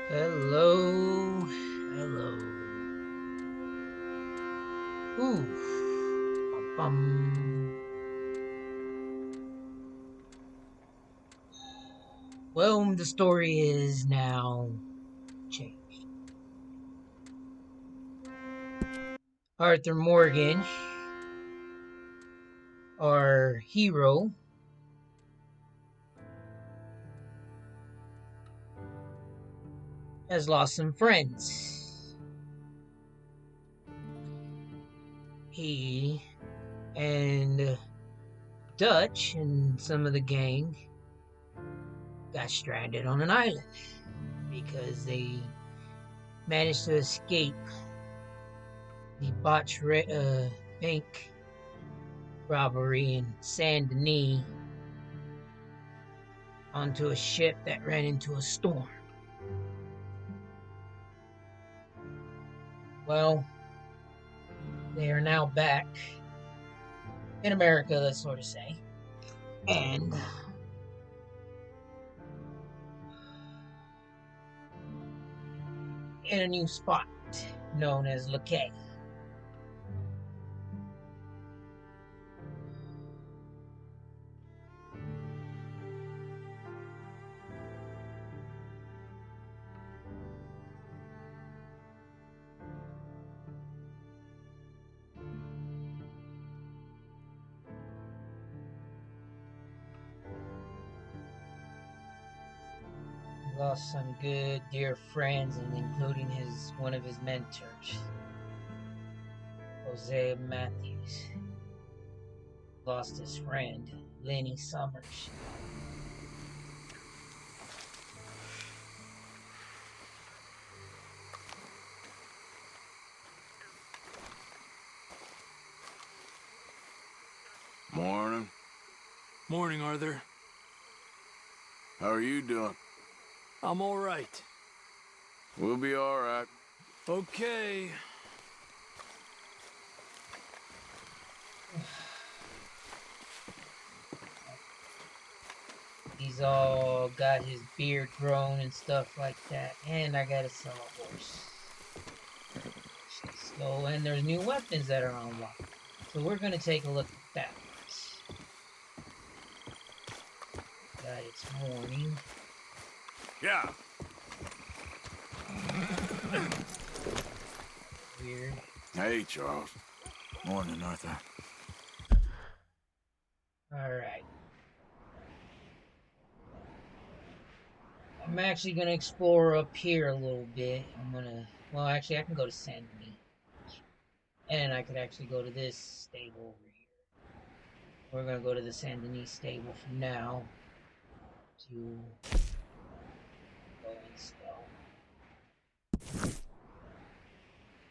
Hello, hello. Ooh, bum, bum. Well, the story is now changed. Arthur Morgan, our hero, has lost some friends. He and Dutch and some of the gang got stranded on an island because they managed to escape the botched bank robbery in Saint Denis onto a ship that ran into a storm. Well, they are now back in America, let's sort of say, and in a new spot known as Lakay. Lost some good dear friends, and including one of his mentors, Hosea Matthews. Lost his friend, Lenny Summers. Morning. Morning, Arthur. How are you doing? I'm all right. We'll be all right. Okay. He's all got his beard grown and stuff like that. And I gotta sell a horse. So, and there's new weapons that are unlocked. So we're gonna take a look at that. God, it's morning. Yeah. Weird. Hey, Charles. Morning, Arthur. Alright. I'm actually gonna explore up here a little bit. Well, actually, I can go to Saint Denis. And I could actually go to this stable over here. We're gonna go to the Saint Denis stable for now. To go and sell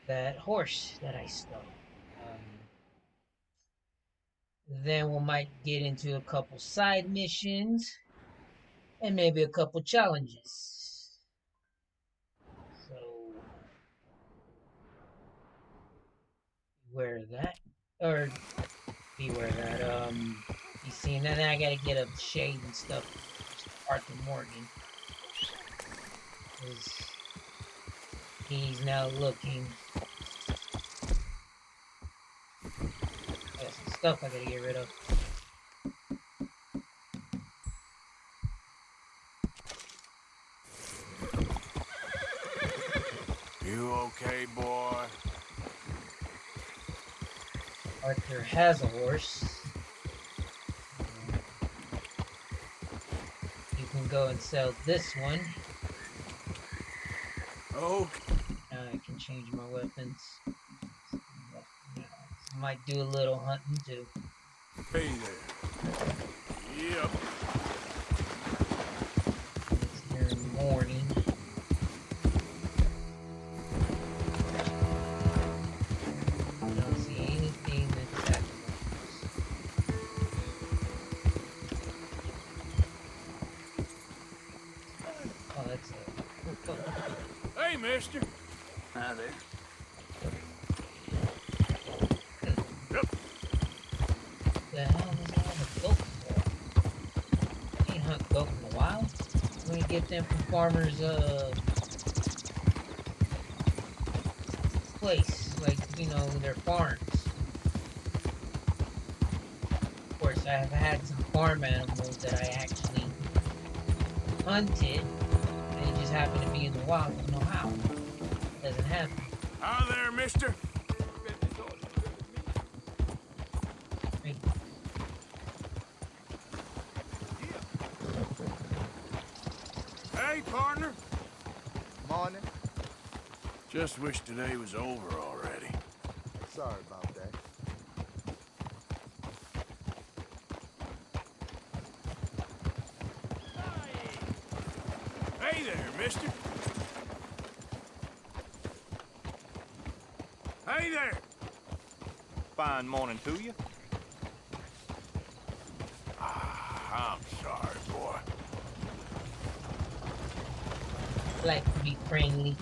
that horse that I stole. Then we might get into a couple side missions and maybe a couple challenges. So beware of that, or beware of that. You see, and then I gotta get a shade and stuff. Arthur Morgan, because he's now looking. There's some stuff I gotta get rid of. You okay, boy? Arthur has a horse. You can go and sell this one. Oh. Now I can change my weapons. Might do a little hunting too. Hey there. Yep. It's here in the morning. I don't see anything that's that close. Oh, that's it. Hey, mister. Hi there. Yep. The hell is all the goat for? I ain't hunt goat in a while. We get them from farmers, place, like, you know, their farms. Of course, I have had some farm animals that I actually hunted, and they just happen to be in the wild. I don't know how. It doesn't happen. Hi there, mister. Right. Hey, partner. Morning. Just wish today was over already. Sorry about that. Hey there, mister. Hey there. Fine morning to you. I'm sorry, boy. Like to be friendly.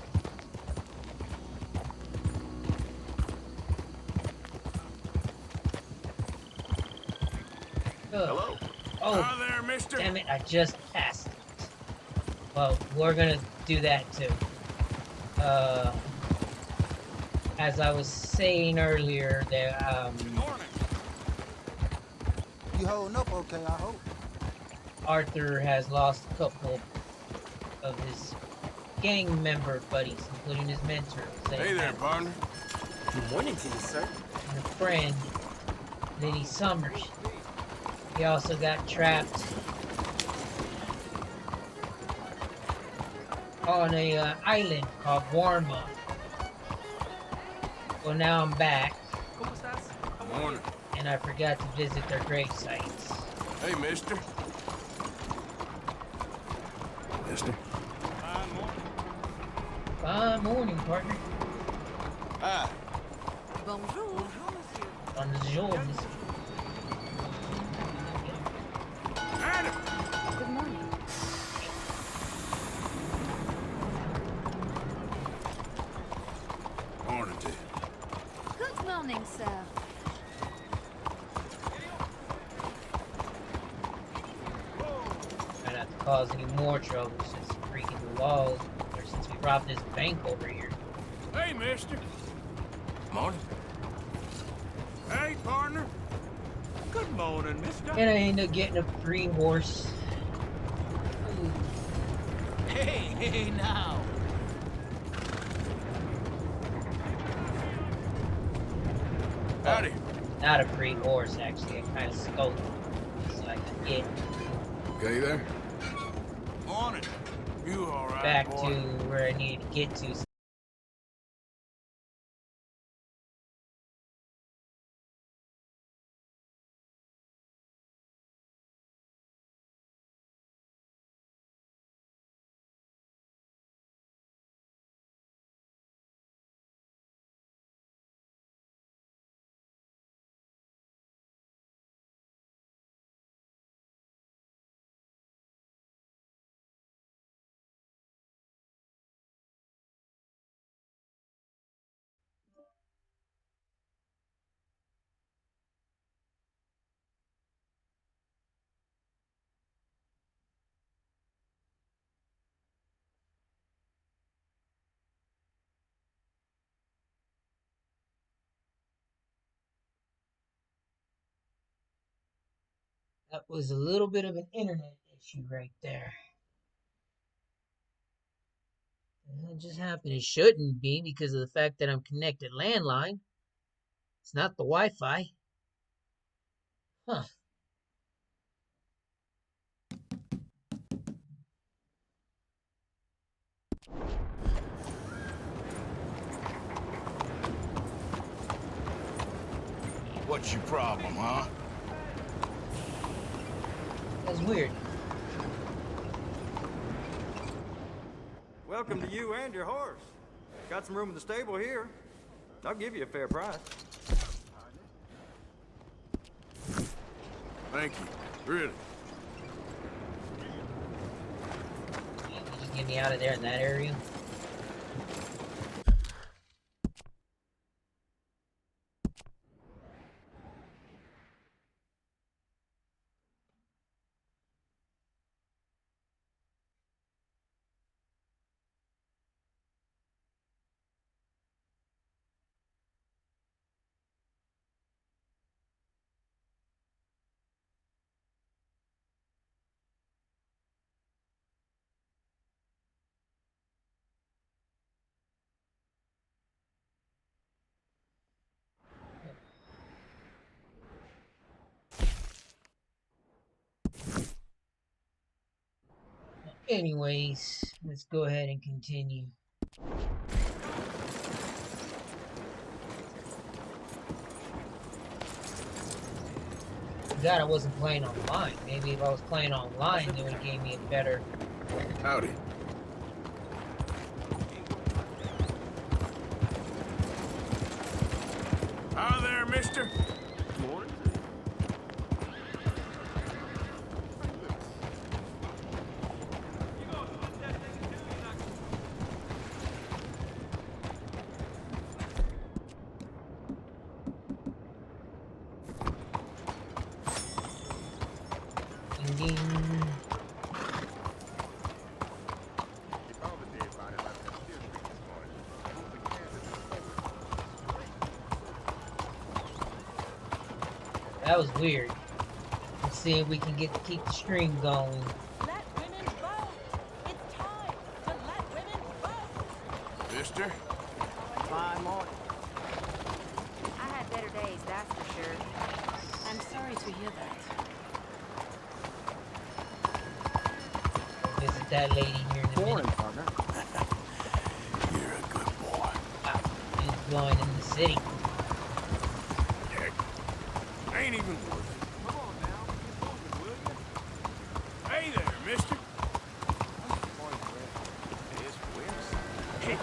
Ugh. Hello. Oh, Hi there, mister. damn it, I just passed it. Well, we're gonna do that too. As I was saying earlier, there, Morning. You holding up okay, I hope? Arthur has lost a couple of his gang member buddies, including his mentor, Hey there, partner. Good morning to you, sir. and a friend, Lenny Summers. He also got trapped on a island called Warma. Well, now I'm back, Morning. and I forgot to visit their grave sites. Hey, mister. Mister. Morning, partner. Hi. Bonjour. Bonjour, monsieur. Adam. Good morning. Morning to you. Good morning, sir. Try not to cause any more trouble since breaking the laws, or since we robbed this bank over here. Hey, mister. Morning. Hey, partner. Good morning, mister. And I end up getting a free horse. Ooh, Hey, now. Howdy. not a free horse, actually. I kind of stole it so I could get Okay there? Morning. You all right, back boy? to where I needed to get to. That was a little bit of an internet issue right there. It just happened. It shouldn't be because of the fact that I'm connected landline. It's not the Wi-Fi. Huh. What's your problem, huh? That's weird. Welcome to you and your horse. Got some room in the stable here. I'll give you a fair price. Thank you. Really. You just get me out of there in that area. Anyways, let's go ahead and continue. God, I wasn't playing online. Maybe if I was playing online, it would give me a better. Howdy. Hi there, mister. Morning. Ding, ding. That was weird. Let's see if we can keep the stream going. Let women vote! It's time to let women vote! Mister? Fine morning. I had better days, that's for sure. I'm sorry to hear that. Visit that lady here in a Morning, minute. partner. You're a good boy. He's going in the city. Heck, ain't even worth it. Come on now. Get moving, will you? Hey there, mister. Morning, Brett. It's weird. Hey,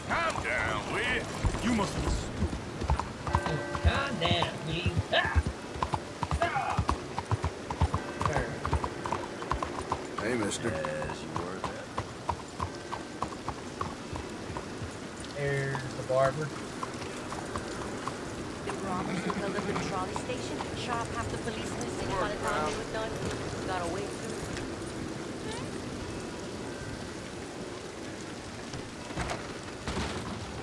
calm down, will you? You must be stupid. Oh, calm down, will you? Ah! Ah! Hey, mister. Yes, you were that. There's the barber. The robbers who pulled up at the trolley station, shot half the police missing by the time they were done. Got away too.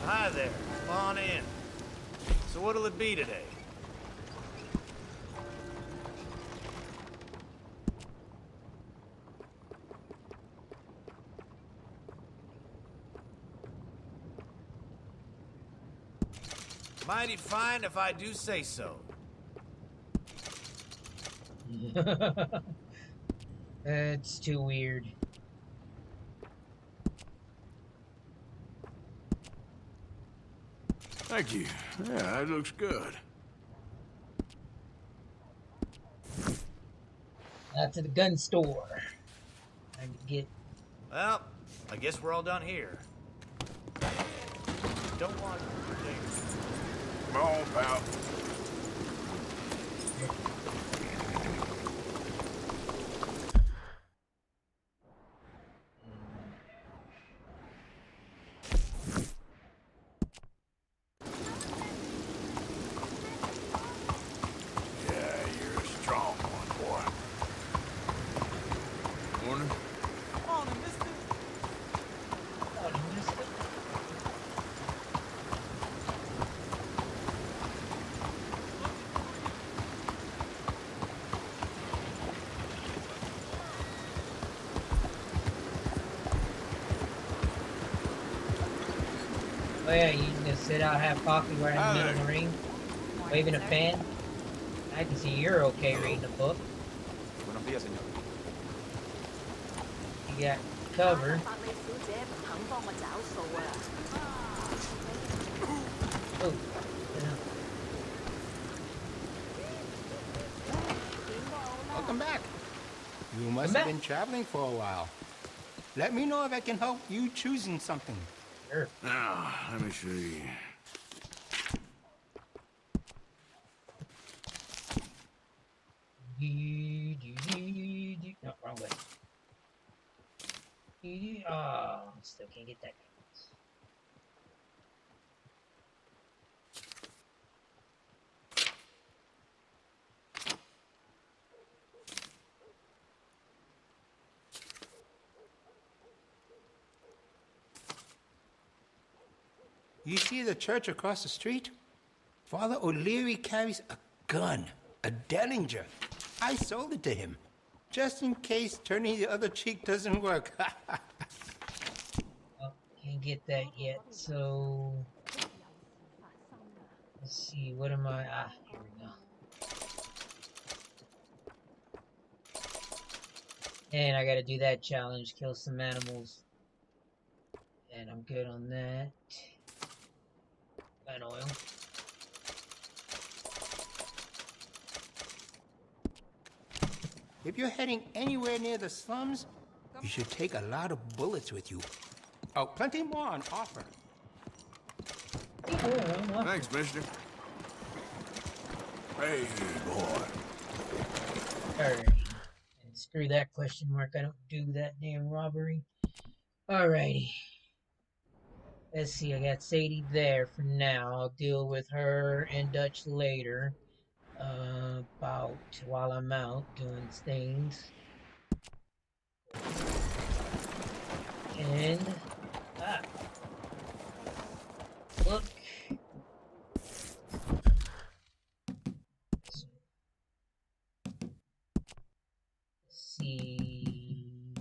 Hi there. Come on in. So what'll it be today? Mighty fine if I do say so. It's too weird. Thank you. Yeah, that looks good. Out to the gun store. I can get. Well, I guess we're all done here. Don't want to predict. Come on, pal. Yeah, you're a strong one, boy. Morning. Morning, mister. Oh yeah, you can just sit out, have coffee right in the middle of the ring, waving a fan. I can see you're okay reading a book. Buenos días, señor. You got cover. Oh, Welcome back. You must have been traveling for a while. Let me know if I can help you choosing something. sure. Now, let me see. No, wrong way. Oh, still can't get that. You see the church across the street? Father O'Leary carries a gun, a Dellinger. I sold it to him, just in case turning the other cheek doesn't work. Oh, can't get that yet, so... Let's see, what am I... Ah, here we go. And I gotta do that challenge, kill some animals. And I'm good on that. Plant oil. If you're heading anywhere near the slums, you should take a lot of bullets with you. Oh, plenty more on offer. Thanks, mister. Hey, boy. Alright. And screw that question mark. I don't do that damn robbery. Alrighty. Let's see. I got Sadie there for now. I'll deal with her and Dutch later. About while I'm out doing things. And look. See,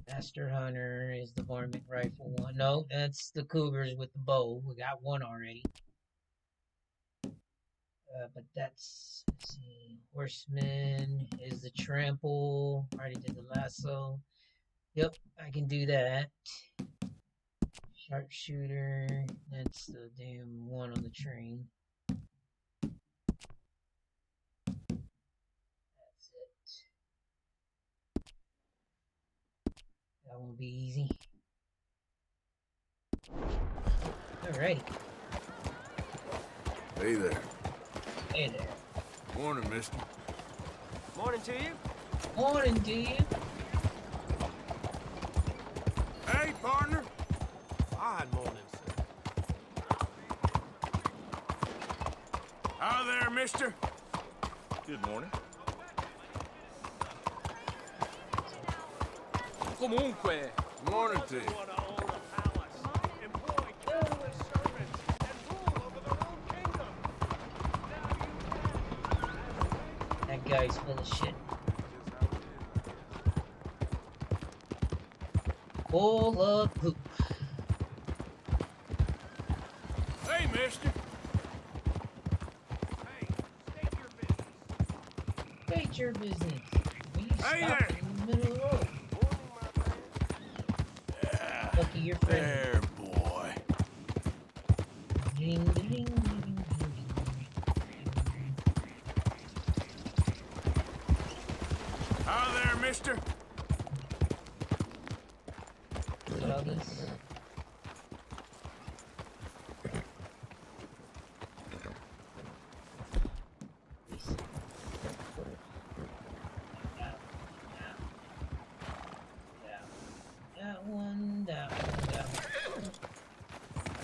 Master Hunter is the varmint rifle one. No, that's the cougars with the bow. We got one already. But that's, let's see, Horseman is the trample. Already did the lasso. Yep, I can do that. Sharpshooter, that's the damn one on the train. That's it. That won't be easy. Alright. Hey there. Hey there. Morning, mister. Morning to you. Morning to you. Hey, partner. Fine morning, sir. How there, mister? Good morning. Comunque. Morning to you. That guy's full of shit. Full of poop. Hey, mister. State your business. We Hey stopped there. in the middle of the road. Yeah. Lucky your friend. There, boy. Ding, ding, ding, ding, ding. How there, mister? Look at all this. That one.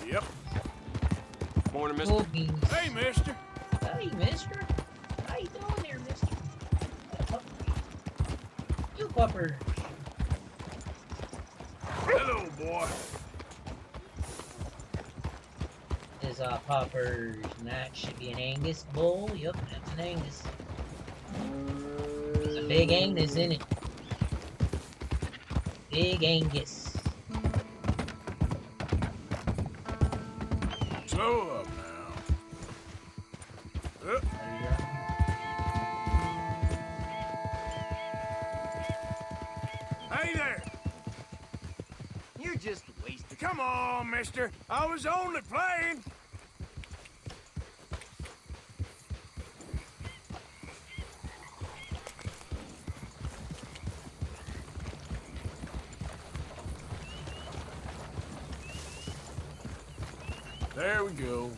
Yep. Morning, mister. Cool beans. Hey, mister. Hey, mister. How you doing there, mister? You pupper. Hello, boy. Is poppers, and that should be an Angus bull. Yep, that's an Angus. It's a big Angus, isn't it? Big Angus. Slow up now. Hey there. You're just wasted. Come on, mister. I was only playing. There we go.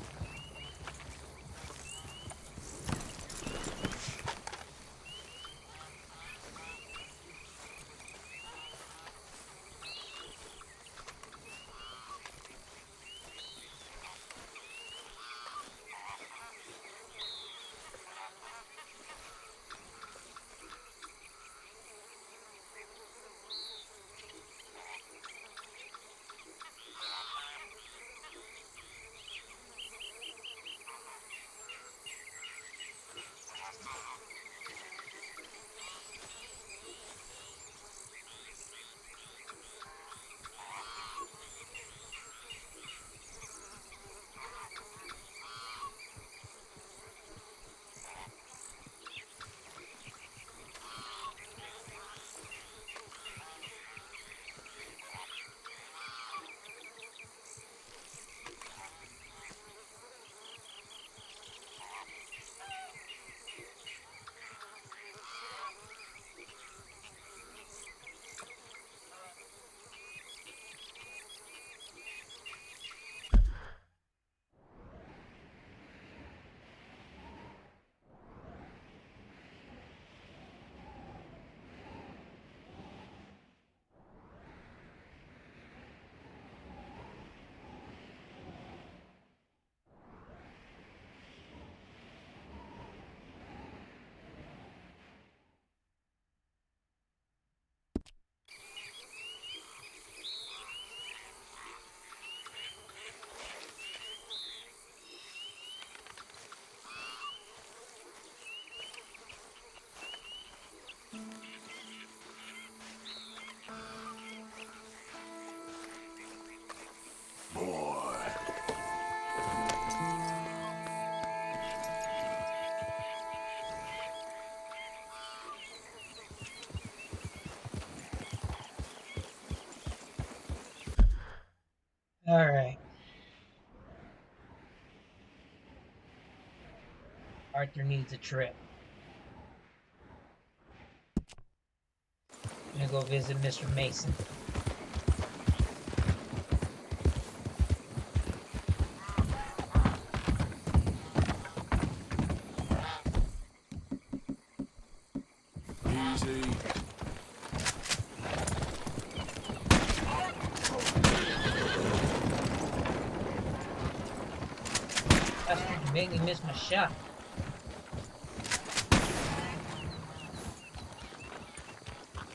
Alright. Arthur needs a trip. I'm gonna go visit Mr. Mason. Easy. You made me miss my shot.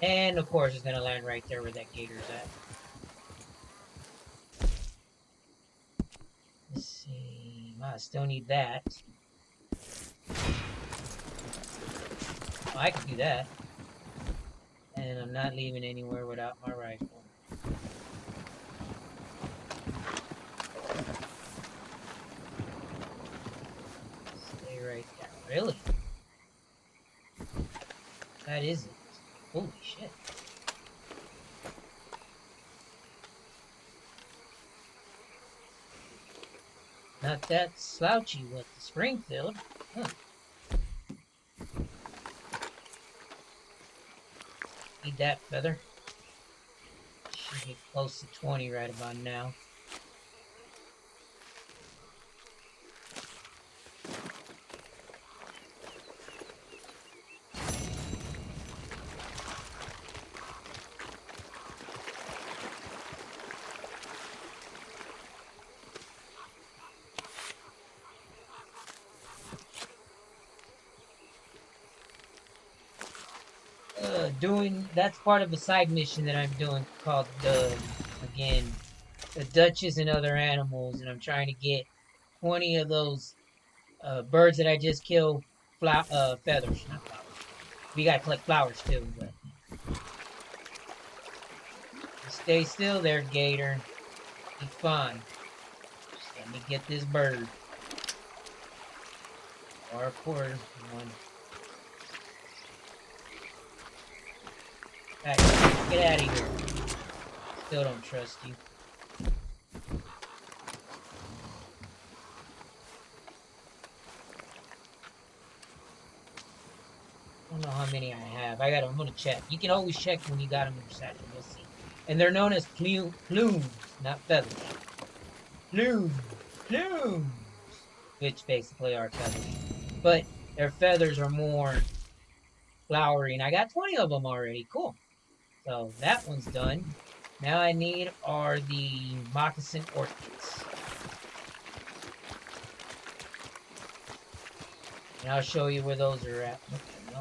And of course it's gonna land right there where that gator's at. Let's see. I still need that. Oh, I can do that. And I'm not leaving anywhere without my rifle. Stay right there. Really? That isn't. Holy shit. Not that slouchy with the Springfield. Huh. Need that feather. Should get close to 20 right about now. That's part of the side mission that I'm doing called again, the Duchess and Other Animals, and I'm trying to get 20 of those birds that I just killed feathers, not flowers. We gotta collect flowers too, but stay still there, Gator. Be fine. Just let me get this bird. Or a quarter one. Alright, get out of here. Still don't trust you. I don't know how many I have. I'm gonna check. You can always check when you got them in your satchel. You'll see. And they're known as plumes, not feathers. Plumes. Which basically are feathers. But their feathers are more flowery. And I got 20 of them already. Cool. So that one's done. Now I need are the Moccasin orchids. And I'll show you where those are at. Okay, no.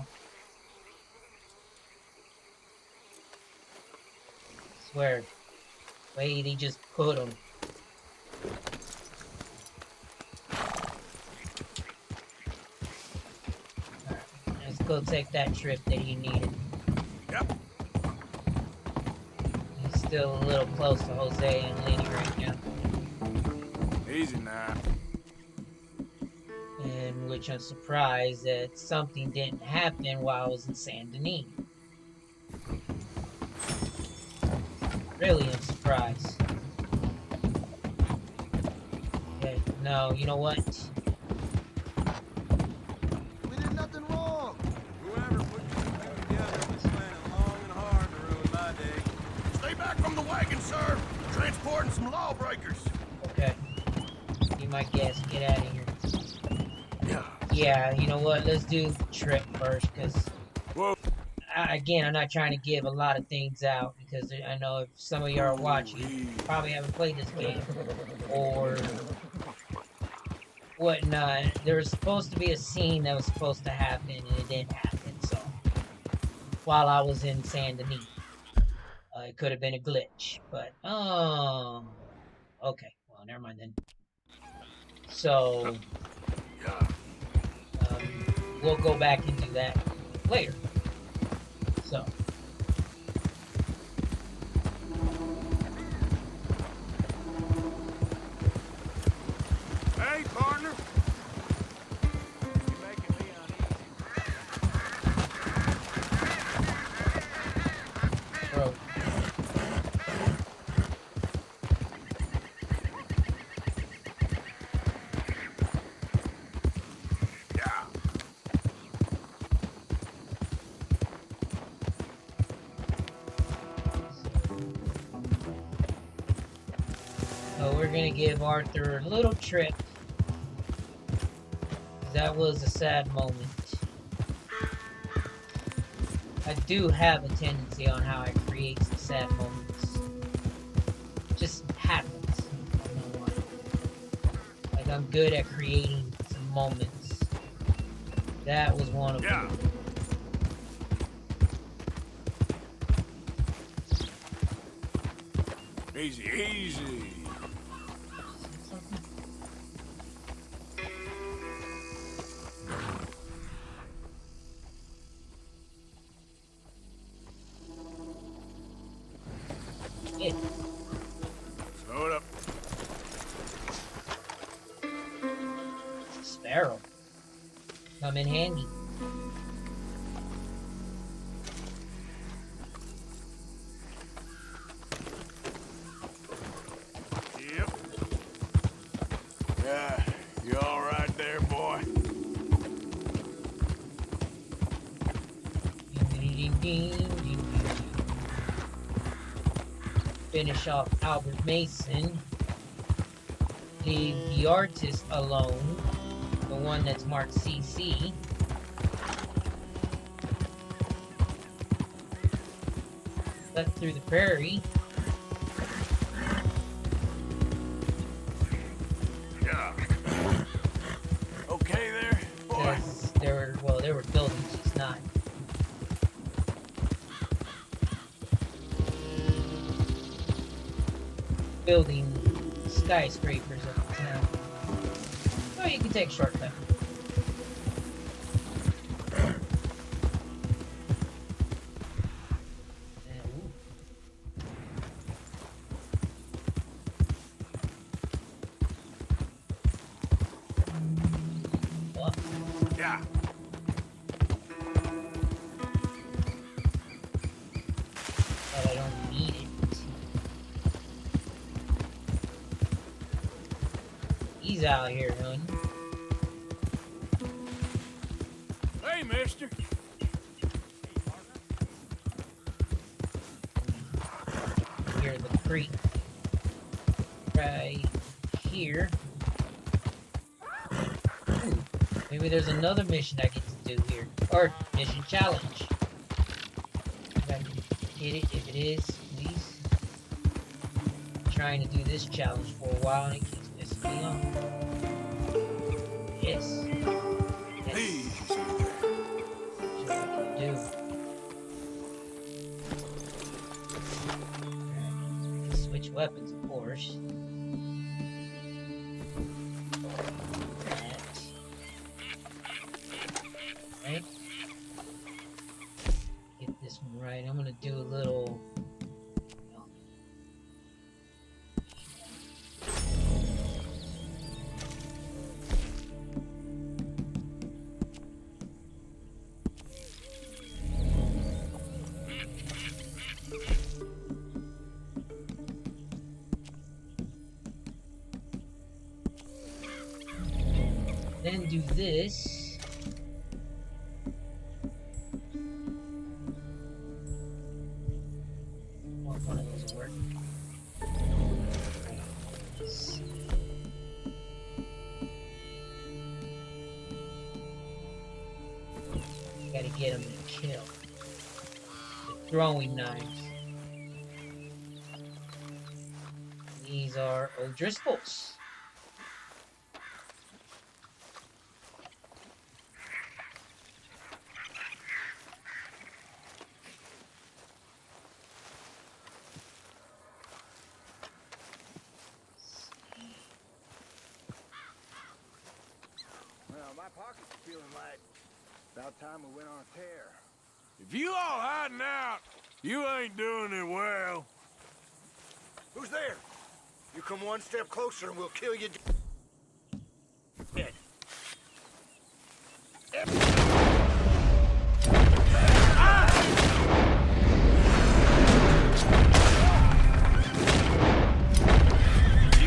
I swear. Wait, he just put them. Alright, let's go take that trip that he needed. Yep. Still a little close to Hosea and Lenny right now. Easy now. In which I'm surprised that something didn't happen while I was in Saint Denis. Really, I'm surprised. Okay, no, you know what? We did nothing wrong. Whoever put these two together was planning long and hard to ruin my day. Stay back from the wagon, sir. Transporting some lawbreakers. Okay. Be my guest. Get out of here. Yeah. Yeah, you know what? Let's do the trip first, because... Again, I'm not trying to give a lot of things out, because I know if some of you are watching, you probably haven't played this game, or whatnot. There was supposed to be a scene that was supposed to happen, and it didn't happen, so... While I was in Saint Denis. It could have been a glitch, but... okay, well, never mind then. So... we'll go back and do that later. So. Hey, partner. You're making me uneasy. Bro. So we're gonna give Arthur a little trip. That was a sad moment. I do have a tendency on how I create some sad moments. Just happens. I don't know why. Like, I'm good at creating some moments. That was one of them. Easy, easy. Yeah. Slow it up. Sparrow. Come in handy. Yep. Yeah, you all right there, boy? Ding, ding, ding, ding, ding. Finish off Albert Mason. Leave the artist alone. The one that's marked CC. Cut through the prairie. Yeah. Okay there, boy? There were buildings, just not. Building skyscrapers up the town. Oh, you can take a shortcut. Yeah. But I don't need it. He's out here, hun. Hey, mister. Here's the creek. Right here. Ooh, maybe there's another mission I get to do here. Or mission challenge. If I can get it, if it is, please. I'm trying to do this challenge for a while and it keeps pissing me off. Yes. Yes. Easy. That's what I can do. Alright, switch weapons, of course. Right. Get this one right. I'm gonna do a little. Then do this. One of those will work. You gotta get him to kill. The throwing knives. These are O'Driscoll's. My pocket's feeling like about time we went on a tear. If you all hiding out, you ain't doing it well. Who's there? You come one step closer and we'll kill you dead.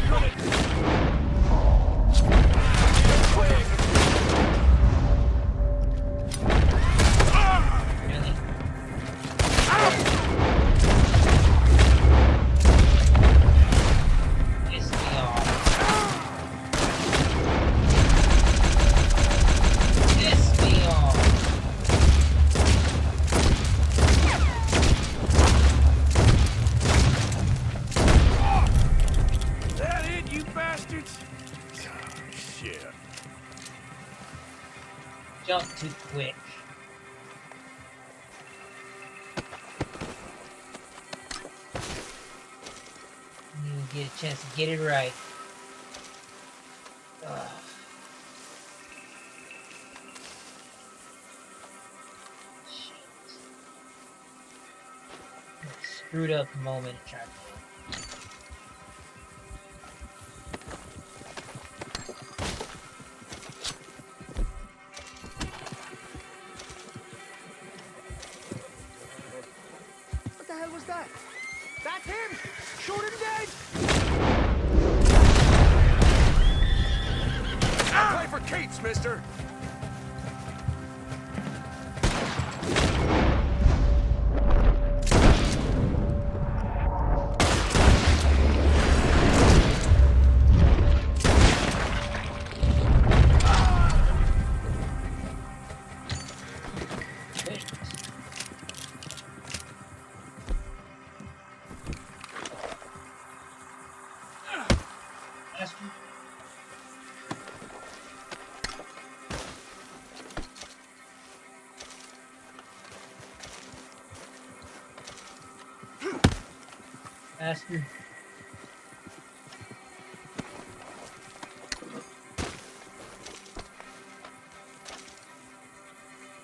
Really? Yes. jump too quick. Didn't even get a chance to get it right. Ugh. Screwed up the moment I tried to. What the hell was that? That's him! Shoot him dead! Play for keeps, mister! Faster.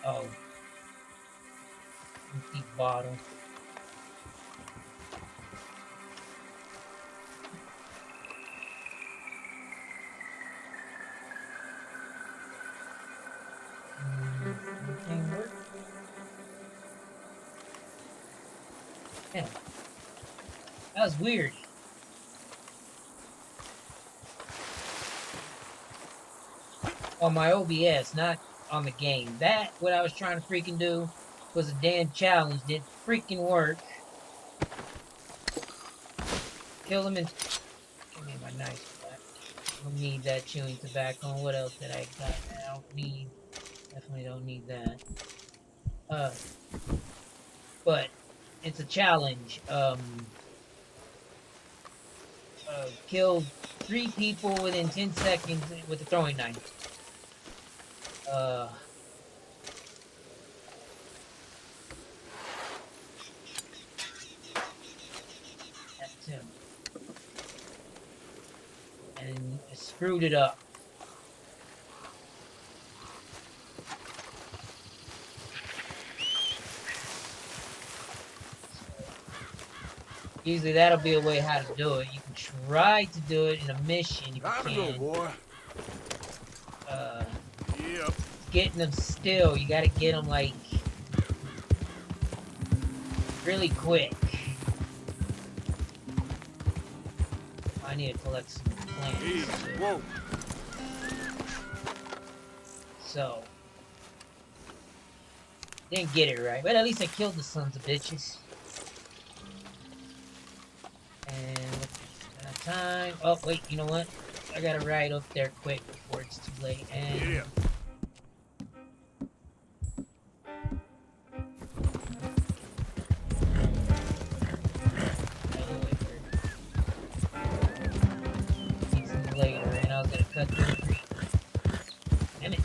Oh. Empty bottle. Anything work? Yeah. That was weird. On my OBS, not on the game. That, what I was trying to freaking do, was a damn challenge. Didn't freaking work. Kill him and... Give me my knife back. I don't need that chewing tobacco. What else did I got? I don't need... Definitely don't need that. But, it's a challenge. Kill 3 people within 10 seconds with a throwing knife. That's him. And I screwed it up. Usually that'll be a way how to do it. You can try to do it in a mission if you Time to can. go, boy. Yep. Getting them still, you gotta get them like really quick. I need to collect some plants. Easy. Whoa. So didn't get it right, but at least I killed the sons of bitches. And time. Oh wait, you know what? I gotta ride up there quick before it's too late. And Yeah. later, and I was gonna cut through the tree. Damn it.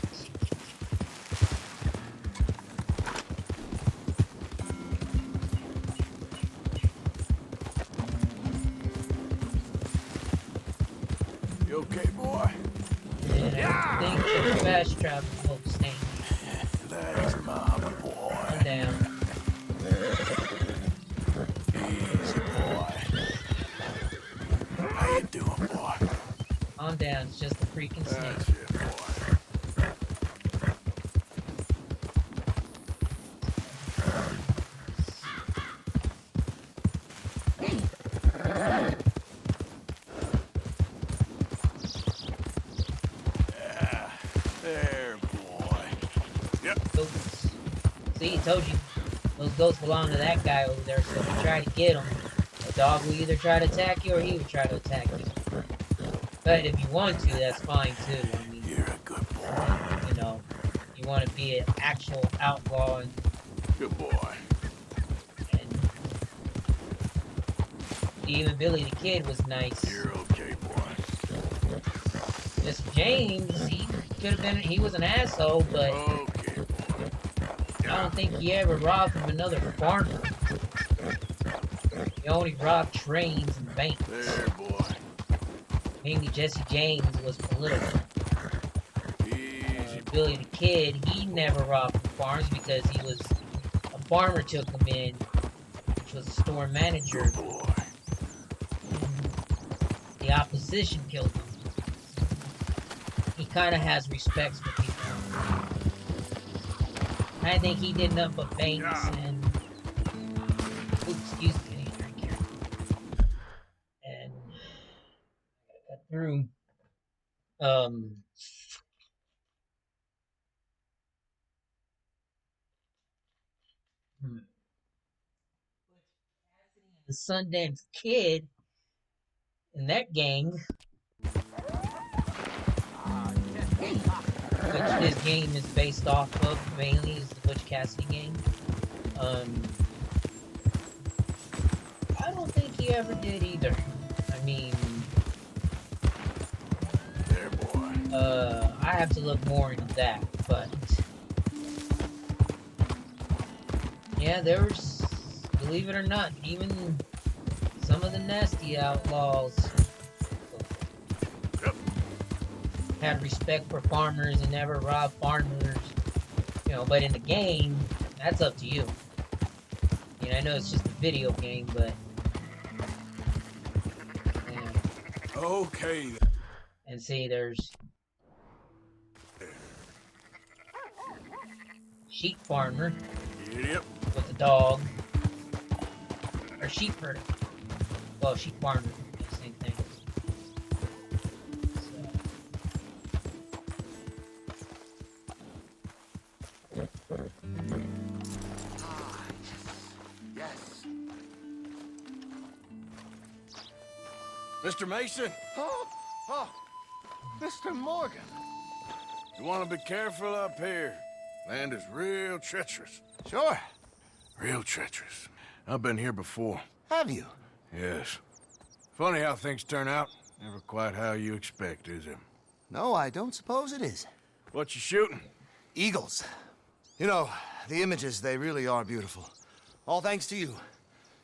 You okay, boy? And I think the fast travel will stay. Thanks, mama, boy. I'm down. Easy, boy. How you doing, boy? I'm down. It's just a freaking snake. That's it, boy. There, boy. Yep. Goats. See, I told you. Those goats belong to that guy over there, so if you try to get them, the dog will either try to attack you or he will try to attack you. But if you want to, that's fine too. I mean, You're a good boy. you know, you want to be an actual outlaw and Good boy. even Billy the Kid was nice. You're okay, boy. Mr. James, he could have been, he was an asshole, but Okay. don't think he ever robbed from another farmer. He only robbed trains and banks. There, boy. Mainly Jesse James was political. Easy. Billy the Kid, he never robbed from farms because he was a farmer took him in, which was a store manager. Good boy. The opposition killed him. He kind of has respect for people. I think he did nothing but banks and... Oops, excuse me, I need to drink here. And... I gotta cut through. The Sundance Kid in that gang, which this game is based off of mainly, is the Butch Cassidy gang. I don't think he ever did either. I mean, There, boy. I have to look more into that, but yeah, there was, believe it or not, even some of the nasty outlaws had respect for farmers and never robbed farmers, you know, but in the game, that's up to you. I mean, I know it's just a video game, but yeah. Okay. And see, there's sheep farmer Yep. with a dog, or sheep herder. Well, sheep farmer, same thing. Yes. Mr. Mason, Oh, Mr. Morgan. you want to be careful up here. Land is real treacherous. Sure. Real treacherous. I've been here before. Have you? Yes. Funny how things turn out. Never quite how you expect, is it? No, I don't suppose it is. What you shooting? Eagles. You know, the images, they really are beautiful. All thanks to you.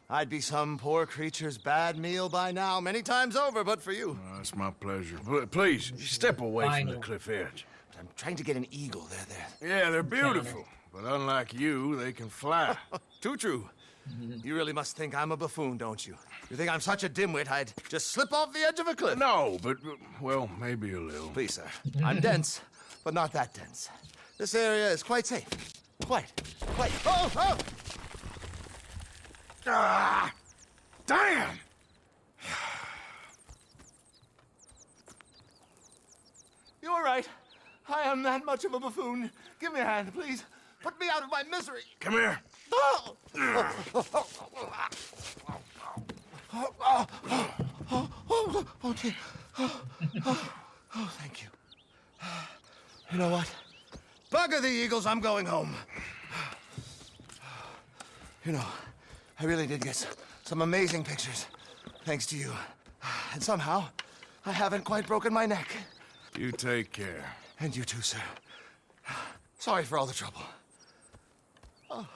I'd be some poor creature's bad meal by now, many times over, but for you. Oh, it's my pleasure. Please, step away from the Final. cliff edge. But I'm trying to get an eagle. They're... Yeah, they're beautiful. But unlike you, they can fly. Too true. You really must think I'm a buffoon, don't you? You think I'm such a dimwit I'd just slip off the edge of a cliff? No, but, well, maybe a little. Please, sir. I'm dense, but not that dense. This area is quite safe. Quite. Oh, oh! Ah! Damn! You're right. I am that much of a buffoon. Give me a hand, please. Put me out of my misery. Come here. Oh, dear. Oh, thank you. You know what? Bugger the eagles, I'm going home. You know, I really did get some amazing pictures, thanks to you. And somehow, I haven't quite broken my neck. You take care. And you too, sir. Sorry for all the trouble. Oh.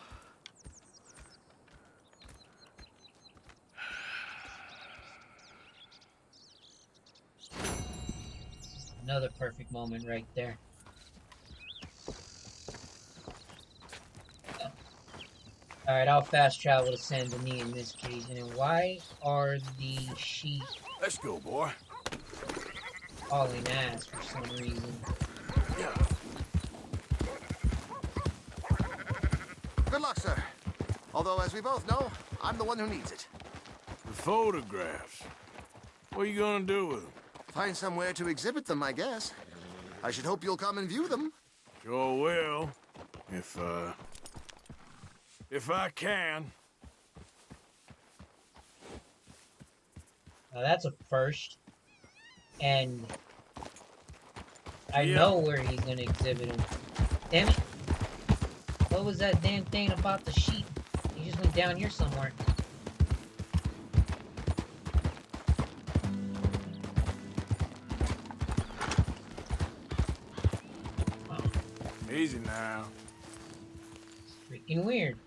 Another perfect moment right there. Alright, I'll fast travel to Saint Denis in this case. And why are the sheep Let's go, boy. hauling ass for some reason? Yeah. Good luck, sir. Although, as we both know, I'm the one who needs it. The photographs. What are you gonna do with them? Find somewhere to exhibit them, I guess. I should hope you'll come and view them. Sure will. If I can. Now that's a first. And I Yeah. know where he's gonna exhibit them. Damn it. What was that damn thing about the sheep? He just went down here somewhere. Easy now. Freaking fucking weird.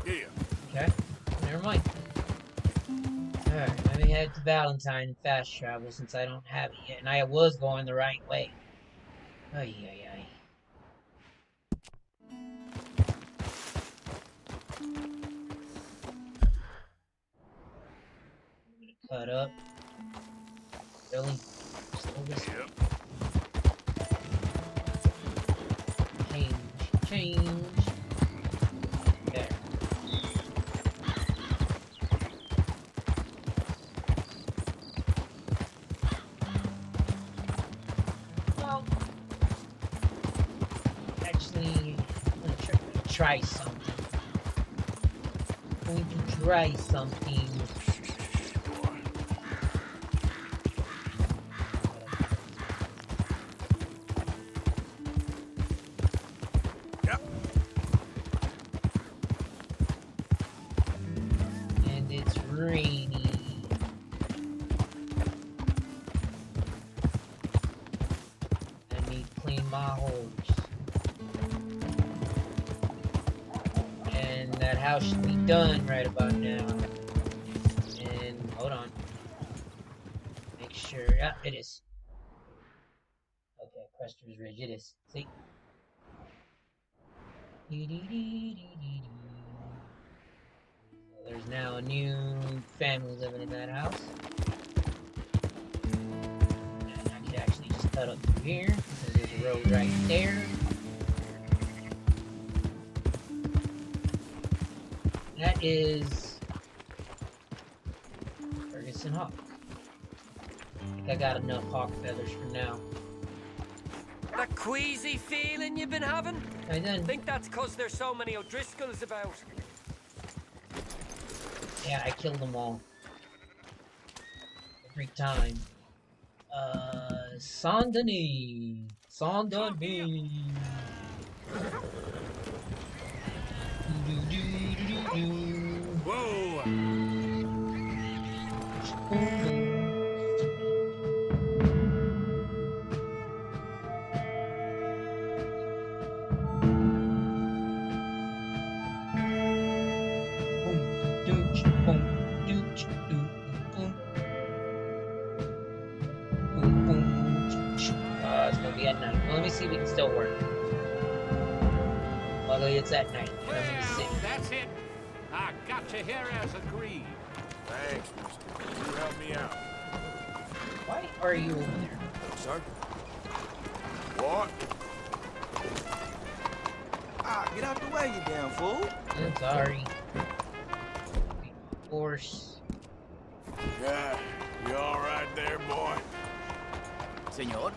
Yeah. Okay, never mind. Alright, let me head to Valentine and fast travel since I don't have it yet, and I was going the right way. Ay, ay, ay. Cut up. Really? Still this? Yep. Change. There. Well, actually, I'm gonna try something. I'm going to try something. Rainy. I need to clean my horse. And that house should be done right about now. And hold on. Make sure. Yeah, it is. Okay, Quester's Ridge. It is. See? There's now a new family living in that house. And I could actually just cut up through here, because there's a road right there. That is Ferguson Hawk. I think I got enough hawk feathers for now. That queasy feeling you've been having? I done. Think that's because there's so many O'Driscolls about. Yeah, I killed them all. Every time. Saint-Denis. Saint-Denis. Whoa! It's gonna be at night. Well, let me see if we can still work. Luckily, it's at night. I'm in the city. That's it. I got you here as agreed. Thanks, mister. You helped me out. Why are you over there? Sir? What? Ah, get out the way, you damn fool. I'm sorry. Horse. Yeah, you all right there, boy? Senor?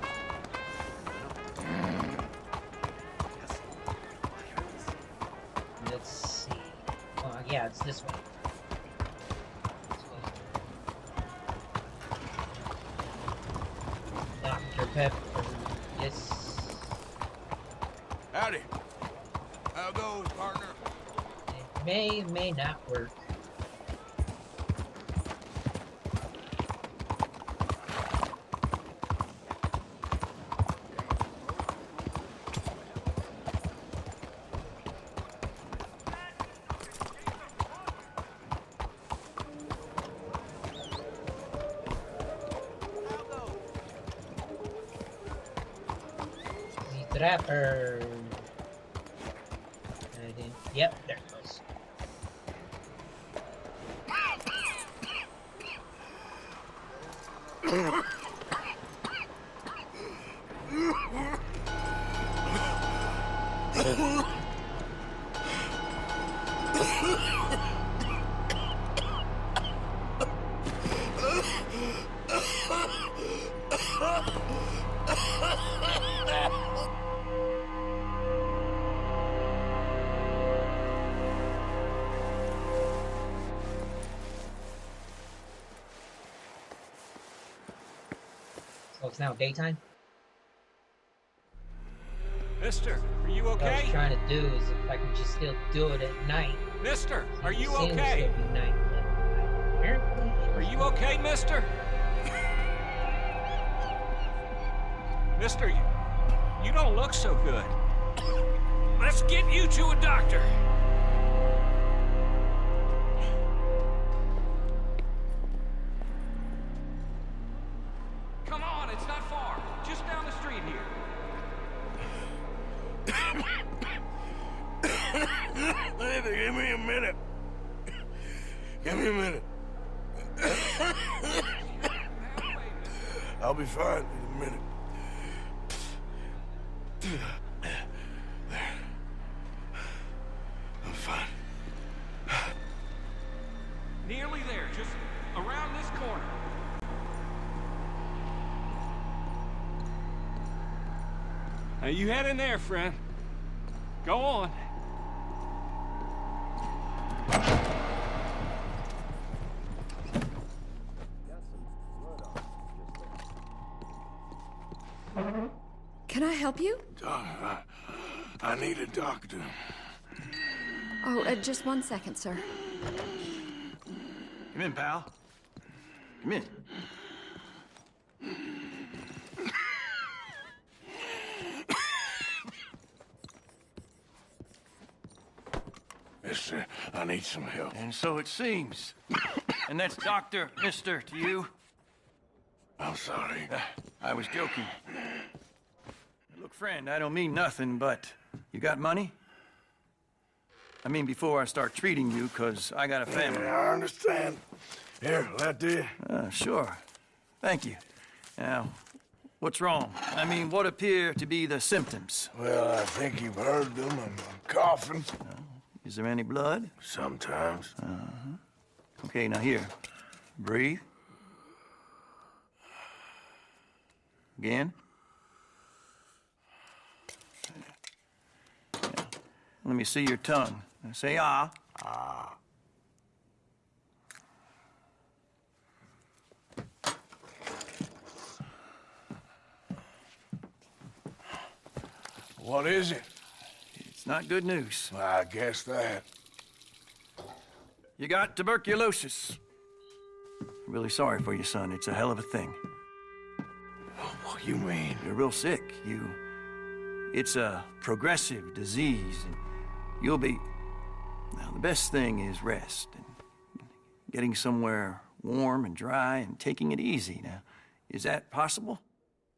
Let's see. Oh, yeah, it's this way. Dr. Pepper. Yes. Howdy. How goes, partner? It may not work. Trapper. Yep, there it goes. So it's now daytime? Mister, are you What I was okay? trying to do is if I can just still do it at night. Mister, are you It seems okay? to be night, but apparently Are you okay, mister? Mister, you don't look so good. Let's get you to a doctor. Come on, it's not far. Just down the street here. Give me a minute. Give me a minute. I'll be fine in a minute. There. I'm fine. Nearly there, just around this corner. Now you head in there, friend. Go on. Can I help you? I need a doctor. Oh, just 1 second, sir. Come in, pal. Come in. Mister, I need some help. And so it seems. And that's Dr. Mister to you? I'm sorry. I was joking. Look, friend, I don't mean nothing, but you got money? I mean, before I start treating you, 'cause I got a family. Yeah, I understand. Here, that do you? Sure. Thank you. Now, what's wrong? I mean, what appear to be the symptoms? Well, I think you've heard them. I'm coughing. Is there any blood? Sometimes. Okay, now here. Breathe. Again. Yeah. Let me see your tongue. Now say ah. Ah. What is it? It's not good news. Well, I guess that. You got tuberculosis. Really sorry for you, son. It's a hell of a thing. What you mean? You're real sick. It's a progressive disease, and you'll be... Now, the best thing is rest, and getting somewhere warm and dry, and taking it easy. Now, is that possible?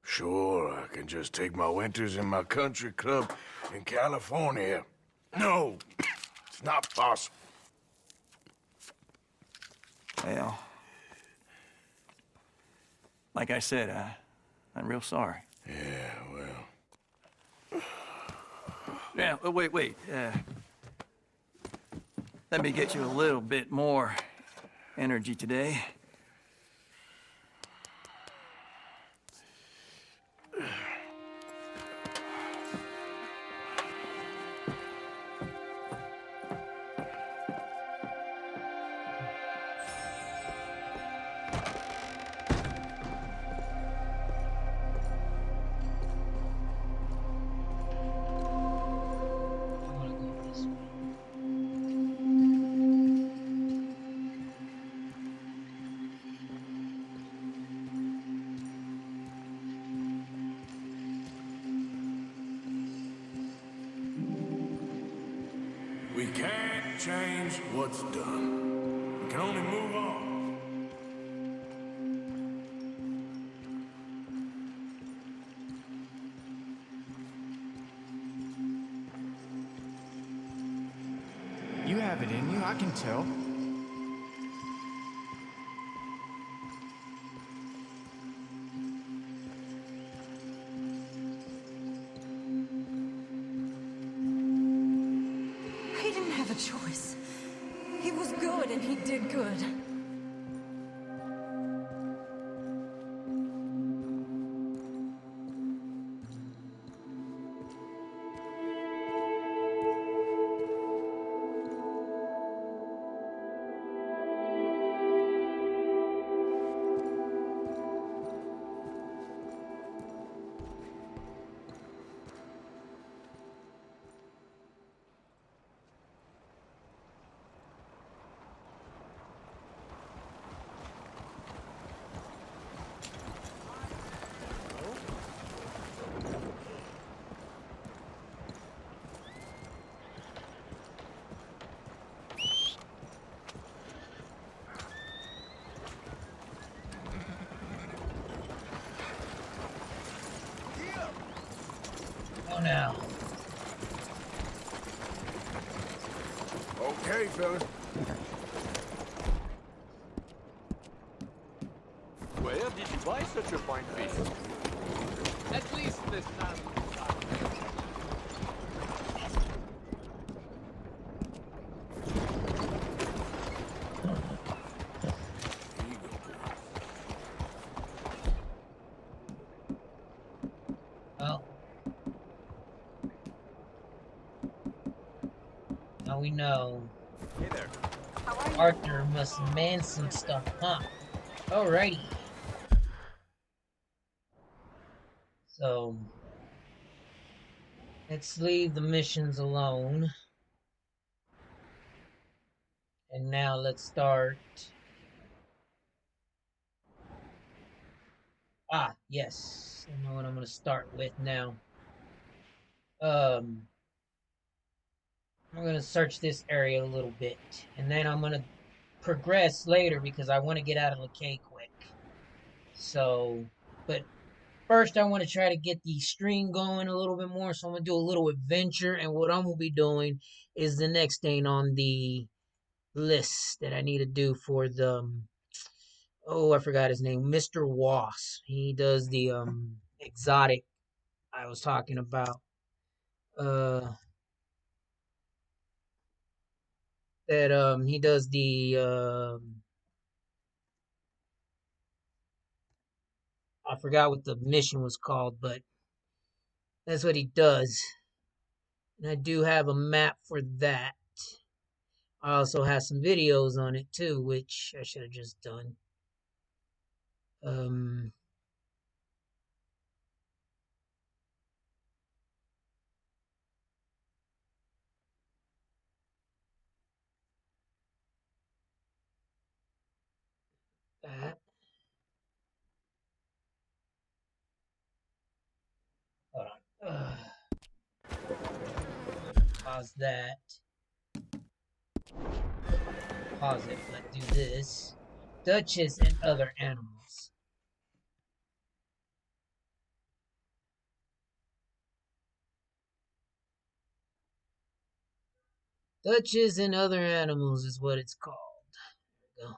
Sure, I can just take my winters in my country club in California. No, it's not possible. Well, like I said, I'm real sorry. Yeah, well... Yeah, wait. Let me get you a little bit more energy today. We can't change what's done. We can only move on. You have it in you, I can tell. He didn't have a choice. He was good and he did good. now. Okay, fella. Where did you buy such a fine fish? At least this time. Well, now we know. Hey there. Arthur must man some stuff, huh? Alrighty. So, let's leave the missions alone. And now let's start. Ah, yes. I know what I'm going to start with now. I'm going to search this area a little bit. And then I'm going to progress later because I want to get out of Lakay quick. So, but first I want to try to get the stream going a little bit more. So I'm going to do a little adventure. And what I'm going to be doing is the next thing on the list that I need to do for the... oh, I forgot his name. Mr. Wasp. He does the exotic I was talking about. That he does the I forgot what the mission was called, but that's what he does. And I do have a map for that. I also have some videos on it too, which I should have just done. That. Hold on. Pause that. Pause it, but do this. Duchess and other animals. Duchess and other animals is what it's called. There we go.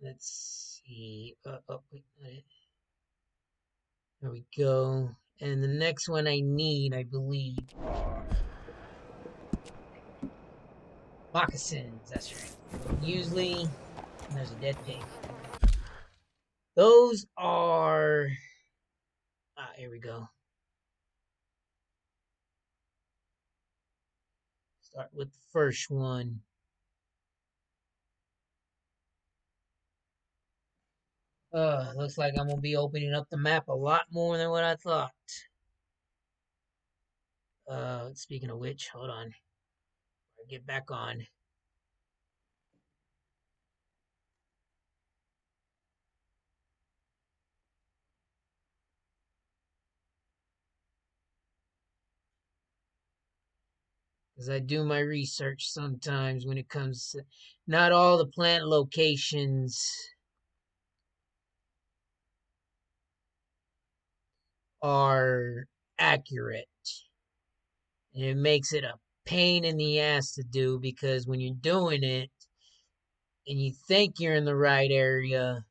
Let's see. Oh, wait, not it. There we go. And the next one I need, I believe, are moccasins. That's right. Usually, there's a dead pig. Those are... ah, here we go. Start with the first one. Looks like I'm going to be opening up the map a lot more than what I thought. Speaking of which, hold on. Get back on. Because I do my research sometimes when it comes to... not all the plant locations are accurate. And it makes it a pain in the ass to do, because when you're doing it and you think you're in the right area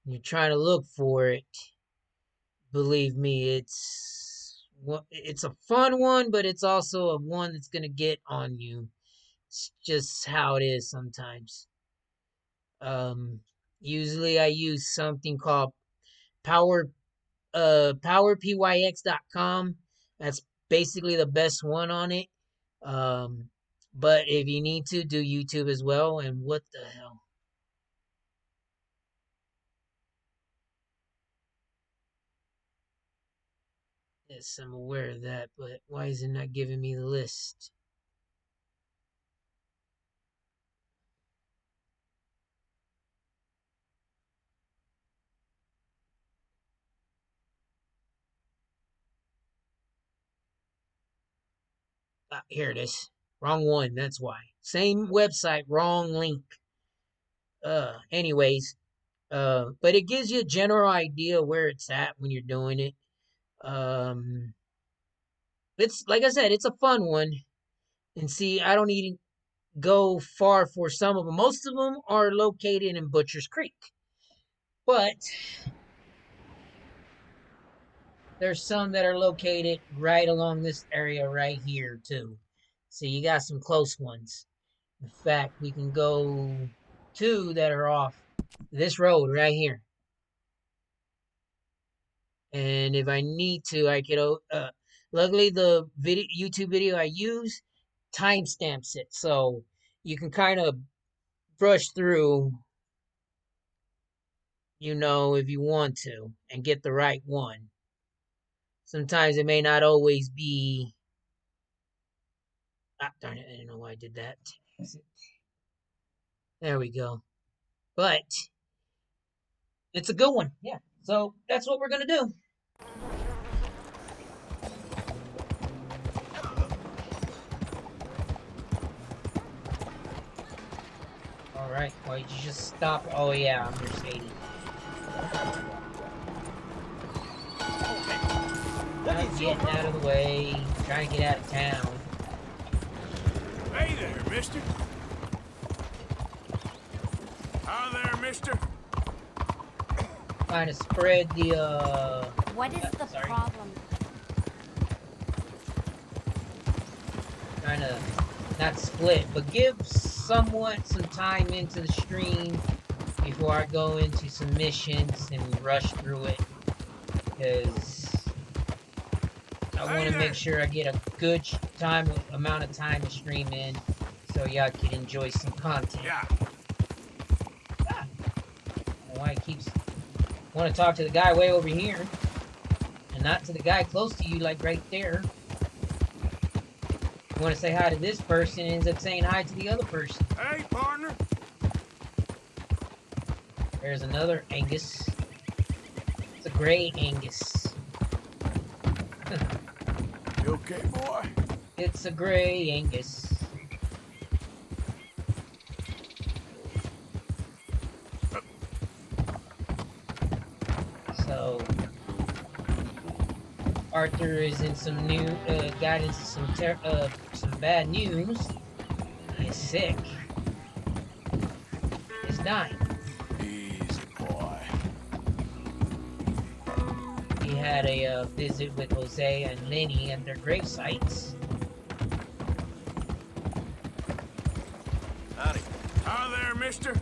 and you're trying to look for it, believe me, it's a fun one, but it's also a one that's going to get on you. It's just how it is sometimes. Usually I use something called powerpyx.com. That's basically the best one on it. But if you need to, do YouTube as well. And what the hell? Yes, I'm aware of that, but why is it not giving me the list? Ah, here it is. Wrong one, that's why. Same website, wrong link. Anyways, But it gives you a general idea where it's at when you're doing it. It's like I said, it's a fun one. And see, I don't even go far for some of them. Most of them are located in Butcher's Creek. But there's some that are located right along this area right here, too. So you got some close ones. In fact, we can go 2 that are off this road right here. And if I need to, I could, luckily the YouTube video I use timestamps it. So you can kind of brush through, if you want to, and get the right one. Sometimes it may not always be. Ah, darn it, I didn't know why I did that. There we go. But it's a good one, yeah. So that's what we're going to do. Alright, why'd you just stop? Oh yeah, I'm Mercedes. I'm getting out of the way, trying to get out of town. Hey there, mister. Hi there, mister. Trying to spread the, What is the problem? Trying to not split, but give somewhat some time into the stream before I go into some missions and rush through it, because I want to make sure I get a good amount of time to stream in, so y'all can enjoy some content. Yeah. Ah. Why it keeps want to talk to the guy way over here, and not to the guy close to you, like right there. You want to say hi to this person, and ends up saying hi to the other person. Hey, partner. There's another Angus. It's a gray Angus. You okay, boy? It's a gray Angus. So Arthur is in some got into some bad news. He is sick. He's dying. Easy, boy. He had a visit with Hosea and Lenny at their gravesites. Howdy. Hi there, mister.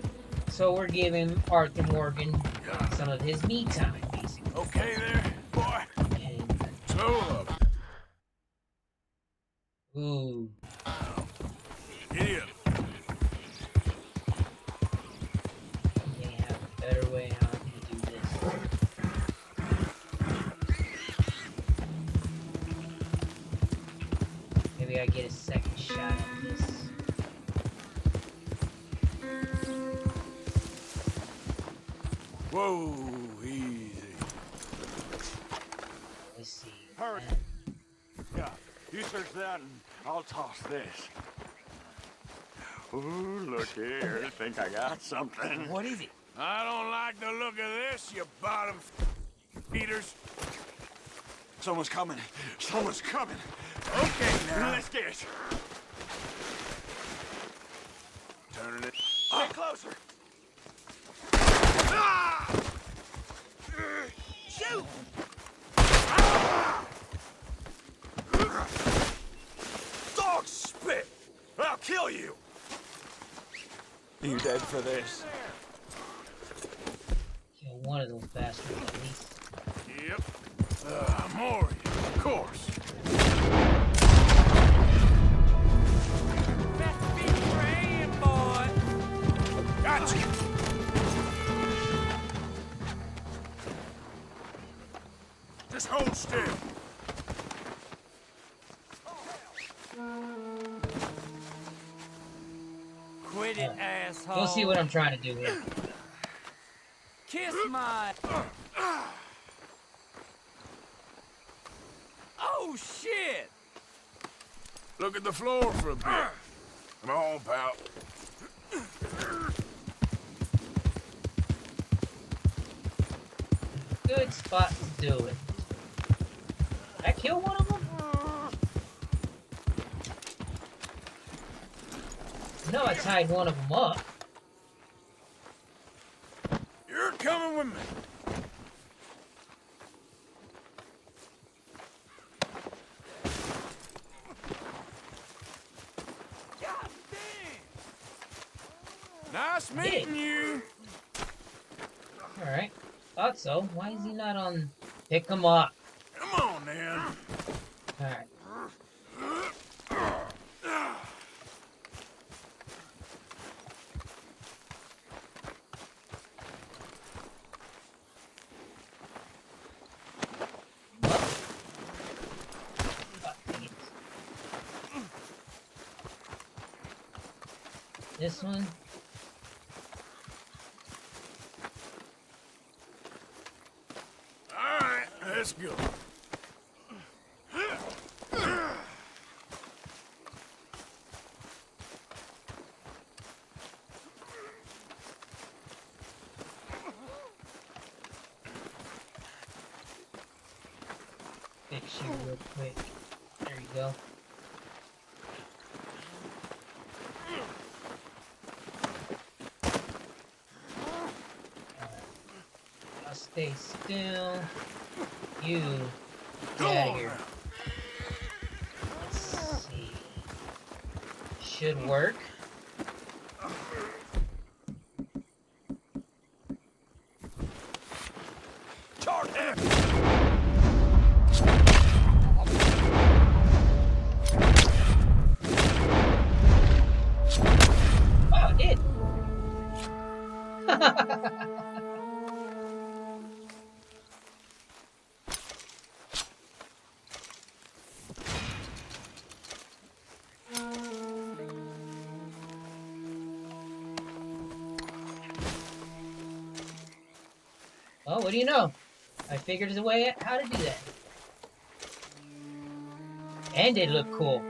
So we're giving Arthur Morgan some of his me time, basically. Okay there, boy. And, Slow up. ooh. Giddy up. They have a better way how I can do this. Maybe I get a second shot at this. Whoa, easy. Let's see. Hurry. Yeah, you search that and I'll toss this. Ooh, look here. I think I got something. What is it? I don't like the look of this, you bottom feeders. Someone's coming. Someone's coming. Okay, now. Let's get it. Turning it. Get closer. Shoot! Dog spit! I'll kill you! You dead for this? Kill one of those bastards at least. Yep. More, of course. Best be praying, boy. Gotcha! Just hold still. Quit it, asshole. You'll see what I'm trying to do here. Kiss my... Oh, shit! Look at the floor for a bit. Come on, pal. Good spot to do it. Did I kill one of them? No, I tied one of them up. You're coming with me. God damn! Nice meeting you. Alright. Thought so. Why is he not on... Pick him up. Come on, then. Alright. This one. Alright, let's go. Fix you real quick. There you go. I'll stay still. You get out of here. Let's see. Should work. Charge him! Oh, it did. Well, what do you know? I figured a way out how to do that. And it looked cool.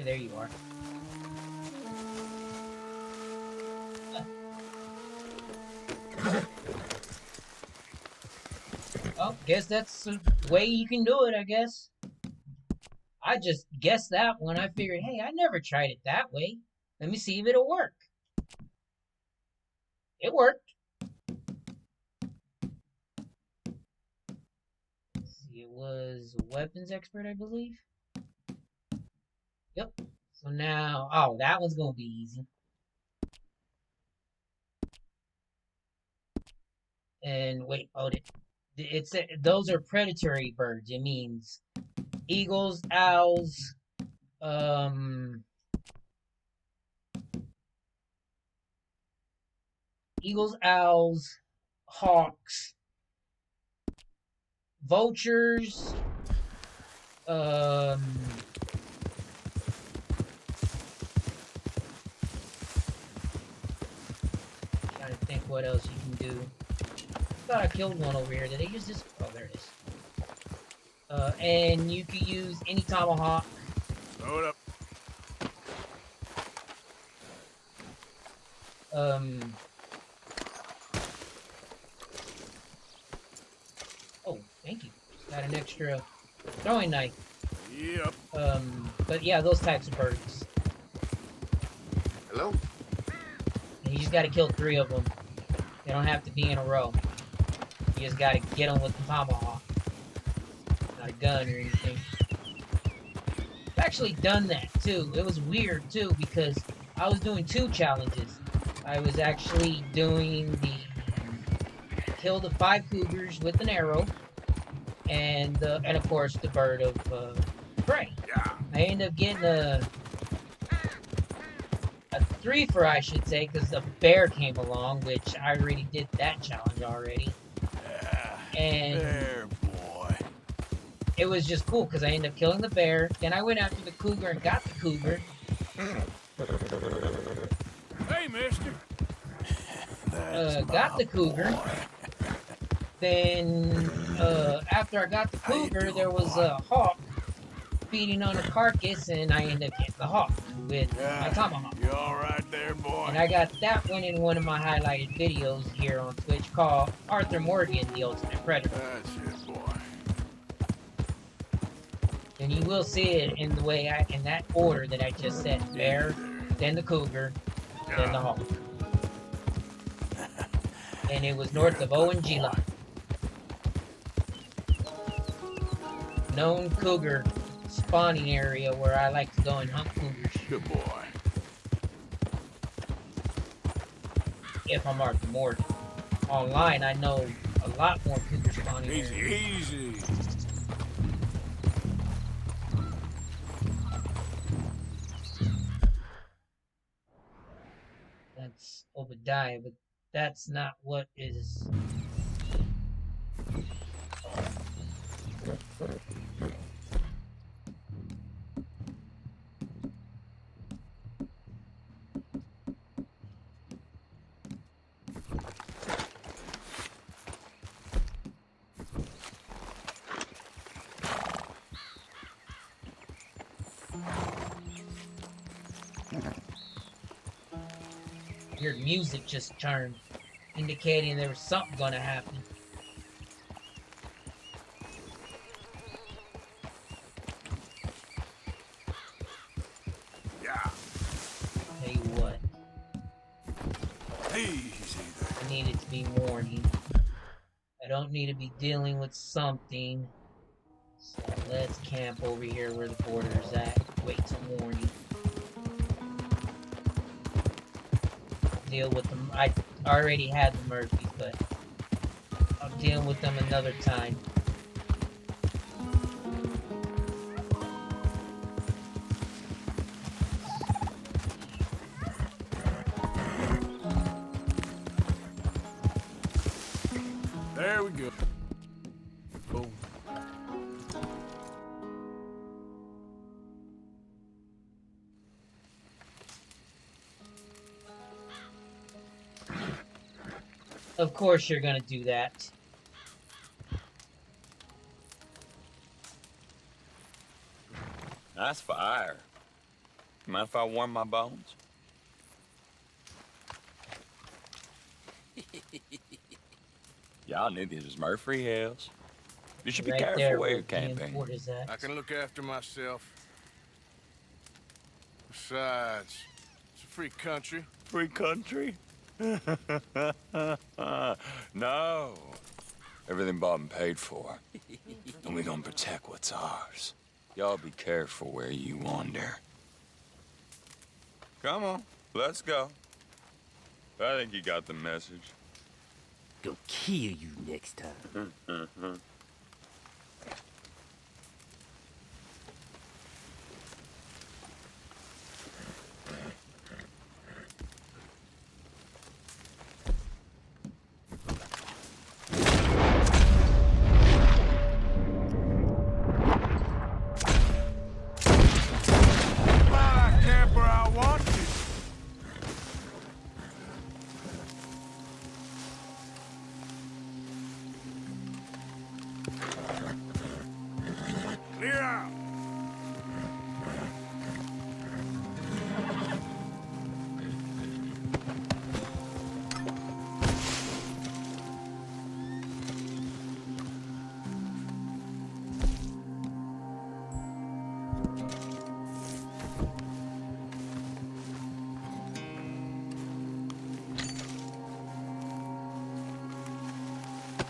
There you are. Oh, guess that's the way you can do it, I guess. I just guessed that one. I figured, hey, I never tried it that way. Let me see if it'll work. It worked. Let's see, it was a weapons expert, I believe. Yep. So now, oh, that one's gonna be easy. And wait, oh, it's those are predatory birds. It means eagles, owls, hawks, vultures, trying to think what else you can do. I thought I killed one over here. Did I use this? Oh, there it is. And you can use any tomahawk. Load up. Oh, thank you. Got an extra throwing knife. Yep. But yeah, those types of birds. Hello? And you just gotta kill 3 of them. They don't have to be in a row. You just gotta get them with the tomahawk. Not a gun or anything. I've actually done that too. It was weird too because I was doing 2 challenges. I was actually doing the kill the 5 cougars with an arrow, and of course the bird of prey. Yeah. I ended up getting a 3-fer, I should say, because the bear came along, which I already did that challenge already. Yeah. And there, boy. it was just cool because I ended up killing the bear. Then I went after the cougar and got the cougar. Hey, mister. Got the cougar. Then after I got the cougar, there was a hawk feeding on a carcass, and I ended up getting the hawk with my tomahawk. You all right there, boy? And I got that one in one of my highlighted videos here on Twitch called Arthur Morgan, the Ultimate Predator. That's it, boy. And you will see it in the way in that order that I just said: bear, then the cougar, then the hawk. And it was north of Owen Gila. Known cougar spawning area where I like to go and hunt cougars. Good boy. If I'm Arthur Morgan. Online, I know a lot more cougar spawning areas. Easy. That's Obadiah, but that's not what is. Your music just turned, indicating there was something gonna happen. Yeah. Tell you what. Easy there. I need it to be morning. I don't need to be dealing with something. So let's camp over here where the border's at. Wait till morning. Deal with them. I already had the Murphys, but I'll deal with them another time. There we go. Boom. Of course you're gonna do that. Nice fire. Mind if I warm my bones? Y'all knew this was Murphy Hills. You should be Right careful there where where you're camping. What is that? I can look after myself. Besides, it's a free country. Free country? No. Everything bought and paid for. And we're gonna protect what's ours. Y'all be careful where you wander. Come on, let's go. I think you got the message. Gonna kill you next time.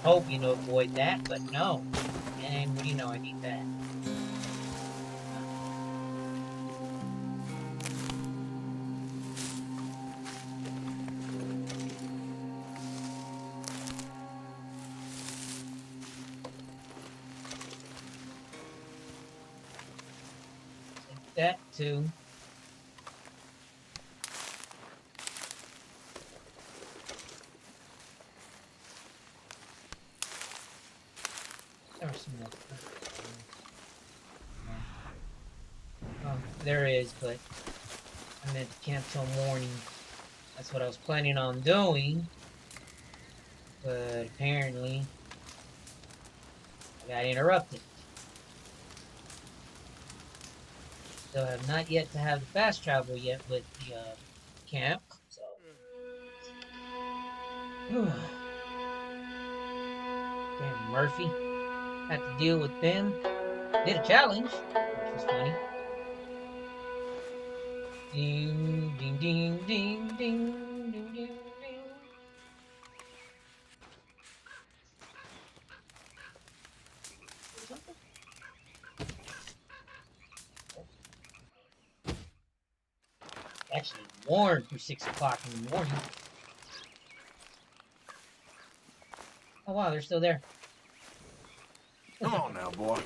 Hoping to avoid that, but no. And what do you know, I need that. Take that too. There's some more. There is, but I meant to camp till morning. That's what I was planning on doing. But apparently, I got interrupted. So I have not yet to have the fast travel yet with the camp. So. Damn, Murphy. Had to deal with them. Did a challenge, which was funny. Ding, ding, ding, ding, ding, ding, ding, ding. Actually warm for 6 o'clock in the morning. Oh wow, they're still there. Come on now, boy.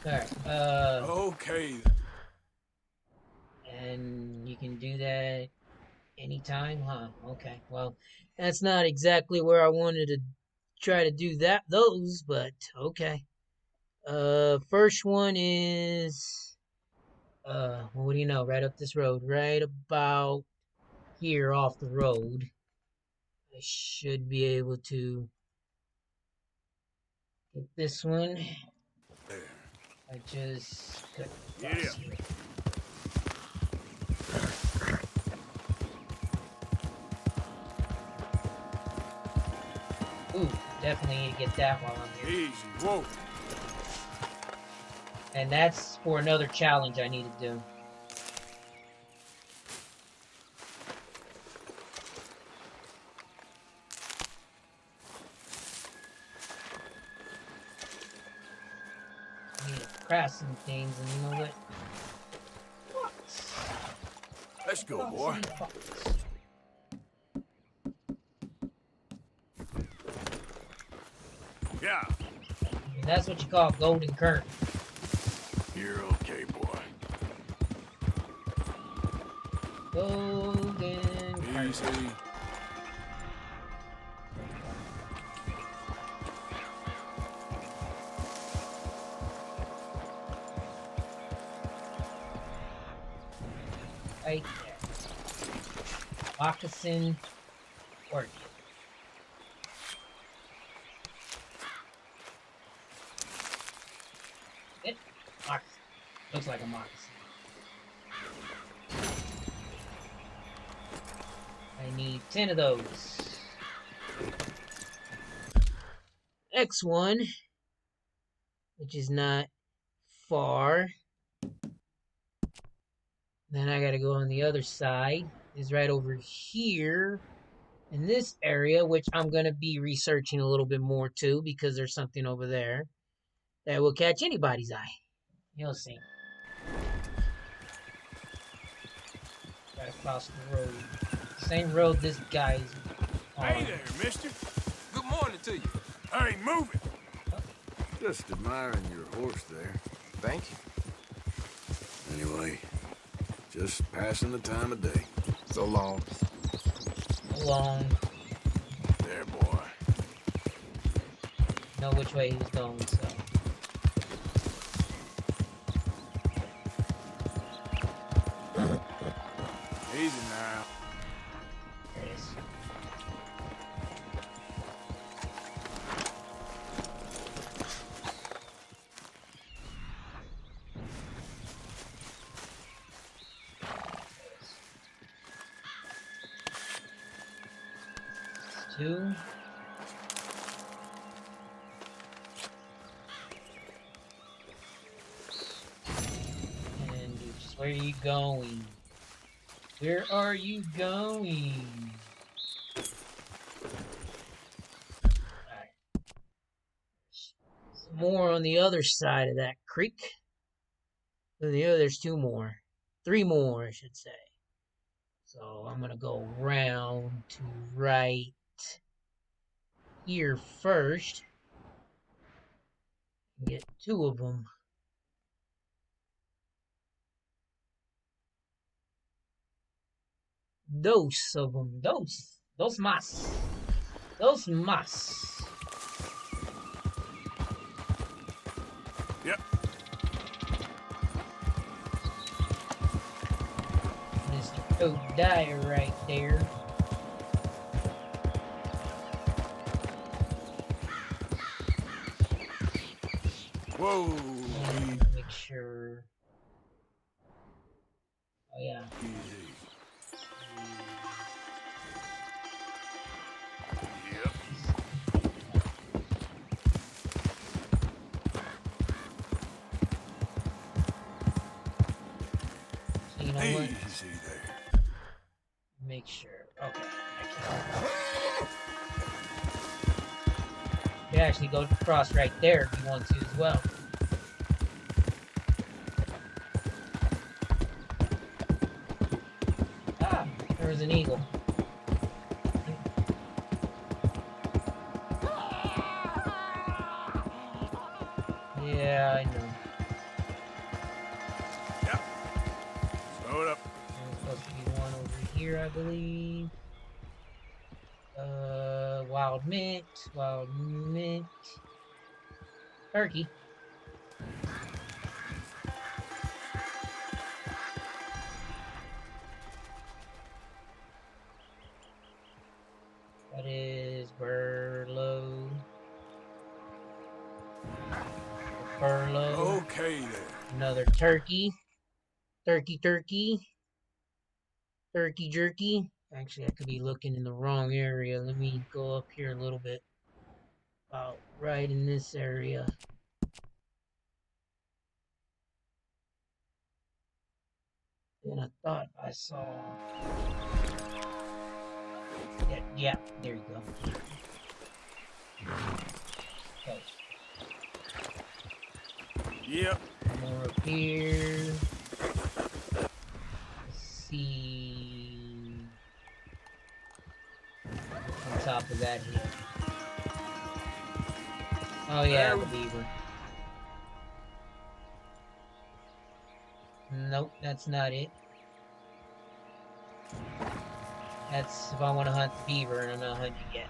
Alright, Okay. and you can do that anytime, huh? Okay, well, that's not exactly where I wanted to try to do those, but okay. First one is, well, what do you know? Right up this road, right about here off the road. I should be able to get this one. I just cut across here. Ooh, definitely need to get that while I'm here. Easy, whoa. And that's for another challenge I need to do. I need to craft some things, and you know what? Let's go, boy. Yeah. And that's what you call golden current. You're okay, boy. Golden current. Easy. Right there. Moccasin, Orchid. It? Moccasin. Looks like a moccasin. I need 10 of those. Next one, which is not far. Then I gotta go on the other side. Is right over here in this area, which I'm gonna be researching a little bit more too, because there's something over there that will catch anybody's eye. You'll see. Right across the road. Same road this guy's on. Hey there, mister. Good morning to you. Hey, move it. Just admiring your horse there. Thank you. Anyway, just passing the time of day. So long. Along. There, boy. Know which way he was going, so. Easy now. There it is. Two. And just where are you going? Where are you going? Alright. Some more on the other side of that creek. There's 2 more. 3 more, I should say. So I'm gonna go around to right here first. Get 2 of them. Dos of them. Dos más. Dos más. Yep. Oh, dire right there. Whoa. Make sure. Oh yeah. Easy. So you know what? Easy there. Make sure. Okay. You can actually go across right there if you want to as well. Ah, there was an eagle. Yeah, I know. Yep. Slow it up. There's supposed to be one over here, I believe. Wild mint. Turkey. That is Burlow. Okay there. Another turkey. Turkey jerky. Actually, I could be looking in the wrong area. Let me go up here a little bit. About right in this area. And I thought I saw... Yeah, there you go. Okay. Yep. More up here. Let's see... on top of that here. Oh yeah, the beaver. Nope, that's not it. That's if I want to hunt the beaver, and I'm not hunting yet.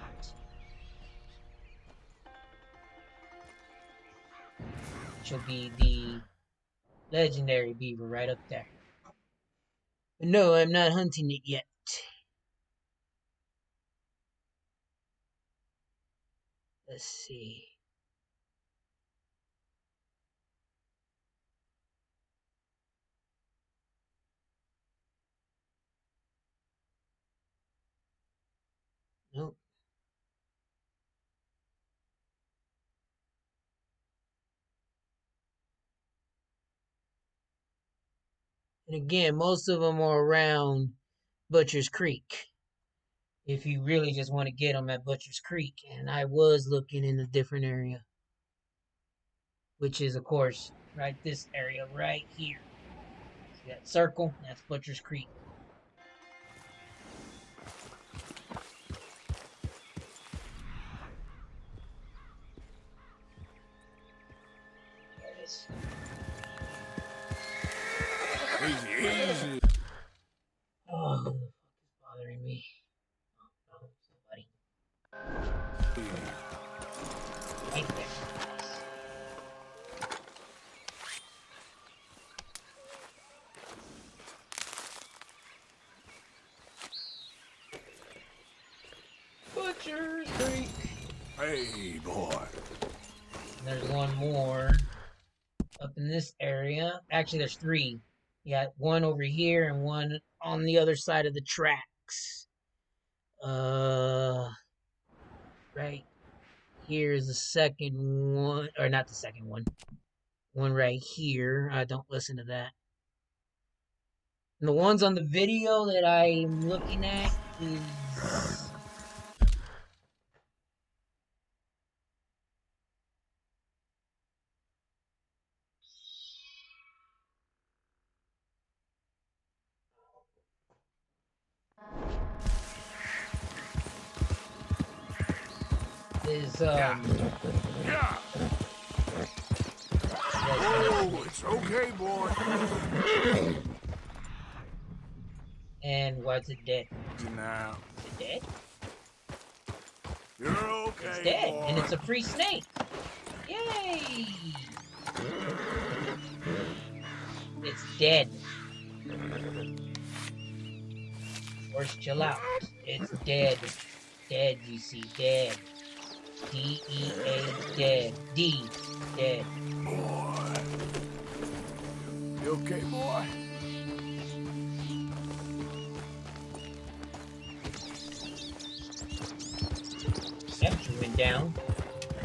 Which will be the legendary beaver right up there. But no, I'm not hunting it yet. Let's see. Nope. And again, most of them are around Butcher's Creek. If you really just want to get them at Butcher's Creek. And I was looking in a different area. Which is, of course, right this area right here. See that circle? That's Butcher's Creek. Easy. Oh, who the fuck is bothering me? Oh, somebody. Right there. Butcher's Creek. Hey, boy. There's one more up in this area. Actually, there's three. You got one over here and one on the other side of the tracks. Right here is the second one, or not the second one. One right here. Don't listen to that. And the ones on the video that I'm looking at is... Yeah. Oh, it's okay, boy. And why's it dead? Now. Is it dead? You're okay, It's dead, boy. and it's a free snake. Yay! It's dead. Horse, chill out. It's dead. Dead, you see. Dead. D-E-A, dead. D, dead. Boy. You okay, boy? Temperature went down.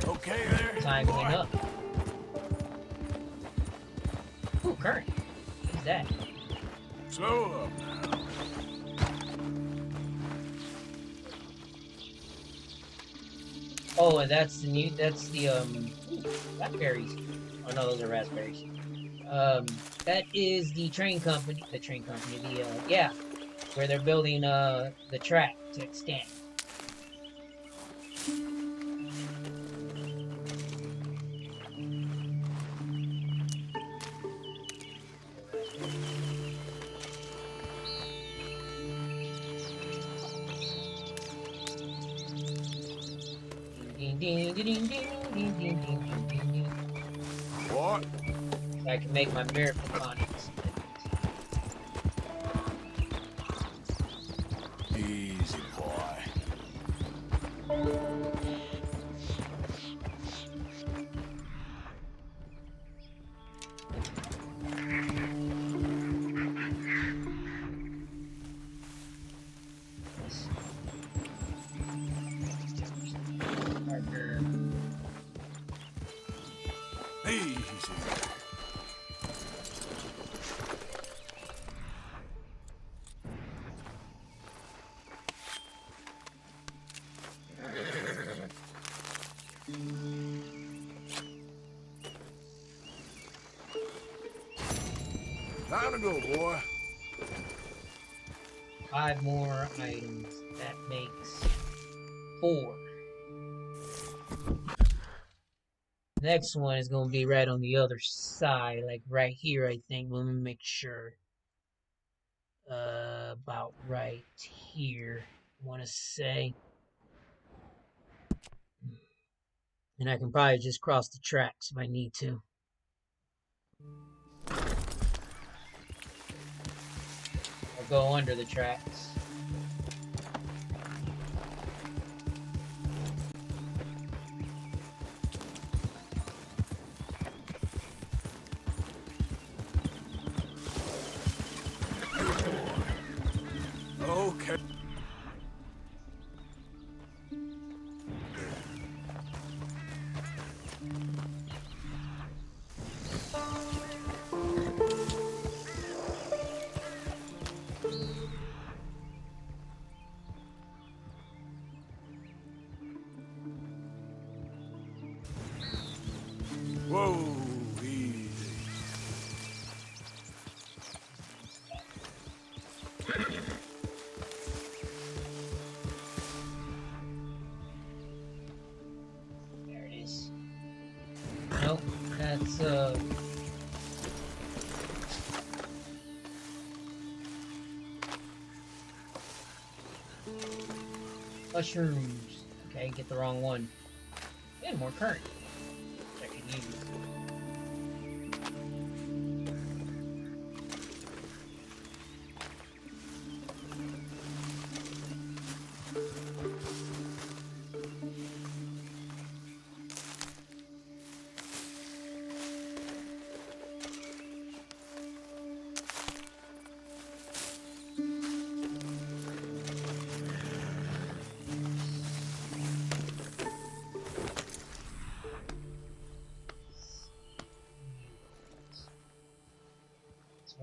Okay there? Time boy? went up. Ooh, current. What's that? Slow up now. Oh, and that's the blackberries. Oh no, those are raspberries. That is the train company, yeah, where they're building, the track to extend. What? I can make my miracle tonics. Easy, boy. Easy. Time to go, boy. 5 more items. That makes 4. Next one is going to be right on the other side, like right here, I think. Let me make sure. About right here, I want to say. And I can probably just cross the tracks if I need to. Or go under the tracks. Okay. Whoa, easy. There it is. Nope, that's mushrooms. Okay, get the wrong one. And more current. I can use.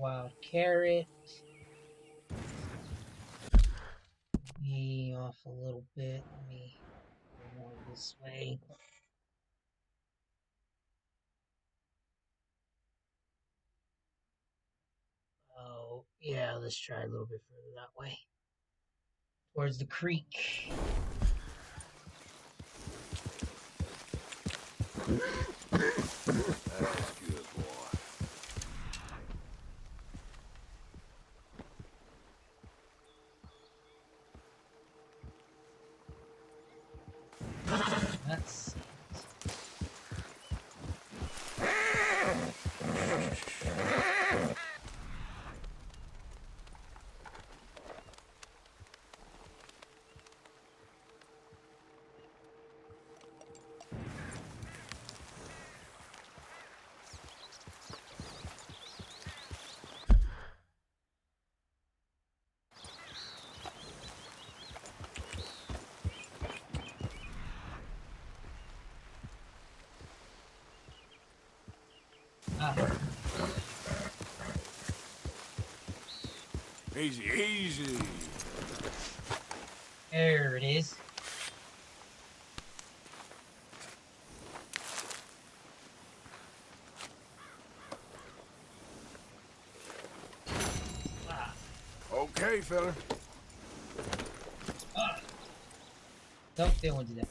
Wild carrot. Me off a little bit. Let me go more this way. Oh, yeah, let's try a little bit further that way. Towards the creek. That's good, boy. That's Easy, easy. There it is. Okay, fella. Nope, they won't do that.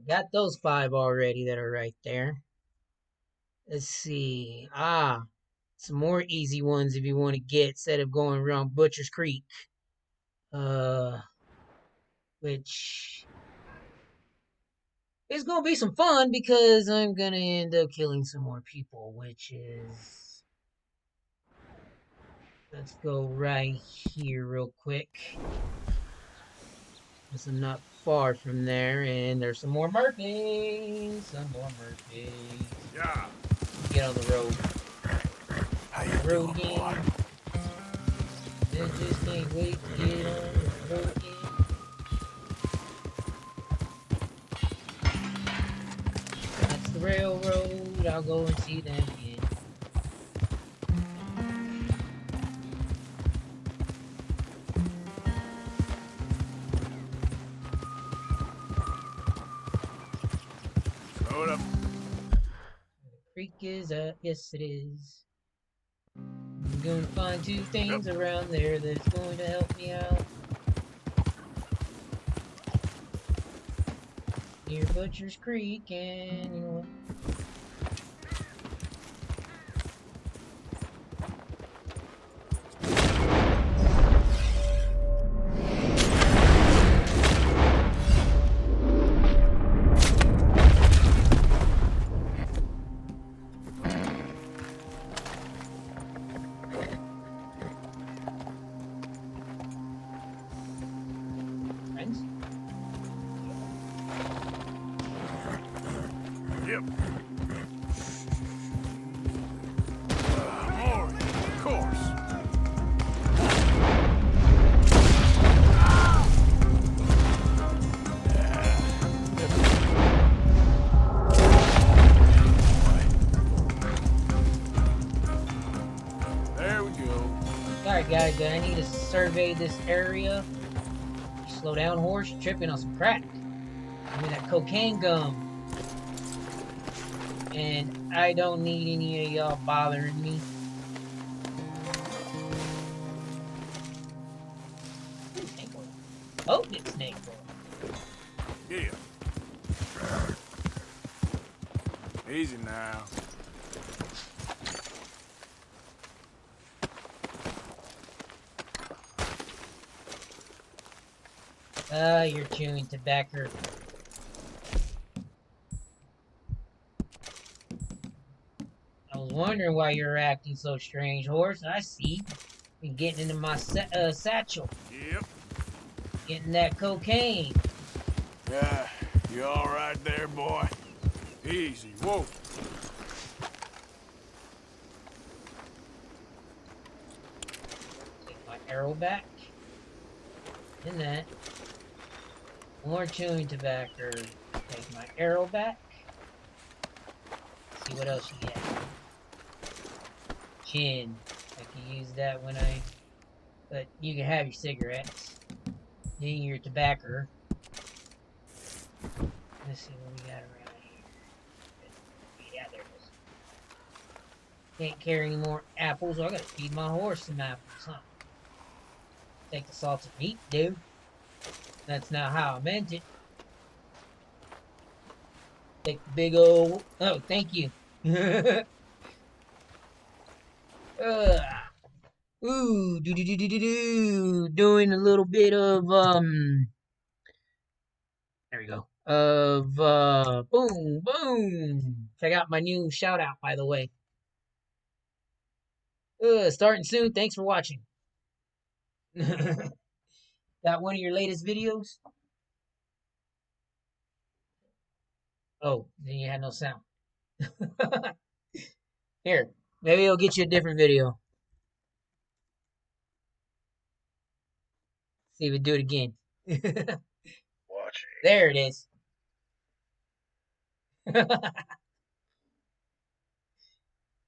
Got those 5 already that are right there. Let's see. Some more easy ones if you want to get instead of going around Butcher's Creek. Which is gonna be some fun because I'm gonna end up killing some more people, which is, let's go right here real quick. Because I'm not far from there, and there's some more Murphys. Some more Murphys. Yeah. Get on the road. How you doing, boy? I just can't wait to get on the road again. That's the railroad. I'll go and see them again. Hold up. The creek is up. Yes, it is. I'm going to find 2 things around there that's going to help me out. Near Butcher's Creek, and you know what? Friends? Yep. More, of course. There we go. Alright guys, I need to survey this area. Slow down, horse. You're tripping on some crack. I mean that cocaine gum. And I don't need any of y'all bothering me. Snake oil. Oh, it's snake oil. Yeah. Easy now. You're chewing tobacco. I was wondering why you're acting so strange, horse. I see. Been getting into my satchel. Yep. Getting that cocaine. Yeah, you all right there, boy? Easy. Whoa. Take my arrow back. And that. More chewing tobacco. Take my arrow back. See what else you get. Chin. I can use that when I... But you can have your cigarettes. Then your tobacco. Let's see what we got around here. Yeah, there it is. Can't carry any more apples, so I gotta feed my horse some apples, huh? Take the salted meat, dude. That's not how I meant it. Take the big old... Oh, thank you. Ooh, doing a little bit of, there we go. Of, boom, boom. Check out my new shout out, by the way. Starting soon. Thanks for watching. Got one of your latest videos? Oh, then you had no sound. Here, maybe I'll get you a different video. See if we do it again. Watching. There it is.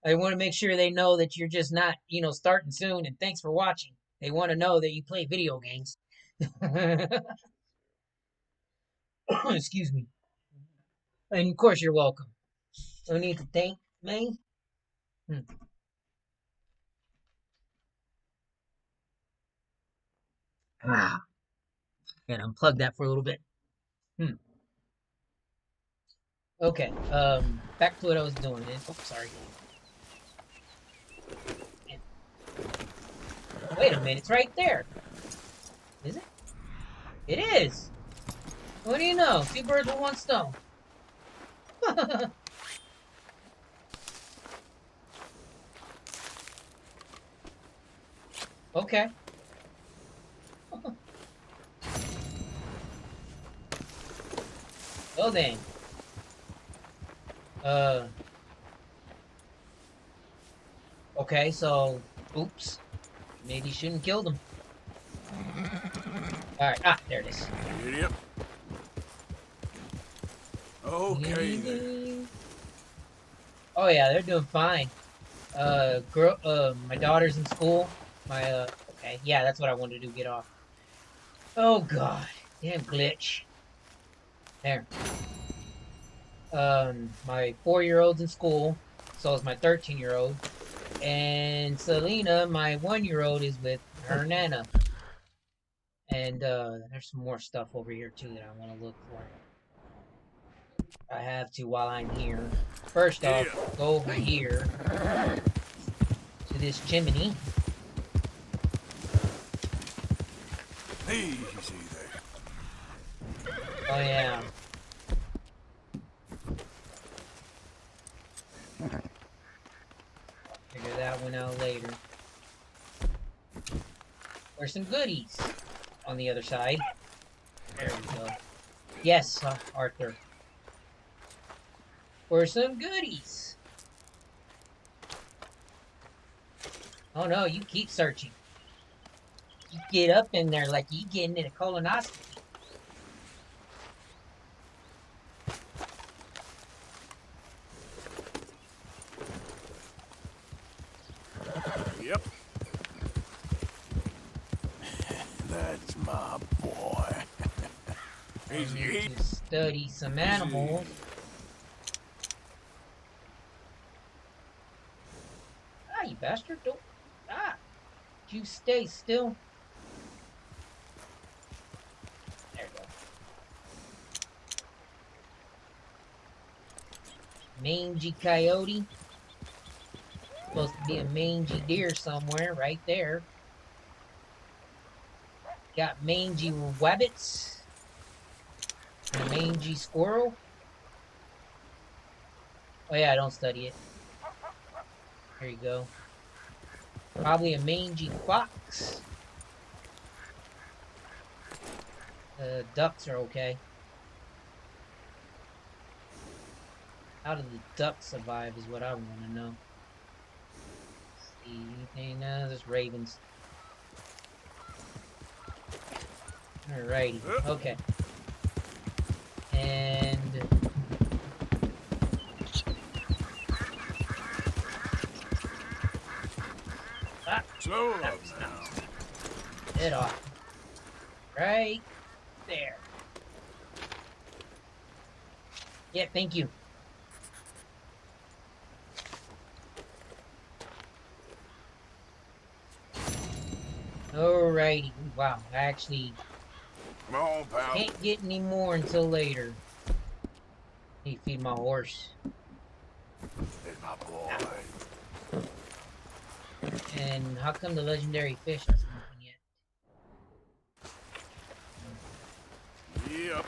I want to make sure they know that you're just not, you know, starting soon and thanks for watching. They want to know that you play video games. Excuse me. And of course you're welcome. No need to thank me. Ah, and unplug that for a little bit. Okay, back to what I was doing. Oh, sorry. Wait a minute, it's right there. Is it? It is. What do you know? Two birds with one stone. Okay. Well then. Okay, so, oops. Maybe shouldn't kill them. Alright, there it is. Idiot. Okay then. Oh yeah, they're doing fine. My daughter's in school. Okay, yeah, that's what I wanted to do, get off. Oh god, damn glitch. There. My 4-year-old's in school, so is my 13-year-old. And Selena, my 1-year-old, is with her nana. And, there's some more stuff over here, too, that I want to look for. I have to while I'm here. First off, go over here to this chimney. Easy there. Oh, yeah. Figure that one out later. There's some goodies on the other side. There we go. Yes, Arthur. For some goodies. Oh no, you keep searching. You get up in there like you getting in a colonoscopy. Yep. That's my boy. He's eat. Study some animals. Ah, you bastard! Don't. Ah, you stay still. There you go. Mangy coyote. Supposed to be a mangy deer somewhere, right there. Got mangy rabbits. And a mangy squirrel. Oh yeah, don't study it. There you go. Probably a mangy fox. Ducks are okay. How do the ducks survive is what I want to know. See anything? No, there's ravens. Alrighty. Okay. And slow up now. Get off. Right there. Yeah, thank you. Alrighty. Wow, I actually Come on, pal. can't get any more until later. Need to feed my horse. There's my boy. And how come the legendary fish hasn't opened yet? Yep.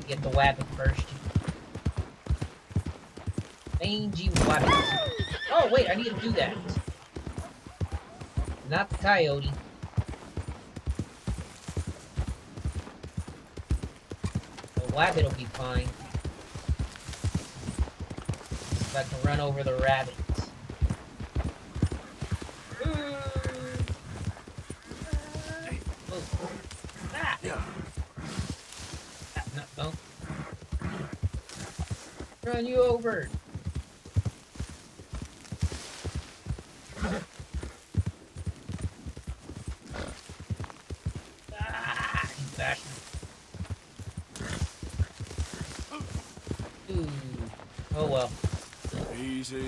Get the wabbit first. Mangy wabbit. Oh wait, I need to do that. Not the coyote. The wabbit will be fine. If I can run over the rabbits. Ah. Yeah. No. Run you over. Ah, you bastard. Ooh. Oh well. Easy.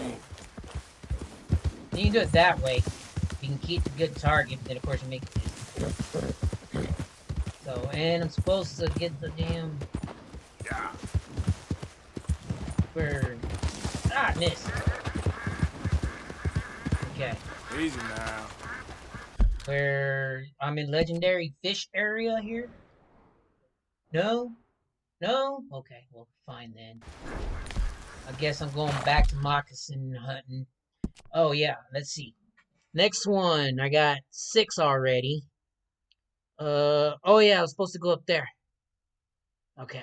You can do it that way. You can keep a good target, then of course you make it. So, and I'm supposed to get the damn. Yeah. Where? Ah, miss. Okay. Easy now. Where I'm in legendary fish area here? No? No? Okay, well, fine then. I guess I'm going back to Moccasin hunting. Oh, yeah, let's see. Next one, I got 6 already. Oh yeah, I was supposed to go up there. Okay.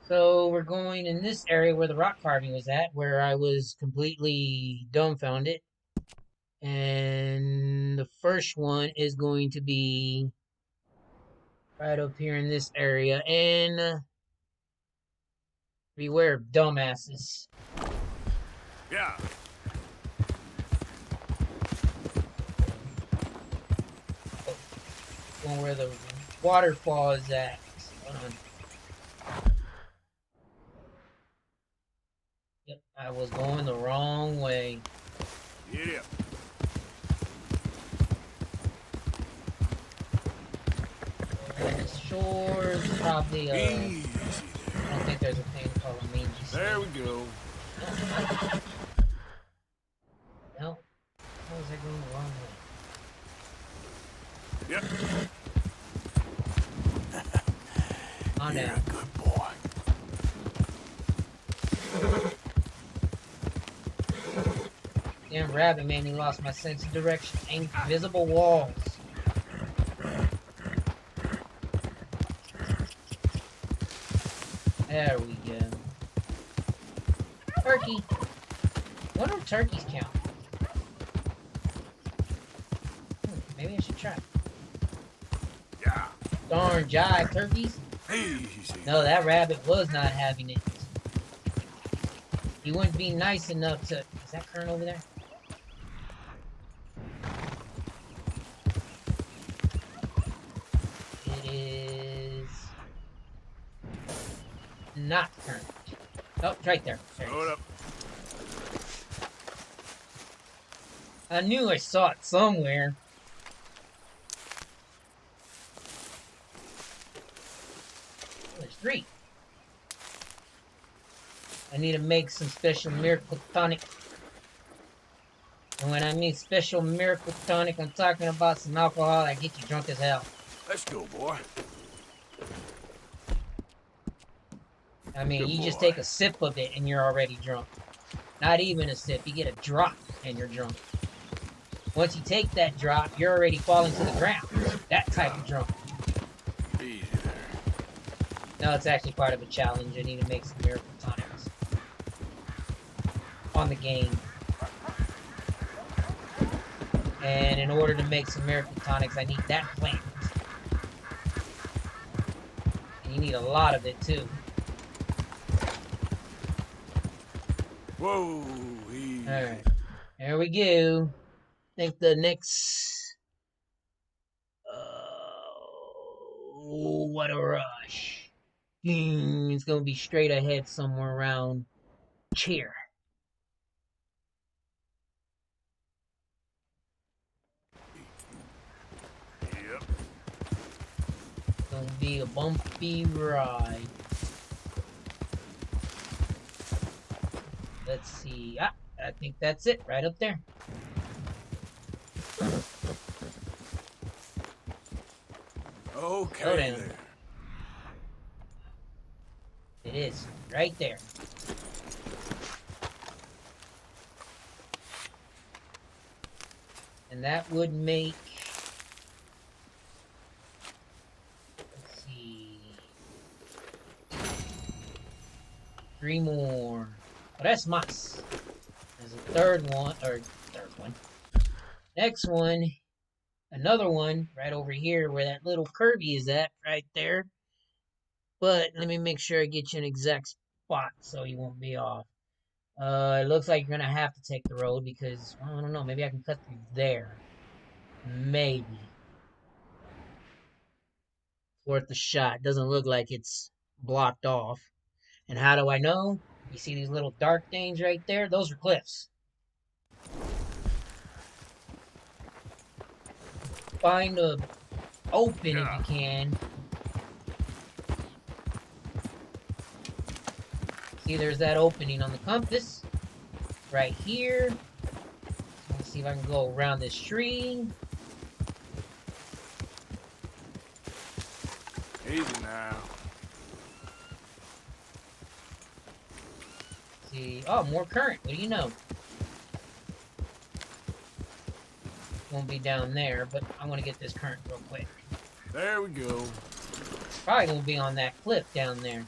So we're going in this area where the rock carving was at, where I was completely dumbfounded. And the first one is going to be right up here in this area. And beware of dumbasses. Yeah. Going where the waterfall is at. Hold on. Yep, I was going the wrong way. Yeah. Sure, it's probably Easy I don't think there's a thing called a mangy snake. There we go. No. How was I going the wrong way? Yep. On You're now. a good boy. Damn rabbit made me lost my sense of direction. Invisible walls. There we go. Turkey. What do turkeys count? Maybe I should try. Yeah. Darn jive turkeys. Easy. No, that rabbit was not having it. He wouldn't be nice enough to... Is that Kern over there? It is... not Kern. Oh, it's right there. Hold up. I knew I saw it somewhere. Oh, there's 3. I need to make some special miracle tonic. And when I mean special miracle tonic, I'm talking about some alcohol that gets you drunk as hell. Let's go, boy. I mean, Good you just boy. take a sip of it and you're already drunk. Not even a sip, you get a drop and you're drunk. Once you take that drop, you're already falling to the ground. That type of drunk. Easy there. No, it's actually part of a challenge. I need to make some miracle tonics on the game. And in order to make some miracle tonics, I need that plant. And you need a lot of it too. Whoa. Easy. Alright. There we go. I think the next... Oh, what a rush. It's gonna be straight ahead somewhere around here. Yep. Gonna be a bumpy ride. Let's see. Ah, I think that's it right up there. Okay Slow down. there. It is right there. And that would make... Let's see... 3 more. Oh, that's mice. There's a third one. Next one. Another one right over here where that little Kirby is at. Right there. But let me make sure I get you an exact spot so you won't be off. It looks like you're gonna have to take the road because, well, I don't know, maybe I can cut through there. Maybe. Worth a shot. Doesn't look like it's blocked off. And how do I know? You see these little dark things right there? Those are cliffs. Find a open if you can. See, there's that opening on the compass. Right here. Let's see if I can go around this tree. Easy now. See, oh, more current. What do you know? Won't be down there, but I want to get this current real quick. There we go. Probably won't be on that cliff down there.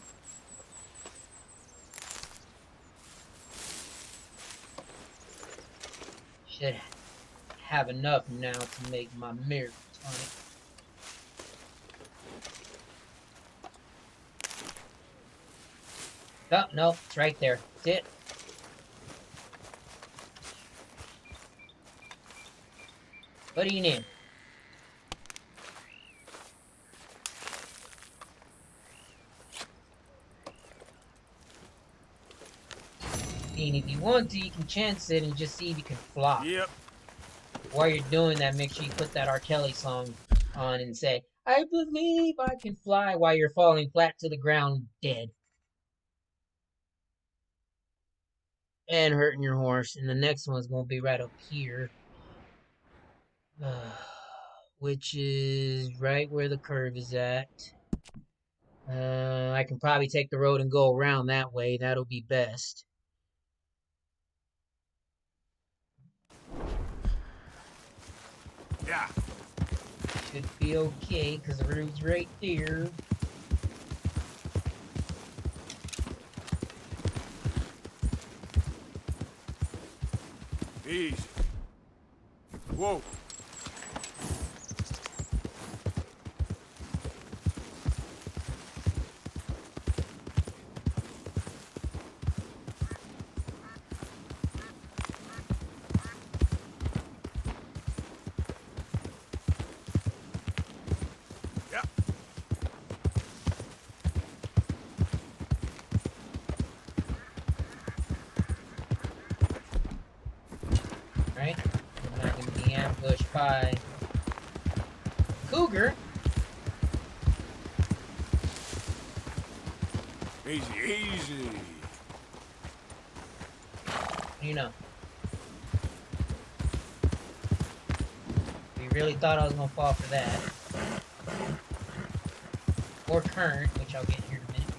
Should have enough now to make my mirror tonic. Oh, no, it's right there. That's it. What do you need? And if you want to, you can chance it and just see if you can fly. Yep. While you're doing that, make sure you put that R. Kelly song on and say, I believe I can fly, while you're falling flat to the ground dead. And hurting your horse. And the next one's going to be right up here. Which is right where the curve is at. I can probably take the road and go around that way. That'll be best. Yeah. Should be okay, because the road's right there. Easy. Whoa. Right? I'm not going to be ambushed by cougar. Easy, easy. You know. We really thought I was going to fall for that. Or current, which I'll get here in a minute.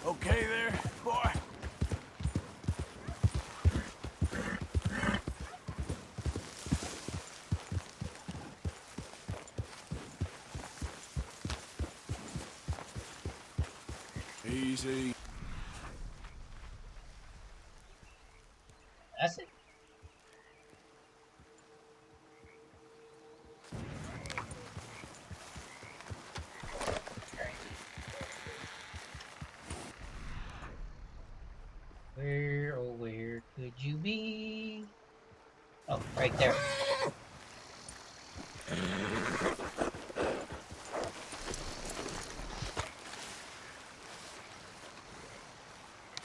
Okay there, boy. Easy. That's it. Where, oh where could you be? Oh, right there.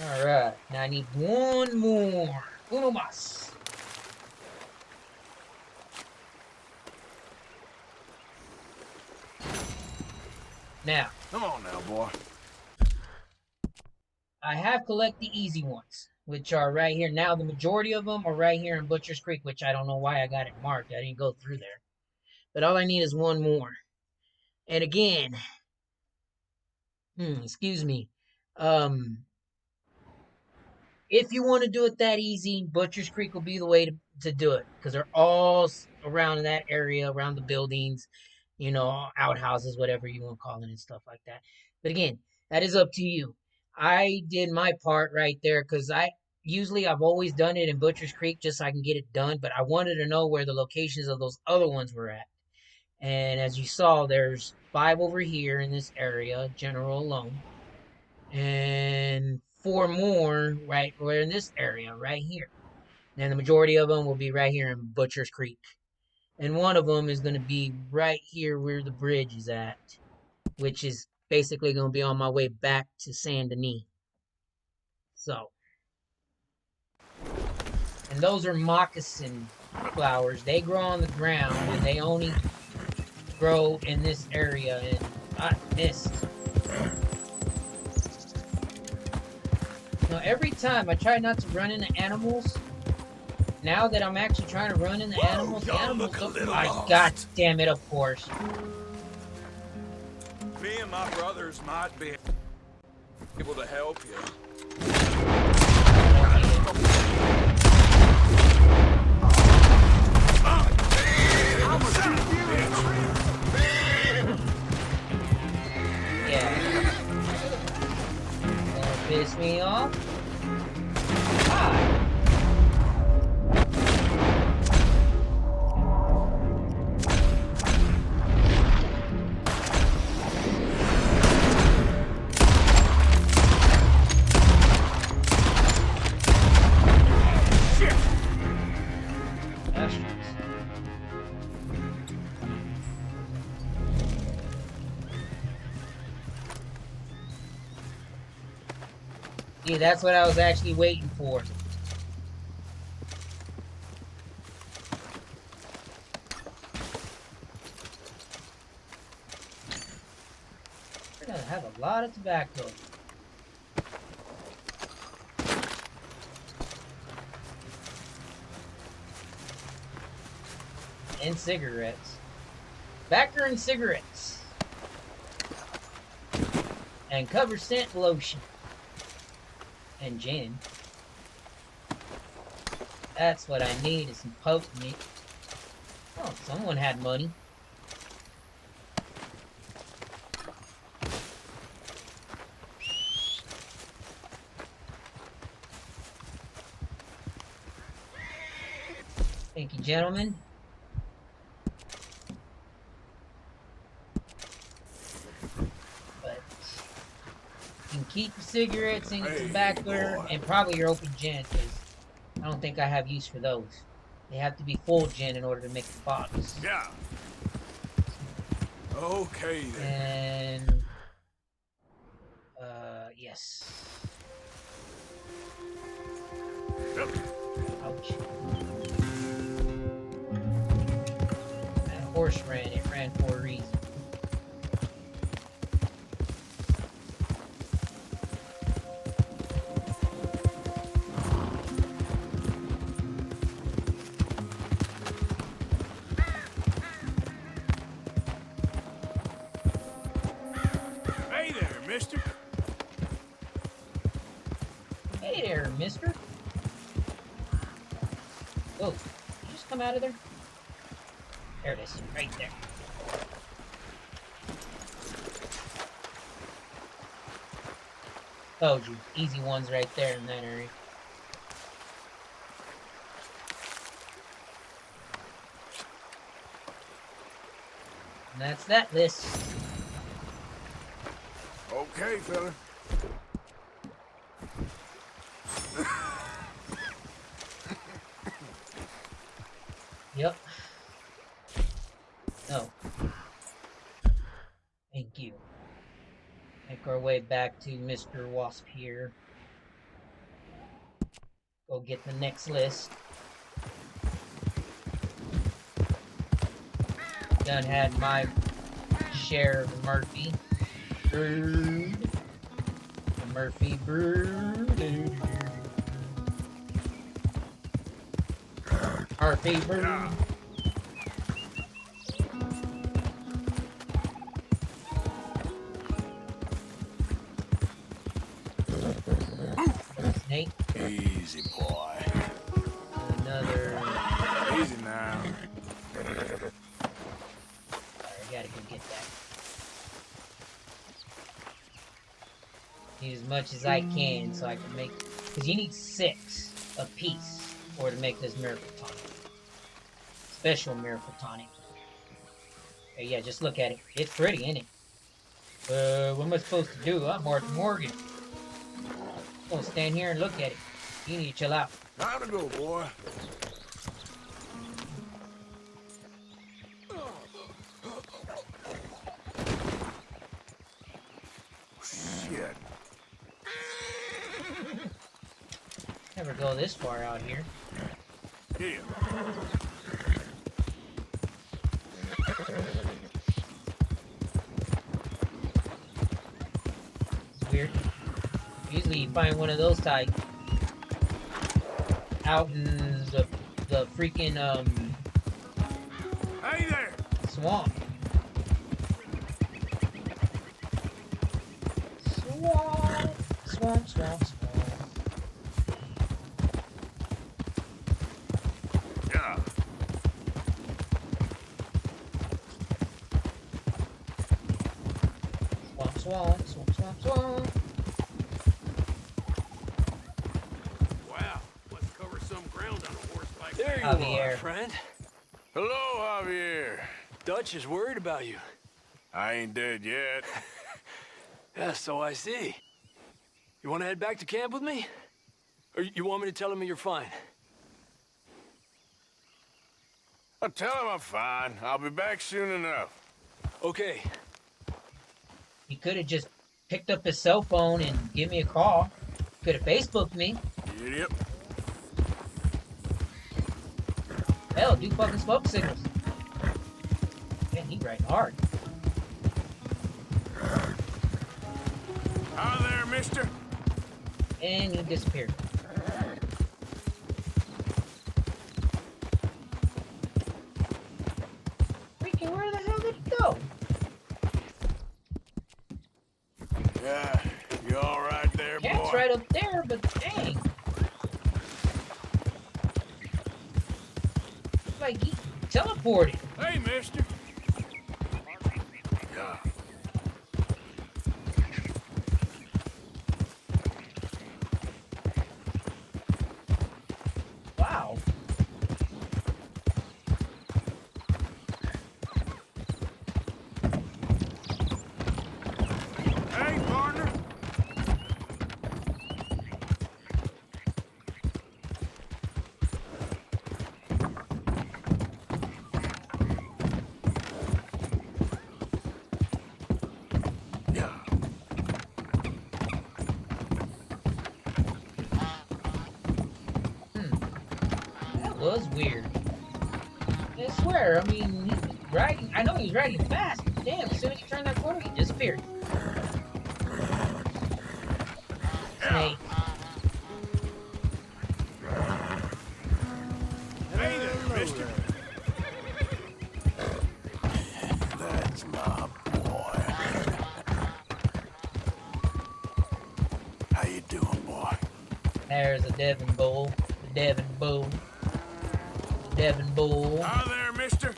Alright, now I need one more. Uno más. Now. Come on now, boy. I have collect the easy ones, which are right here. Now, the majority of them are right here in Butcher's Creek, which I don't know why I got it marked. I didn't go through there. But all I need is one more. And again, excuse me. If you want to do it that easy, Butcher's Creek will be the way to do it. Because they're all around in that area, around the buildings, you know, outhouses, whatever you want to call it and stuff like that. But again, that is up to you. I did my part right there because I've always done it in Butcher's Creek just so I can get it done, but I wanted to know where the locations of those other ones were at. And as you saw, there's 5 over here in this area, general alone. And 4 more right we're in this area right here. And the majority of them will be right here in Butcher's Creek. And one of them is going to be right here where the bridge is at, which is basically going to be on my way back to Saint Denis. So, and those are moccasin flowers. They grow on the ground, and they only grow in this area. And I missed. Now, every time I try not to run into animals, now that I'm actually trying to run into animals, the animals don't. God damn it, of course. Me and my brothers might be able to help you. Yeah. Gonna piss me off? Ah. Yeah, that's what I was actually waiting for. We're gonna have a lot of tobacco. And cigarettes. Tobacco and cigarettes. And cover scent lotion. And gin. That's what I need, is some potent meat. Oh, someone had money. Thank you, gentlemen. But you can keep your cigarettes and your tobacco and probably your open gin, because I don't think I have use for those. They have to be full gin in order to make the bottles. Yeah. Okay then. And yes. Yep. Ouch. That horse ran. It ran for a reason. Hey there, mister. Hey there, mister. Oh, did you just come out of there? There it is, right there. Oh, you easy ones right there in that area. And that's that list. Okay, fella. Yep. No. Thank you. Make our way back to Mr. Wasp here. Go get the next list. Done had my share of the Murphy Brood. The Murphy Brood. Murphy Brood. Snake. Easy, boy. Another. Easy now. Alright, I gotta go get that. Need as much as I can so I can make. Because you need 6 apiece or to make this miracle tonic. Special miracle tonic. Hey, yeah, just look at it. It's pretty, isn't it? What am I supposed to do? I'm Martin Morgan. Don't stand here and look at it. You need to chill out. Time to go, boy. Shit. Never go this far out here. Here. It's weird. Usually you find one of those type out in the freaking Hey there. swamp. Swamp. Yeah. Swamp. Wow, let's cover some ground on a horseback. There you Javier. are, friend. Hello, Javier. Dutch is worried about you. I ain't dead yet. Yeah, so I see. You want to head back to camp with me? Or you want me to tell him you're fine? I'll tell him I'm fine. I'll be back soon enough. Okay. He could have just picked up his cell phone and give me a call. Could have Facebooked me. Yep. Hell, do fucking smoke signals. Man, he riding hard. Hi there, mister. And he disappeared. Freaking, where the hell did he go? Yeah, you all right there, boy? Cat's right up there, but dang. Like he teleported. Hey, mister. Yeah. Wow. Hey, partner. Yeah. That was weird. I swear, I mean, he was riding. I know he was riding fast. But damn, as soon as he turned that corner, he disappeared. Snake. Hey there, mister. That's my boy. How you doing, boy? There's a Devon bull. The Devon bull. The Devon bull. Hi there, mister.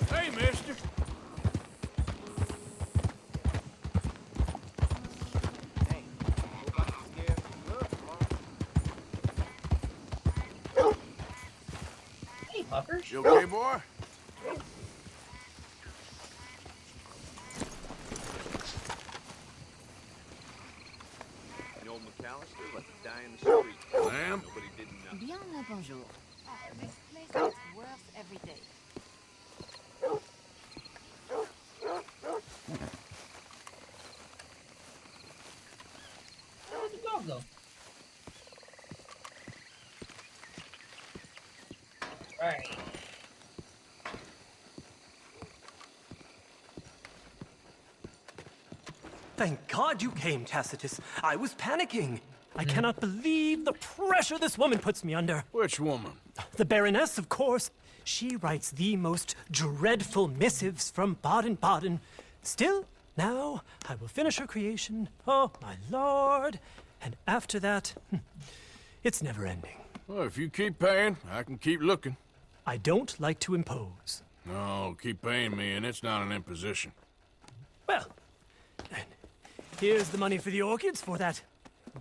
Hey, mister. Hey, fuckers. You okay, boy? The old McAllister left to die in the street. Ma'am? Nobody didn't know. Bien le bonjour. This place gets worse every day. Where'd the dog go? Right. Thank God you came, Tacitus. I was panicking. I cannot believe the pressure this woman puts me under. Which woman? The Baroness, of course. She writes the most dreadful missives from Baden-Baden. Still, now I will finish her creation. Oh, my lord. And after that, it's never ending. Well, if you keep paying, I can keep looking. I don't like to impose. No, keep paying me, and it's not an imposition. Well, then, here's the money for the orchids for that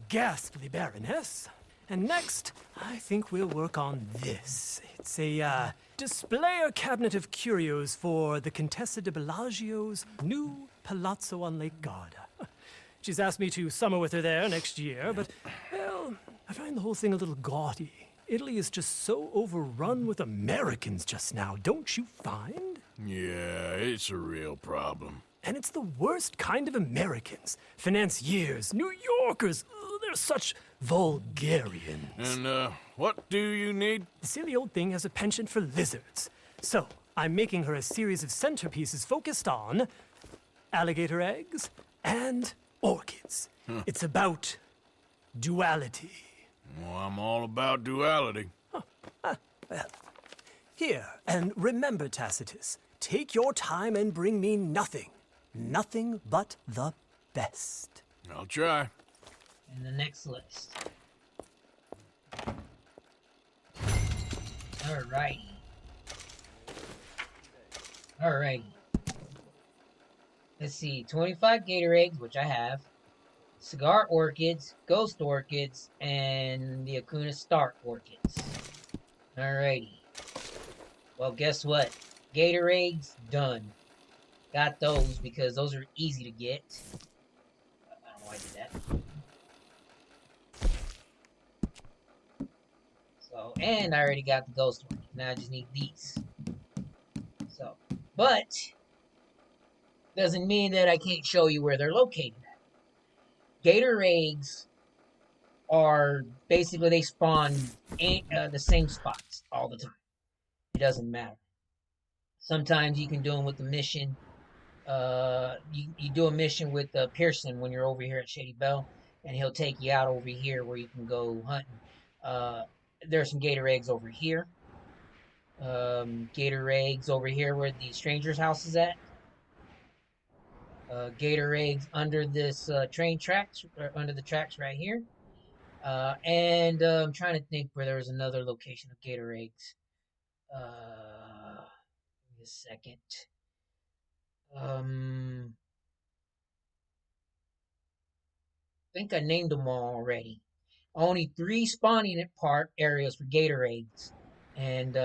ghastly Baroness. And next, I think we'll work on this. It's a displayer cabinet of curios for the Contessa de Bellagio's new palazzo on Lake Garda. She's asked me to summer with her there next year, but, well, I find the whole thing a little gaudy. Italy is just so overrun with Americans just now, don't you find? Yeah, it's a real problem. And it's the worst kind of Americans. Financiers, New Yorkers, they're such vulgarians. And, what do you need? The silly old thing has a penchant for lizards. So, I'm making her a series of centerpieces focused on alligator eggs and orchids. It's about duality. Well, I'm all about duality. Well, here, and remember, Tacitus, take your time and bring me nothing. Nothing but the best. I'll try. And the next list. Alrighty. Alrighty. Let's see. 25 gator eggs, which I have. Cigar orchids, ghost orchids, and the Acuna Stark orchids. Alrighty. Well, guess what? Gator eggs, done. Got those because those are easy to get. I don't know why I did that. So, and I already got the ghost orchid. Now I just need these. So, but doesn't mean that I can't show you where they're located at. Gator eggs are basically, they spawn in the same spots all the time. It doesn't matter. Sometimes you can do them with the mission. You do a mission with Pearson when you're over here at Shady Belle, and he'll take you out over here where you can go hunting. There's some gator eggs over here. Gator eggs over here where the stranger's house is at. Gator eggs under this train tracks, under the tracks right here. And I'm trying to think where there was another location of gator eggs. Give me a second. I think I named them all already. Only 3 spawning at park areas for gator eggs. And,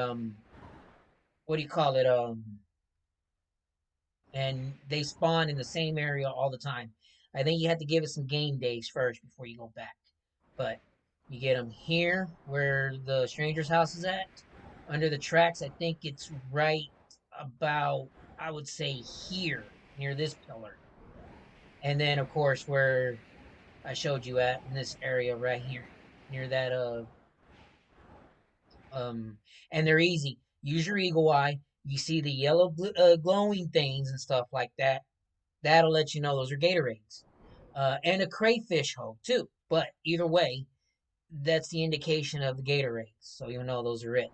what do you call it? And they spawn in the same area all the time. I think you have to give it some game days first before you go back. But you get them here where the stranger's house is at. Under the tracks, I think it's right about, I would say, here, near this pillar. And then, of course, where I showed you at, in this area right here, near that, and they're easy. Use your eagle eye. You see the yellow glowing things and stuff like that. That'll let you know those are gator eggs. And a crayfish hole, too. But either way, that's the indication of the gator eggs. So you'll know those are it.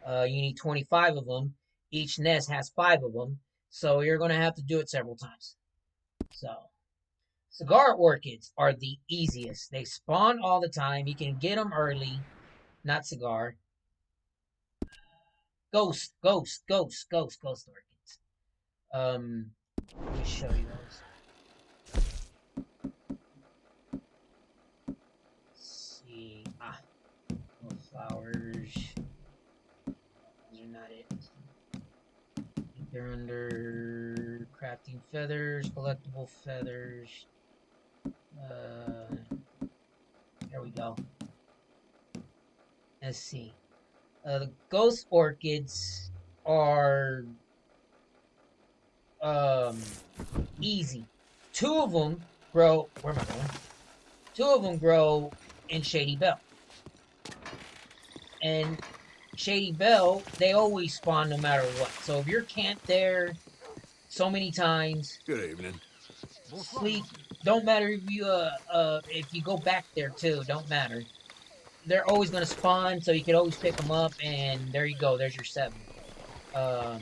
You need 25 of them. Each nest has 5 of them. So you're going to have to do it several times. So, cigar orchids are the easiest. They spawn all the time. You can get them early. Not cigar. Ghost orchids. Let me show you those. Let's see. Little flowers. Those are not it. They're under crafting feathers, collectible feathers. There we go. Let's see. The ghost orchids are easy. 2 of them grow. Where am I going? 2 of them grow in Shady Belle. And Shady Belle, they always spawn no matter what. So if you're camped there so many times, good evening. Sleep. Don't matter if you go back there too. Don't matter. They're always going to spawn, so you can always pick them up, and there you go. There's your 7. Let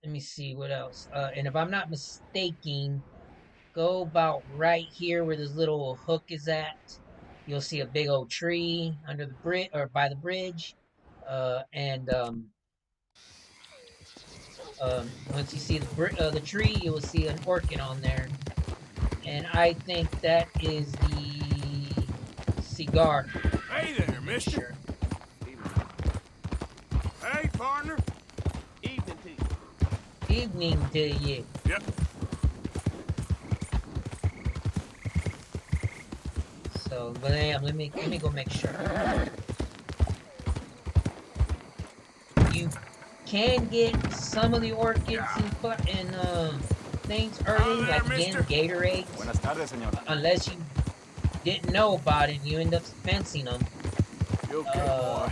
me see what else. And if I'm not mistaken, go about right here where this little hook is at. You'll see a big old tree under the bridge or by the bridge. Once you see the tree, you will see an orchid on there. And I think that is the cigar. Hey there, mister. Hey, partner. Evening to you. Evening to you. Yep. So, but let me go make sure. You can get some of the orchids and things early, like again Gatorade. Buenas tardes, señor. Unless you didn't know about it, and you end up fencing them.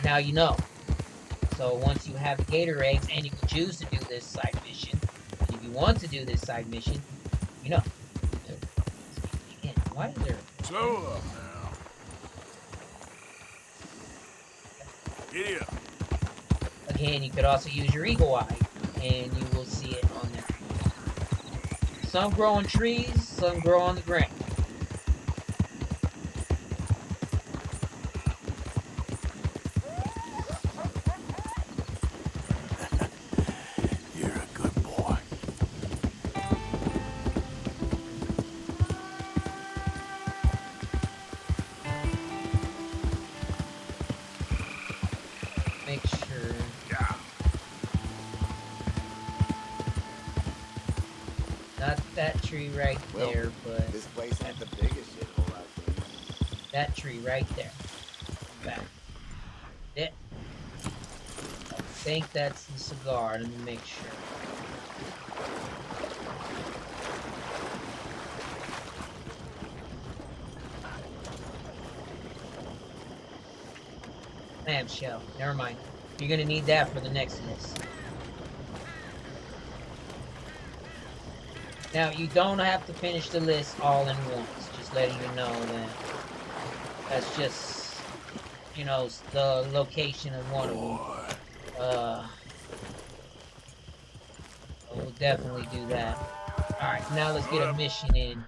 Now you know. So once you have the Gatorades, and you can choose to do this side mission, and if you want to do this side mission, you know. Again, why is there? Slow up now. Giddy up. Again, you could also use your eagle eye, and you will see it on there. Some grow on trees, some grow on the ground. You're a good boy. Make sure. Not that tree right there, but this place had the biggest shithole I've seen. that tree right there. Back. It. I think that's the cigar. Let me make sure. Clamshell. Never mind. You're gonna need that for the next list. Now, you don't have to finish the list all in once. Just letting you know that that's just, you know, the location of one of them. We'll definitely do that. Alright, now let's get a mission in.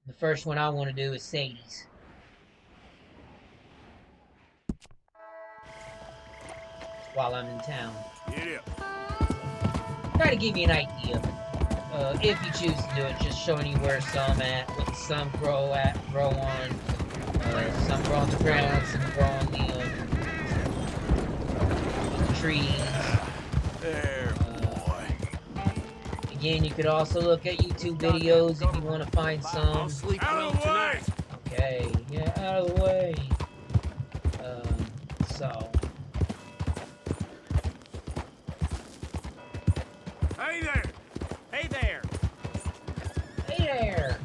The first one I want to do is Sadie's. While I'm in town. Yeah. Try to give you an idea. If you choose to do it, just showing you where some at, what some grow on, some grow on the ground, some grow on the trees. There, boy. Again, you could also look at YouTube videos if you want to find some. Out of the way! Okay, yeah, out of the way. So. Hey there! Hey there. Hey there!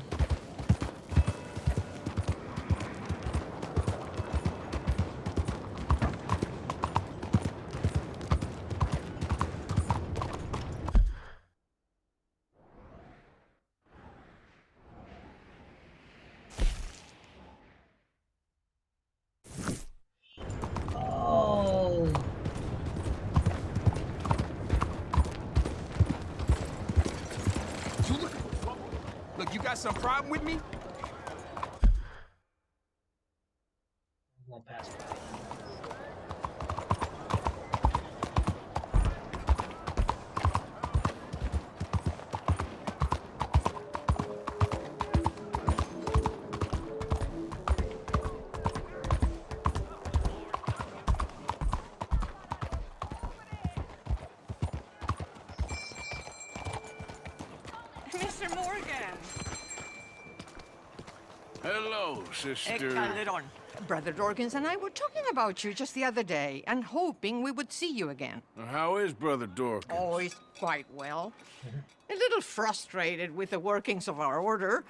Oh. Look, you got some problem with me? Won't pass. Mr. Morgan. Hello, sister. Calderon. Brother Dorkins and I were talking about you just the other day and hoping we would see you again. How is Brother Dorkins? Oh, he's quite well. A little frustrated with the workings of our order.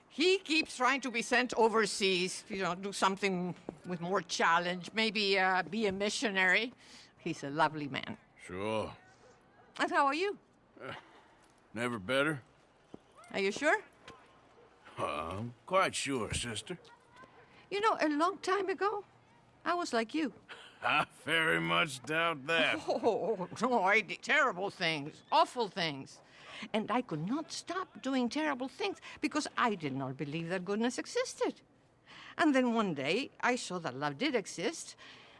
He keeps trying to be sent overseas, you know, do something with more challenge, maybe be a missionary. He's a lovely man. Sure. And how are you? Never better? Are you sure? I'm quite sure, sister. You know, a long time ago, I was like you. I very much doubt that. Oh, no, I did terrible things, awful things. And I could not stop doing terrible things because I did not believe that goodness existed. And then one day, I saw that love did exist.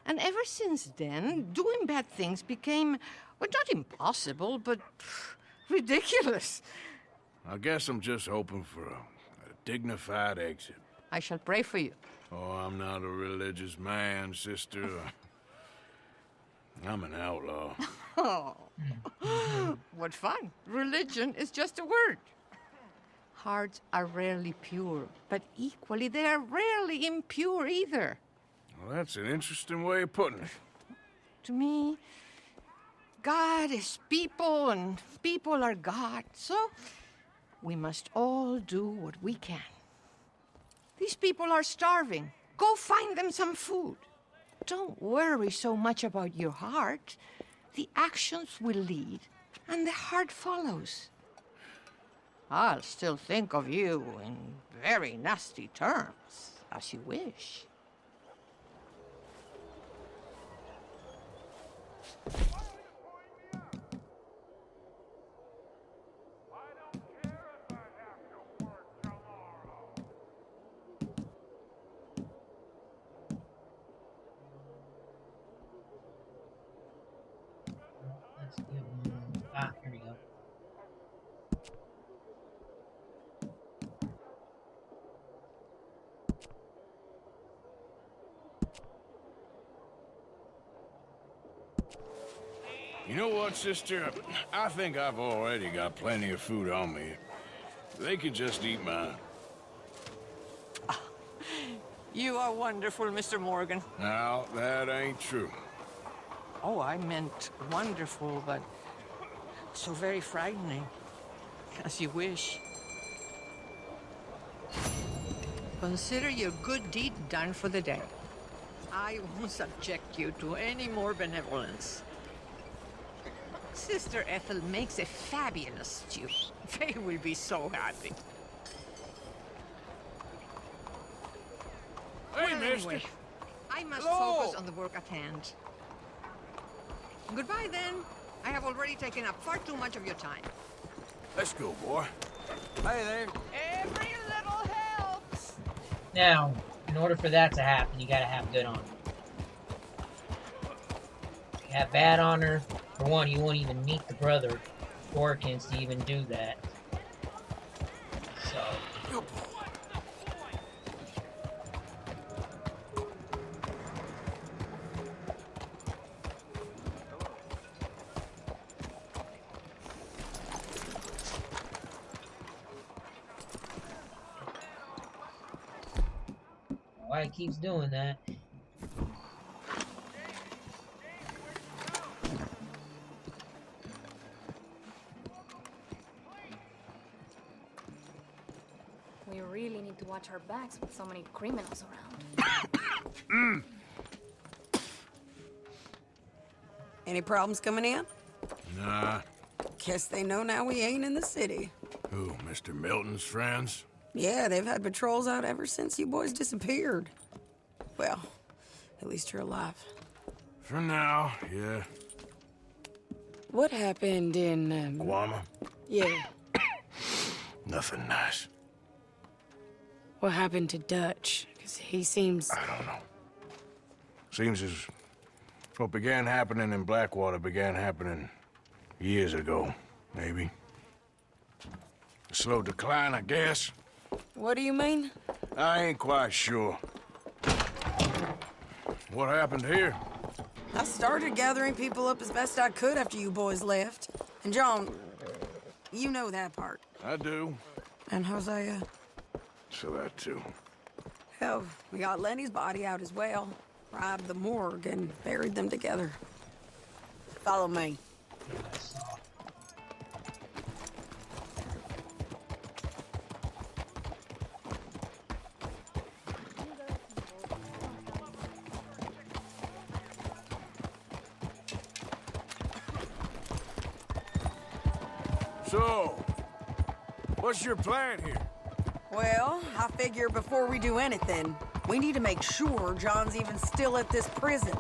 And ever since then, doing bad things became, well, not impossible, but ridiculous. I guess I'm just hoping for a dignified exit. I shall pray for you. Oh, I'm not a religious man, sister. I'm an outlaw. Oh, what fun. Religion is just a word. Hearts are rarely pure, but equally they are rarely impure either. Well, that's an interesting way of putting it. To me, God is people and people are God, so we must all do what we can. These people are starving. Go find them some food. Don't worry so much about your heart. The actions will lead, and the heart follows. I'll still think of you in very nasty terms, as you wish. Let's give him... here we go. You know what, sister? I think I've already got plenty of food on me. They could just eat mine. You are wonderful, Mr. Morgan. Now, that ain't true. Oh, I meant wonderful, but so very frightening. As you wish. Consider your good deed done for the day. I won't subject you to any more benevolence. Sister Ethel makes a fabulous stew. They will be so happy. Hey, Well, mister. anyway, I must Hello. focus on the work at hand. Goodbye, then. I have already taken up far too much of your time. Let's go, boy. Hey there. Every little helps. Now, in order for that to happen, you gotta have good honor. If you have bad honor, for one, you won't even meet the brother Orchid to even do that. So... Why it keeps doing that? We really need to watch our backs with so many criminals around. Any problems coming in? Nah. Guess they know now we ain't in the city. Who, Mr. Milton's friends? Yeah, they've had patrols out ever since you boys disappeared. Well, at least you're alive. For now, yeah. What happened in, Guama? Yeah. Nothing nice. What happened to Dutch? Because he seems... I don't know. Seems as what began happening in Blackwater began happening years ago, maybe. A slow decline, I guess. What do you mean? I ain't quite sure. What happened here? I started gathering people up as best I could after you boys left. And John, you know that part. I do. And Hosea. So that too. Hell, we got Lenny's body out as well. Robbed the morgue and buried them together. Follow me. So, what's your plan here? Well, I figure before we do anything, we need to make sure John's even still at this prison.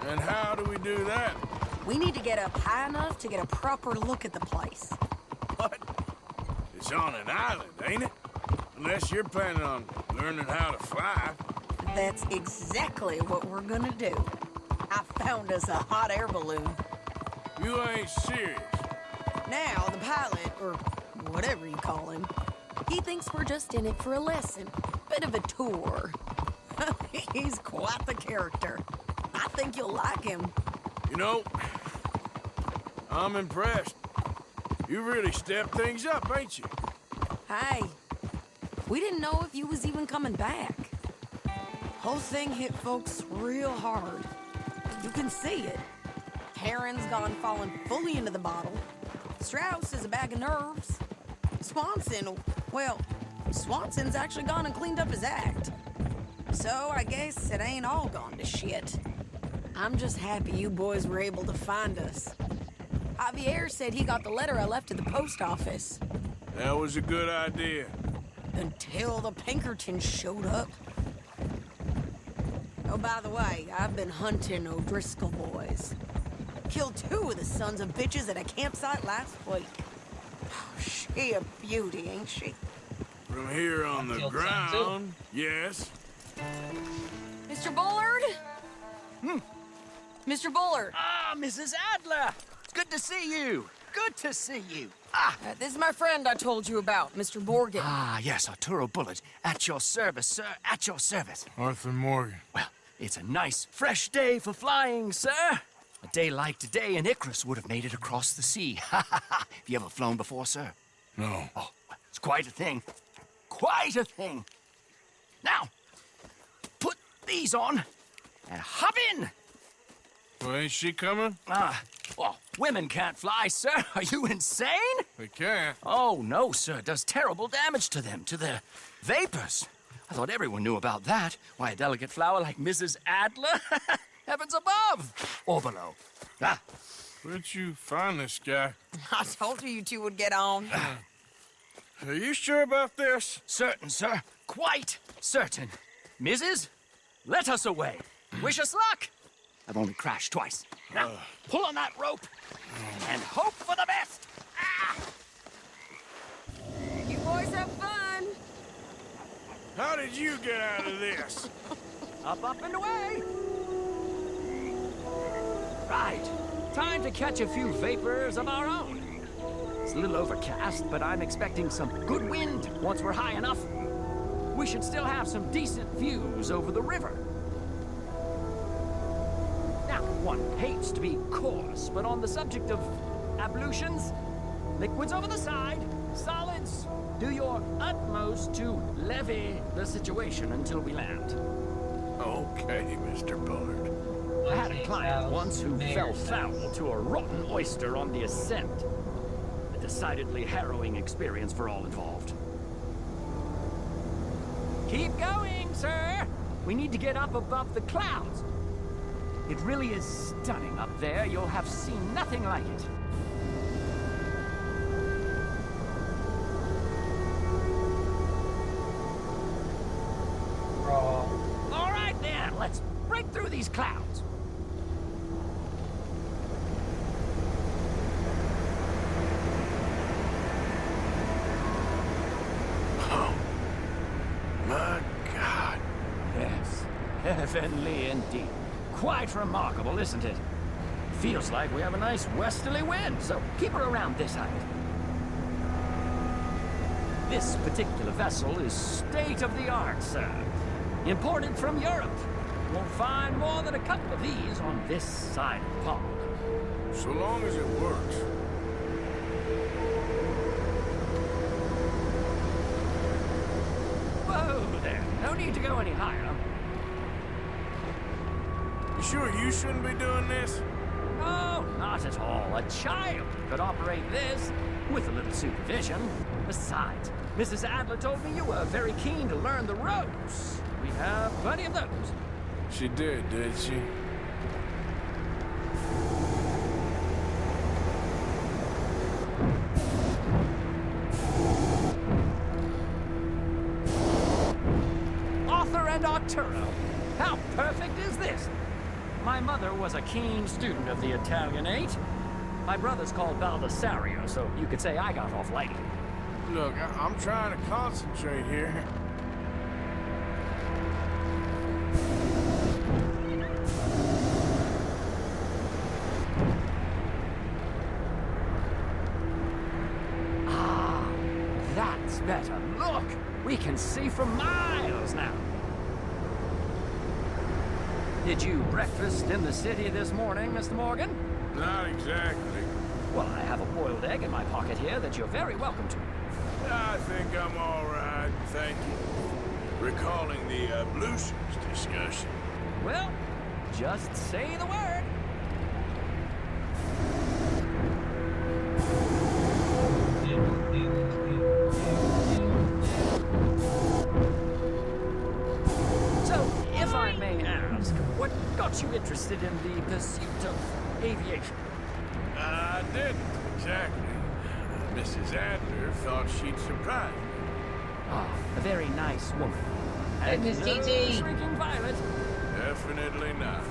And how do we do that? We need to get up high enough to get a proper look at the place. What? It's on an island, ain't it? Unless you're planning on learning how to fly. That's exactly what we're gonna do. I found us a hot air balloon. You ain't serious. Now, the pilot, or whatever you call him, He thinks we're just in it for a lesson. Bit of a tour. He's quite the character. I think you'll like him. You know, I'm impressed. You really stepped things up, ain't you? Hey, we didn't know if you was even coming back. Whole thing hit folks real hard. You can see it. Heron's gone falling fully into the bottle. Strauss is a bag of nerves. Swanson's actually gone and cleaned up his act. So I guess it ain't all gone to shit. I'm just happy you boys were able to find us. Javier said he got the letter I left at the post office. That was a good idea. Until the Pinkertons showed up. Oh, by the way, I've been hunting O'Driscoll boys. Killed 2 of the sons of bitches at a campsite last week. Oh, she a beauty, ain't she? From here on the ground, yes. Mr. Bullard? Mr. Bullard. Ah, Mrs. Adler! It's good to see you. Good to see you. This is my friend I told you about, Mr. Morgan. Ah, yes, Arturo Bullard. At your service, sir. At your service. Arthur Morgan. Well, it's a nice, fresh day for flying, sir. A day like today, an Icarus would have made it across the sea. Have you ever flown before, sir? No. Oh, it's quite a thing. Quite a thing. Now, put these on and hop in. Well, ain't she coming? Well, women can't fly, sir. Are you insane? They can't. Oh, no, sir. It does terrible damage to them, to their vapors. I thought everyone knew about that. Why, a delicate flower like Mrs. Adler? Heavens above. Or below. Where'd you find this guy? I told you two would get on. Are you sure about this? Certain, sir. Quite certain. Mrs., let us away. Wish us luck. I've only crashed twice. Now, pull on that rope and hope for the best. You boys have fun. How did you get out of this? Up, and away. Right. Time to catch a few vapors of our own. It's a little overcast, but I'm expecting some good wind once we're high enough. We should still have some decent views over the river. Now, one hates to be coarse, but on the subject of ablutions, liquids over the side, solids, do your utmost to levy the situation until we land. Okay, Mr. Bullard. I had a client once who fell foul to a rotten oyster on the ascent. A decidedly harrowing experience for all involved. Keep going, sir! We need to get up above the clouds. It really is stunning up there. You'll have seen nothing like it. All right, then. Let's break through these clouds. Oh, my God. Yes, heavenly indeed. Quite remarkable, isn't it? Feels like we have a nice westerly wind, so keep her around this height. This particular vessel is state-of-the-art, sir. Imported from Europe. Won't find more than a couple of these on this side of the pond. So long as it works. Whoa there. No need to go any higher. You sure you shouldn't be doing this? No, not at all. A child could operate this with a little supervision. Besides, Mrs. Adler told me you were very keen to learn the ropes. We have plenty of those. She did she? Arthur and Arturo. How perfect is this? My mother was a keen student of the Italianate. My brother's called Baldessario, so you could say I got off lightly. Look, I'm trying to concentrate here. That's better. Look, we can see for miles now. Did you breakfast in the city this morning, Mr. Morgan? Not exactly. Well, I have a boiled egg in my pocket here that you're very welcome to. I think I'm all right, thank you. Recalling the ablutions discussion. Well, just say the word. So, if I may ask, what got you interested in the pursuit of aviation? I didn't, exactly. Mrs. Adler thought she'd surprise me. Ah, a very nice woman. Hey, Miss TT. Shrinking violet. Definitely not.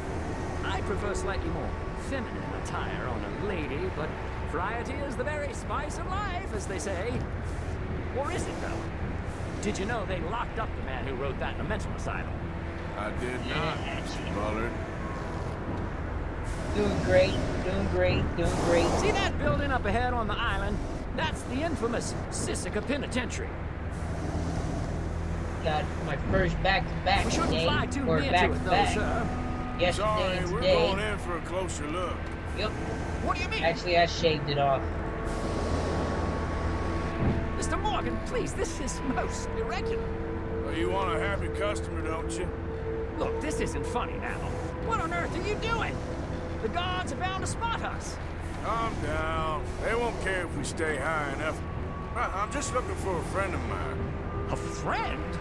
I prefer slightly more feminine attire on a lady, but variety is the very spice of life, as they say. Or is it, though? Did you know they locked up the man who wrote that in a mental asylum? I did not, Mr. Bullard. Doing great, doing great, doing great. See that building up ahead on the island? That's the infamous Sisika Penitentiary. Got my first back-to-back We shouldn't today, fly too or near to it, though, back-to-back. sir. Yesterday Sorry, and we're today. going in for a closer look. Yep. What do you mean? Actually, I shaved it off. Mr. Morgan, please, this is most irregular. Well, you want a happy customer, don't you? Look, this isn't funny now. What on earth are you doing? The guards are bound to spot us. Calm down. They won't care if we stay high enough. I'm just looking for a friend of mine. A friend?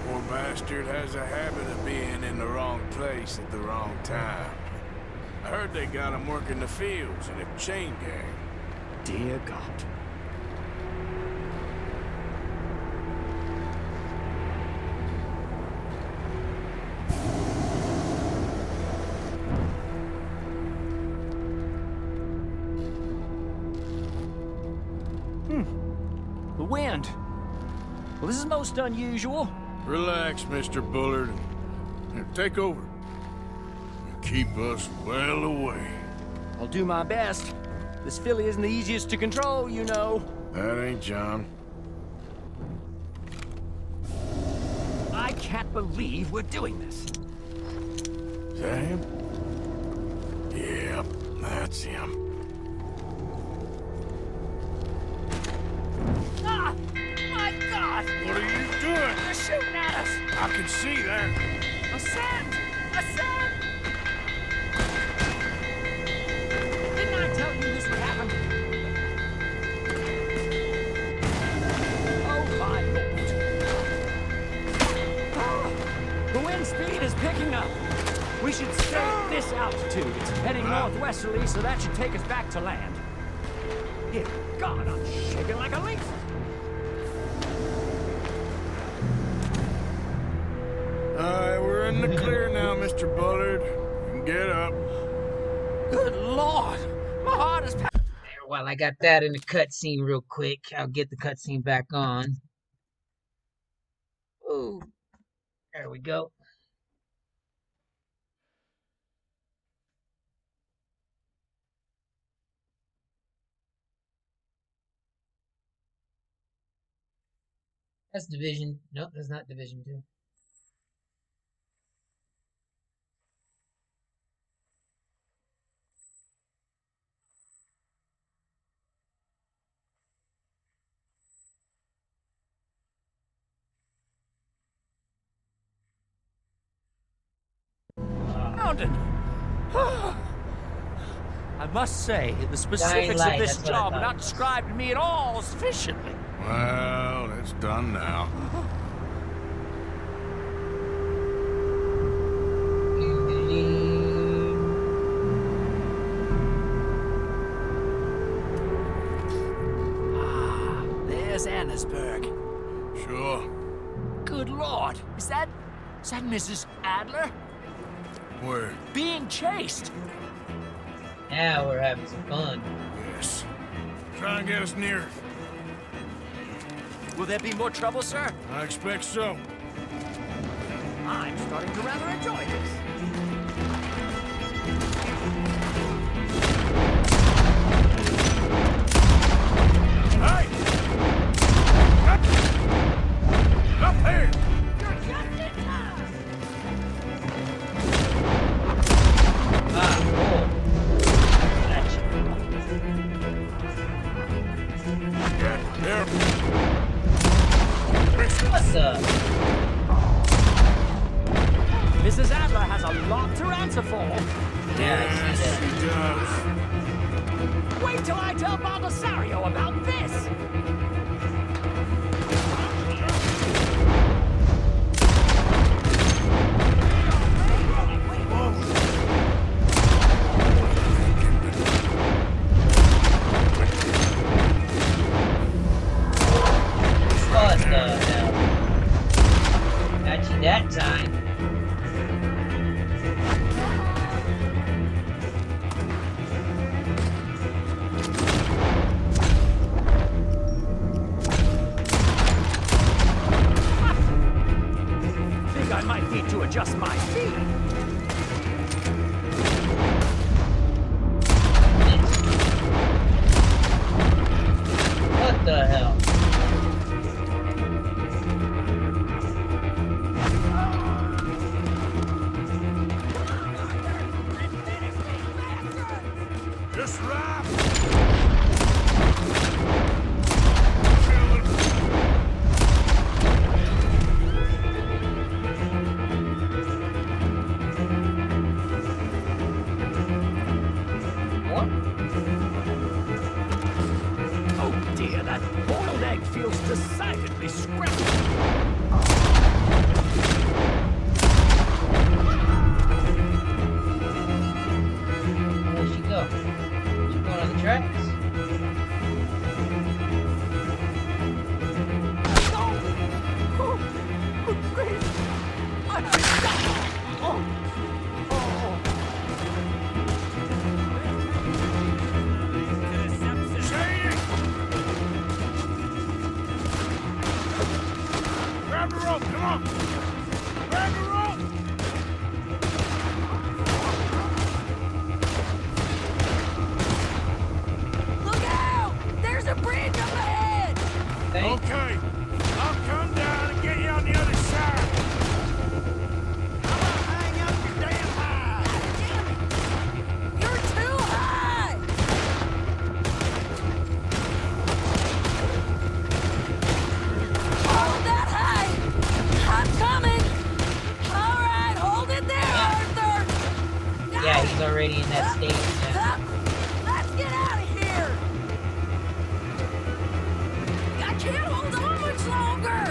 Poor bastard has a habit of being in the wrong place at the wrong time. I heard they got him working the fields in a chain gang. Dear God. The wind. Well, this is most unusual. Relax, Mr. Bullard. Here, take over. Keep us well away. I'll do my best. This filly isn't the easiest to control, you know. That ain't John. I can't believe we're doing this. Is that him? Yep, that's him. Ah! My God! What are you doing? They're shooting at us! I can see that. Ascend! Ascend! Didn't I tell you this would happen? Oh, my Lord. Ah, the wind speed is picking up. We should stay at this altitude. It's heading northwesterly, so that should take us back to land. Dear God, I'm shaking like a leaf. We're in the clear now, Mr. Bullard. Get up. Good Lord! My heart is... While I got that in the cutscene real quick, I'll get the cutscene back on. Ooh. There we go. That's Division. Nope, that's not Division 2. Mountain. I must say, the specifics of this job are not described to me at all sufficiently. Well, it's done now. Ah, there's Annesburg. Sure. Good Lord, is that Mrs. Adler? Where? Being chased. Now we're having some fun. Yes. Try and get us near. Will there be more trouble, sir? I expect so. I'm starting to rather enjoy this. Hey! just might be. What the hell? Just right. Oh dear, that boiled egg feels decidedly scratchy. Where'd she go? She going on the tracks? Grab the rope, come on! Grab the rope! Look out! There's a bridge up ahead! Okay, I'll come down and get you on the other side. Hang up your damn high! Damn it! You're too high! Hold that high! I'm coming! All right, hold it there, Arthur! Yeah, he's already in that stage now. Let's get out of here! I can't hold on much longer!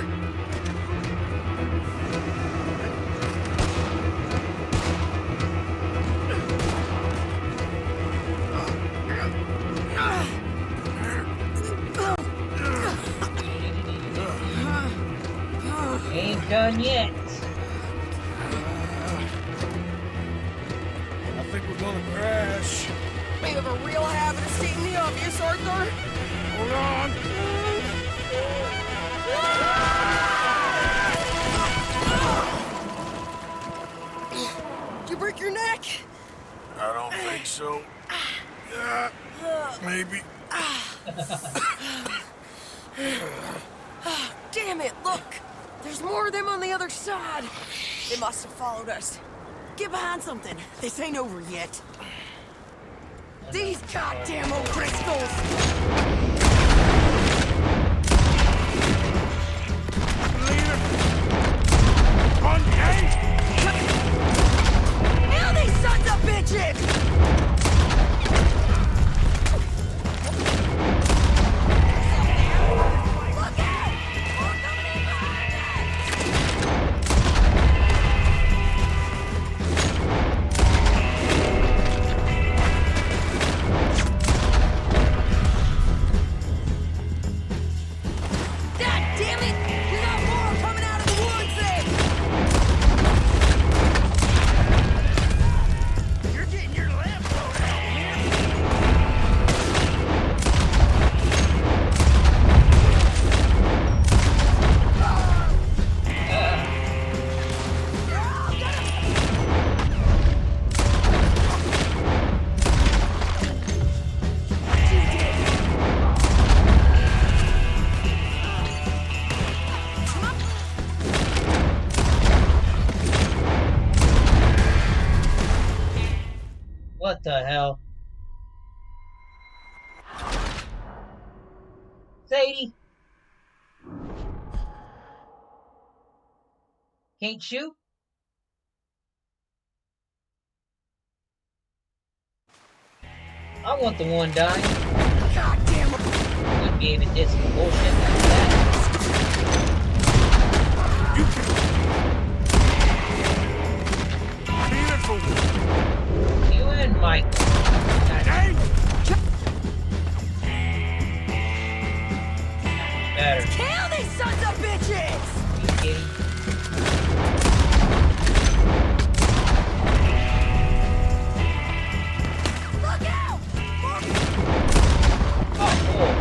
Ain't done yet. I think we're gonna crash. We have a real habit of stating the obvious, Arthur. Hold on. Did you break your neck? I don't think so. Yeah, maybe. Damn it, look! There's more of them on the other side. They must have followed us. Get behind something. This ain't over yet. These goddamn O'Driscolls! Hell, these sons of bitches! Look out! More coming in behind God damn it! We got more coming out of the woods there! You're getting your lamp blown out here! What the hell? Sadie? Can't shoot? I want the one dying. God damn it! Wouldn't be even this bullshit like that. You and Mike. Better. Kill these sons of bitches! Are you kidding? Look out! Oh, cool.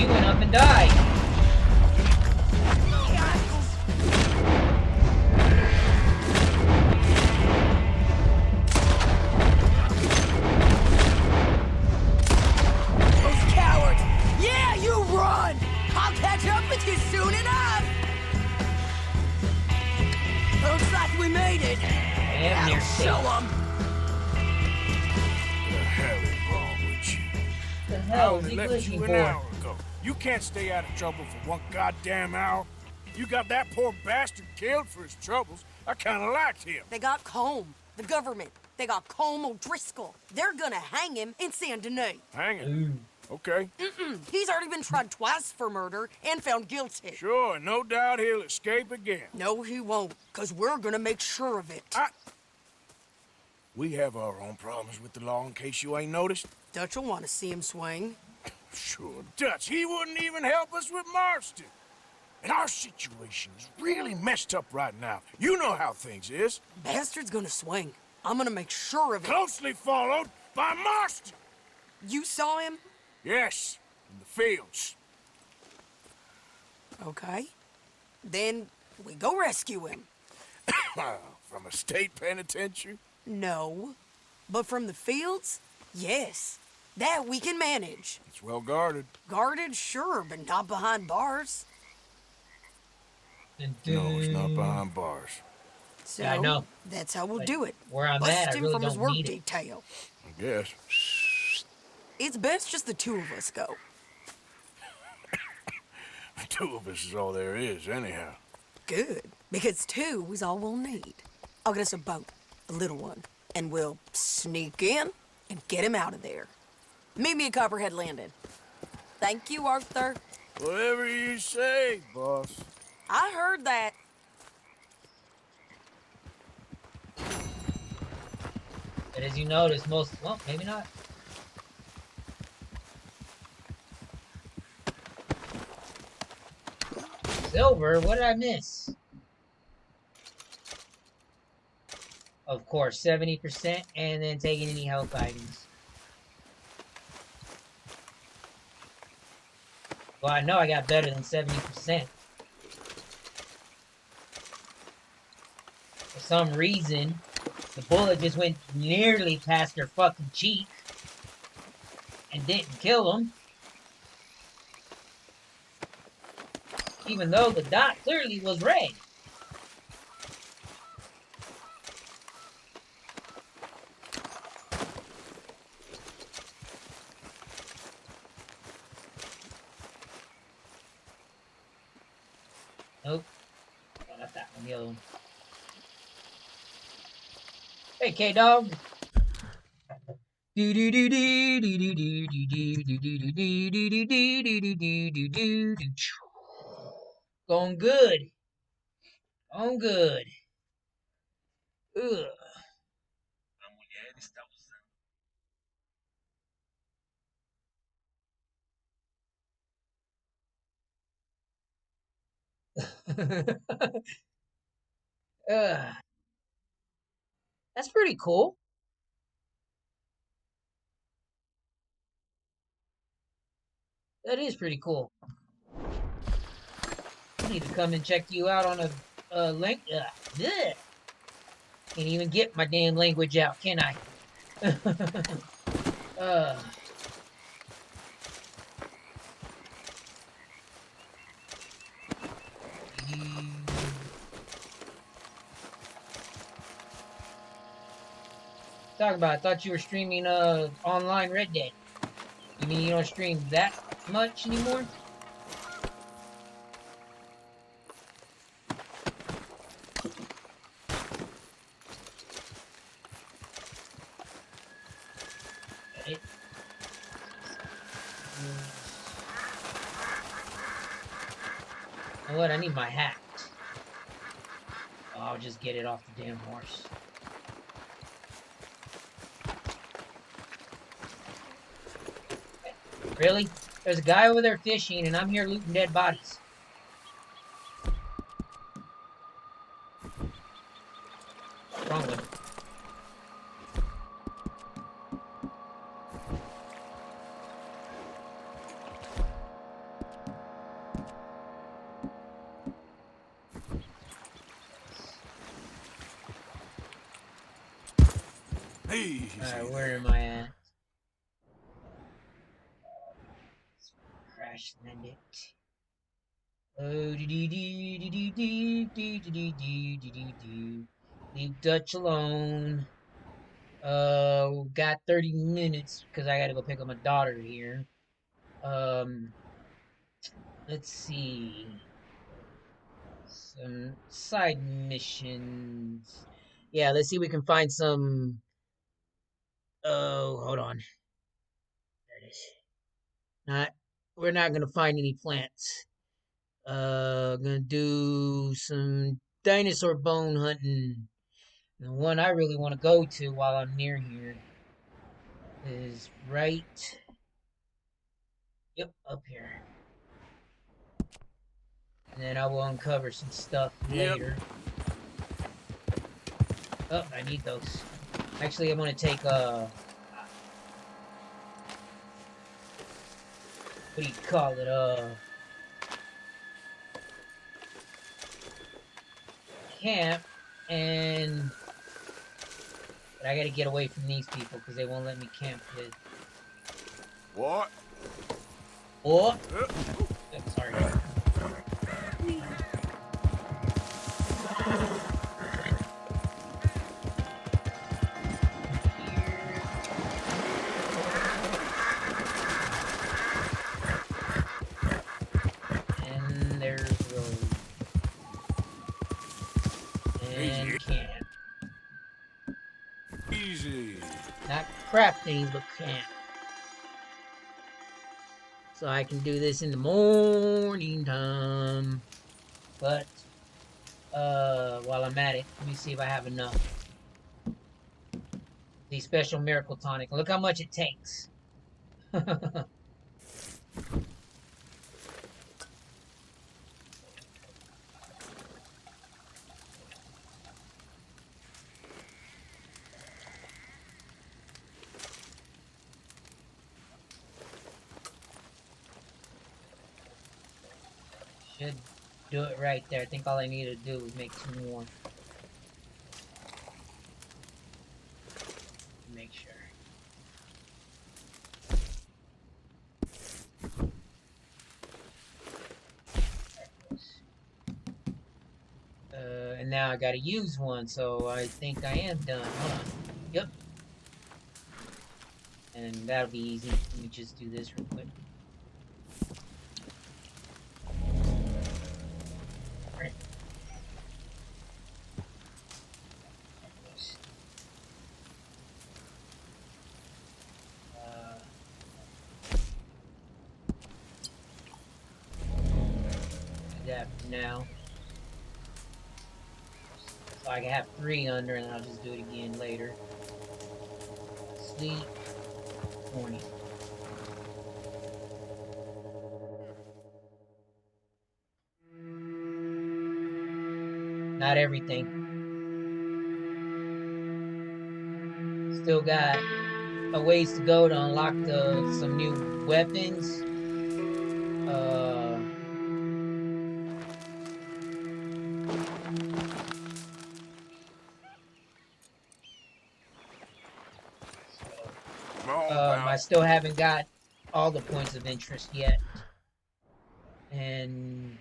She went up and died. Those cowards! Yeah, you run! I'll catch up with you soon enough! Looks like we made it. Damn near show them. The hell is wrong with you? The I hell is only he left looking you an for? hour ago. You can't stay out of trouble for one goddamn hour. You got that poor bastard killed for his troubles. I kind of liked him. They got Combe, the government. They got Combe O'Driscoll. They're gonna hang him in Saint Denis. Hang it. Okay. He's already been tried twice for murder and found guilty. Sure, no doubt he'll escape again. No, he won't, because we're gonna make sure of it. We have our own problems with the law in case you ain't noticed. Dutch will want to see him swing. Sure, Dutch, he wouldn't even help us with Marston. And our situation is really messed up right now. You know how things is. Bastard's gonna swing. I'm gonna make sure of it. Closely followed by Marston. You saw him? Yes, in the fields. Okay. Then we go rescue him. From a state penitentiary? No. But from the fields? Yes. That we can manage. It's well guarded. Guarded, sure, but not behind bars. No, it's not behind bars. So, Yeah, I know. that's how we'll But do it. where I'm Bust at, I him really from his don't work need it. detail. I guess. It's best just the two of us go. The two of us is all there is, anyhow. Good, because two is all we'll need. I'll get us a boat, a little one, and we'll sneak in and get him out of there. Meet me at Copperhead Landing. Thank you, Arthur. Whatever you say, boss. I heard that. But as you notice, well, maybe not. Silver, what did I miss? Of course, 70%, and then taking any health items. Well, I know I got better than 70%. For some reason, the bullet just went nearly past her fucking cheek and didn't kill him. Even though the dot clearly was red. Nope. Oh, not that one, the other one. Hey, K-Dog. Going good. Going good. Ugh. That's pretty cool. That is pretty cool. I need to come and check you out on a link. Can't even get my damn language out, can I? Talk about it. I thought you were streaming online Red Dead. You mean you don't stream that much anymore? It. You know what? I need my hat. Oh, I'll just get it off the damn horse. Really? There's a guy over there fishing, and I'm here looting dead bodies. What's wrong with him? Alright, where am I at? Crash landed. Oh, leave Dutch alone. Got 30 minutes because I gotta go pick up my daughter here. Let's see. Some side missions. Yeah, let's see if we can find some. Oh, hold on. There it is. We're not gonna find any plants. Gonna do some dinosaur bone hunting. The one I really want to go to while I'm near here is right. Yep, up here. And then I will uncover some stuff later. Oh, I need those. Actually, I'm gonna take what do you call it? Camp, and but I gotta get away from these people because they won't let me camp with. What? What? Oh, sorry. And there's road. And camp. Easy. Not crafting, but camp. So I can do this in the morning time. But while I'm at it, let me see if I have enough. The special miracle tonic. Look how much it takes. Should do it right there. I think all I need to do is make 2 more. Make sure. And now I gotta use one, so I think I am done. Hold on. Yep. And that'll be easy. Let me just do this real quick. That for now. So I can have 3 under and I'll just do it again later. Sleep. Morning. Not everything. Still got a ways to go to unlock some new weapons. I still haven't got all the points of interest yet. And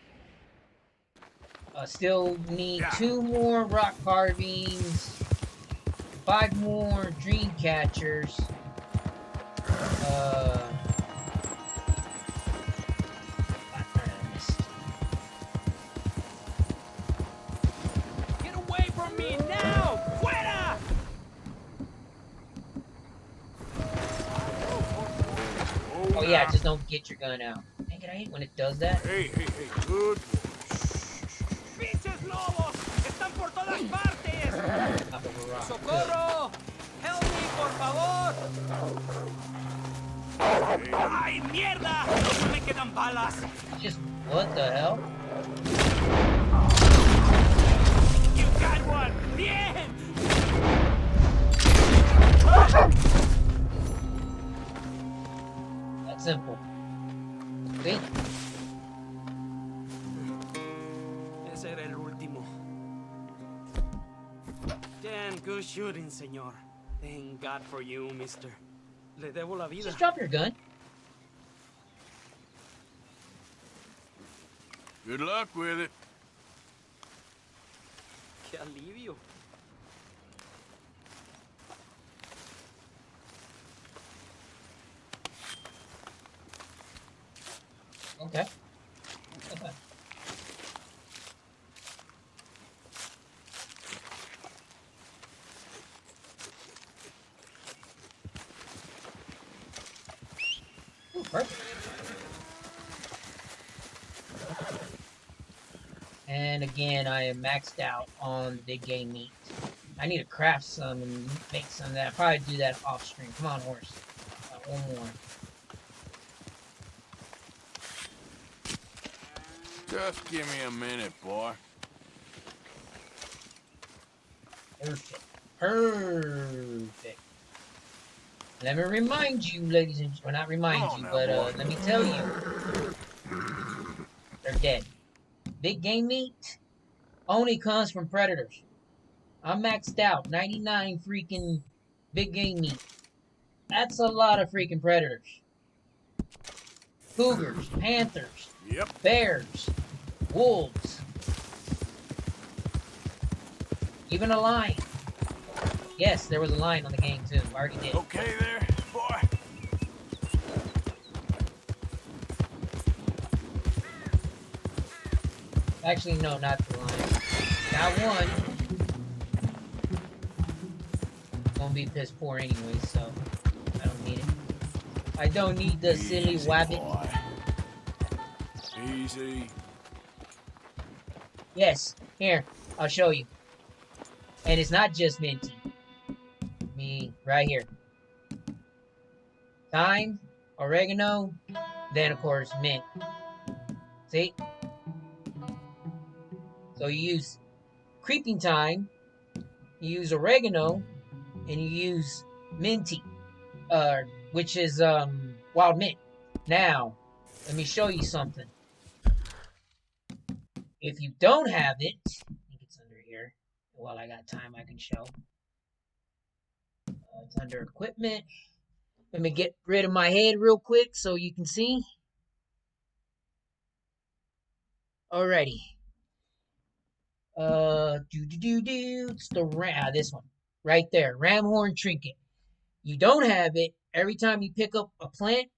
I still need 2 more rock carvings, 5 more Dreamcatchers. Get away from me now! Fuera! Oh yeah, just don't get your gun out. Dang it, I hate when it does that. Hey, good. ¡Pinches lobos! ¡Están por todas partes! ¡Socorro! ¡Help me, por favor! ¡Ay, mierda! ¡No me quedan balas! Just, what the hell? You got one! Bien! That's simple. See? Ese era el último. Damn good shooting, señor. Thank God for you, mister. Le debo la vida. Just drop your gun. Good luck with it. Qué alivio. Okay. Ooh, perfect. And again, I am maxed out on the big game meat. I need to craft some and make some of that. I'll probably do that off stream. Come on, horse. One more. Just give me a minute, boy. Perfect. Perfect. Let me remind you, ladies and well, not remind you, but let me tell you. They're dead. Big game meat only comes from predators. I'm maxed out. 99 freaking big game meat. That's a lot of freaking predators. Cougars, panthers, bears, wolves, even a lion. Yes, there was a lion on the game too. I already did. Okay there, boy. Actually, no, not the lion. Got one. Gonna be piss poor anyway, so I don't need it. I don't need the silly wabbit. Easy. Yes, here, I'll show you. And it's not just minty. Right here. Thyme, oregano, then of course mint. See? So you use creeping thyme, you use oregano, and you use minty, which is wild mint. Now, let me show you something. If you don't have it, I think it's under here. While I got time, I can show. It's under equipment. Let me get rid of my head real quick so you can see. Alrighty. It's the this one right there, ram horn trinket. You don't have it. Every time you pick up a plant,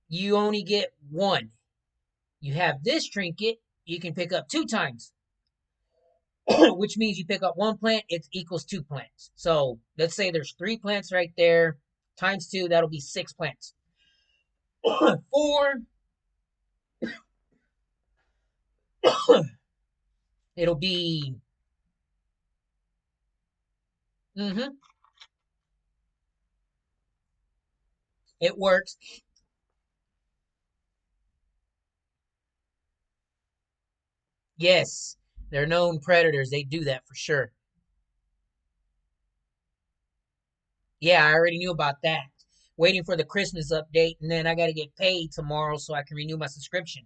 you only get one. You have this trinket, you can pick up 2 times. Which means you pick up 1 plant, it equals 2 plants. So let's say there's 3 plants right there, times 2, that'll be 6 plants. 4, it'll be, it works. Yes, they're known predators, they do that for sure. Yeah, I already knew about that. Waiting for the Christmas update, and then I got to get paid tomorrow so I can renew my subscription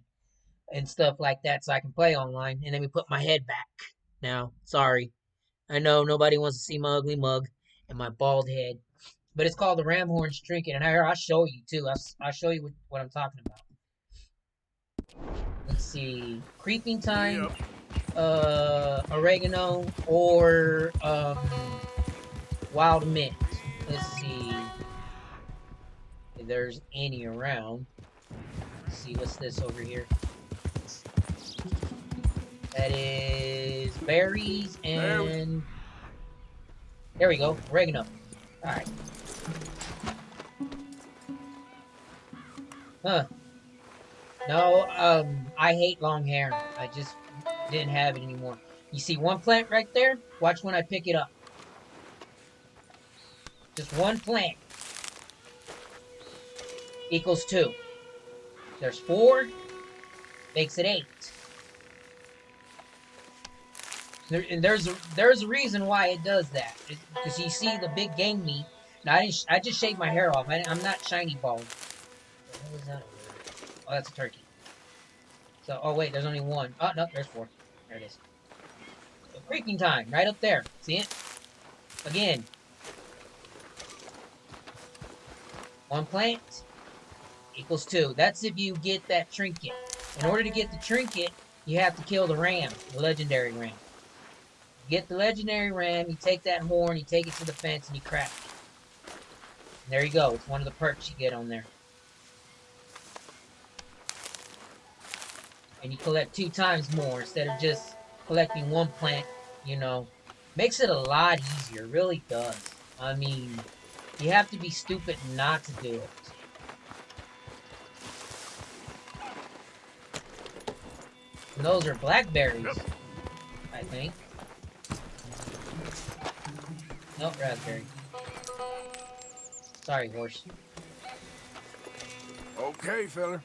and stuff like that so I can play online. And then we put my head back. Now, sorry. I know nobody wants to see my ugly mug and my bald head. But it's called the Ram Horns Trinket, and I'll show you too. I'll show you what I'm talking about. Let's see. Creeping thyme, oregano, or wild mint. Let's see if there's any around. Let's see, what's this over here? That is berries and there we go, oregano. All right. Huh. No, I hate long hair. I just didn't have it anymore. You see 1 plant right there? Watch when I pick it up. Just 1 plant equals 2. There's 4, makes it 8. And there's a reason why it does that. Because you see the big game meat. Now I just shaved my hair off. I'm not shiny bald. What was that? Oh, that's a turkey. So, oh wait, there's only 1. Oh no, there's 4. There it is. So, creeping thyme, right up there. See it? Again, 1 plant equals 2. That's if you get that trinket. In order to get the trinket, you have to kill the ram, the legendary ram. You get the legendary ram, you take that horn, you take it to the fence, and you craft it. And there you go. It's one of the perks you get on there. And you collect 2 times more instead of just collecting 1 plant, you know. Makes it a lot easier, it really does. I mean, you have to be stupid not to do it. And those are blackberries, I think. Nope, raspberry. Sorry, horse. Okay, fella.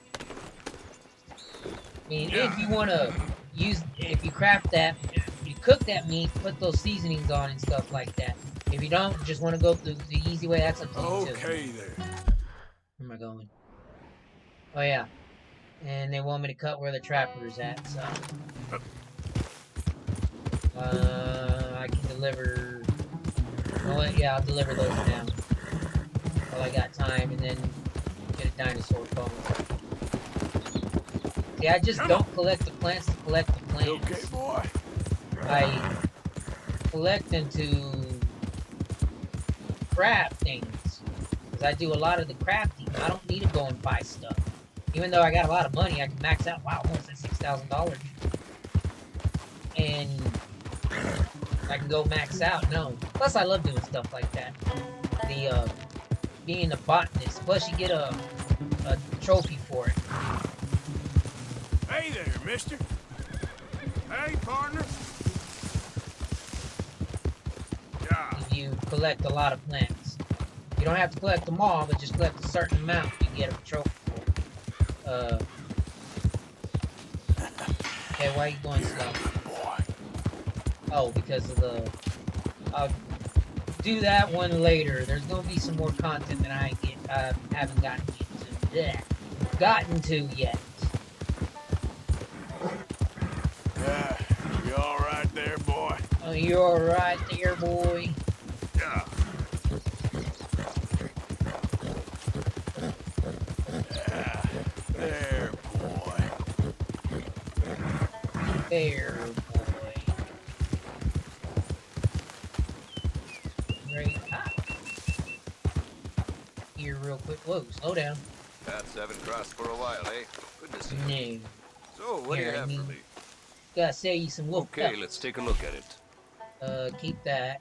I mean, if you want to use, if you craft that, you cook that meat, put those seasonings on and stuff like that. If you don't, just want to go through the easy way, that's up to you too. Okay, there. Where am I going? Oh, yeah. And they want me to cut where the trapper's at, so. I can deliver. Oh, yeah, I'll deliver those now. While I got time, and then get a dinosaur bone. See, I just don't collect the plants to collect the plants. Okay, boy. I collect them to craft things. Because I do a lot of the crafting. I don't need to go and buy stuff. Even though I got a lot of money, I can max out. Wow, almost at $6,000. And I can go max out. No. Plus, I love doing stuff like that. The, being a botanist. Plus, you get a trophy for it. Hey there, mister. Hey, partner. Yeah. You collect a lot of plants. You don't have to collect them all, but just collect a certain amount. You get a trophy for it. Okay, why are you going slow? Oh, because of the... I'll do that one later. There's gonna be some more content that I haven't gotten to yet. Yeah, you all right there, boy? Oh, you're all right there, boy. Yeah. Yeah, there, boy. There, boy. Great. Ah. Here, real quick. Whoa, slow down. Paths haven't crossed for a while, eh? Good to see you. No. So, what do you have for me? Gotta sell you some wolf Okay, pelts. let's take a look at it. Keep that.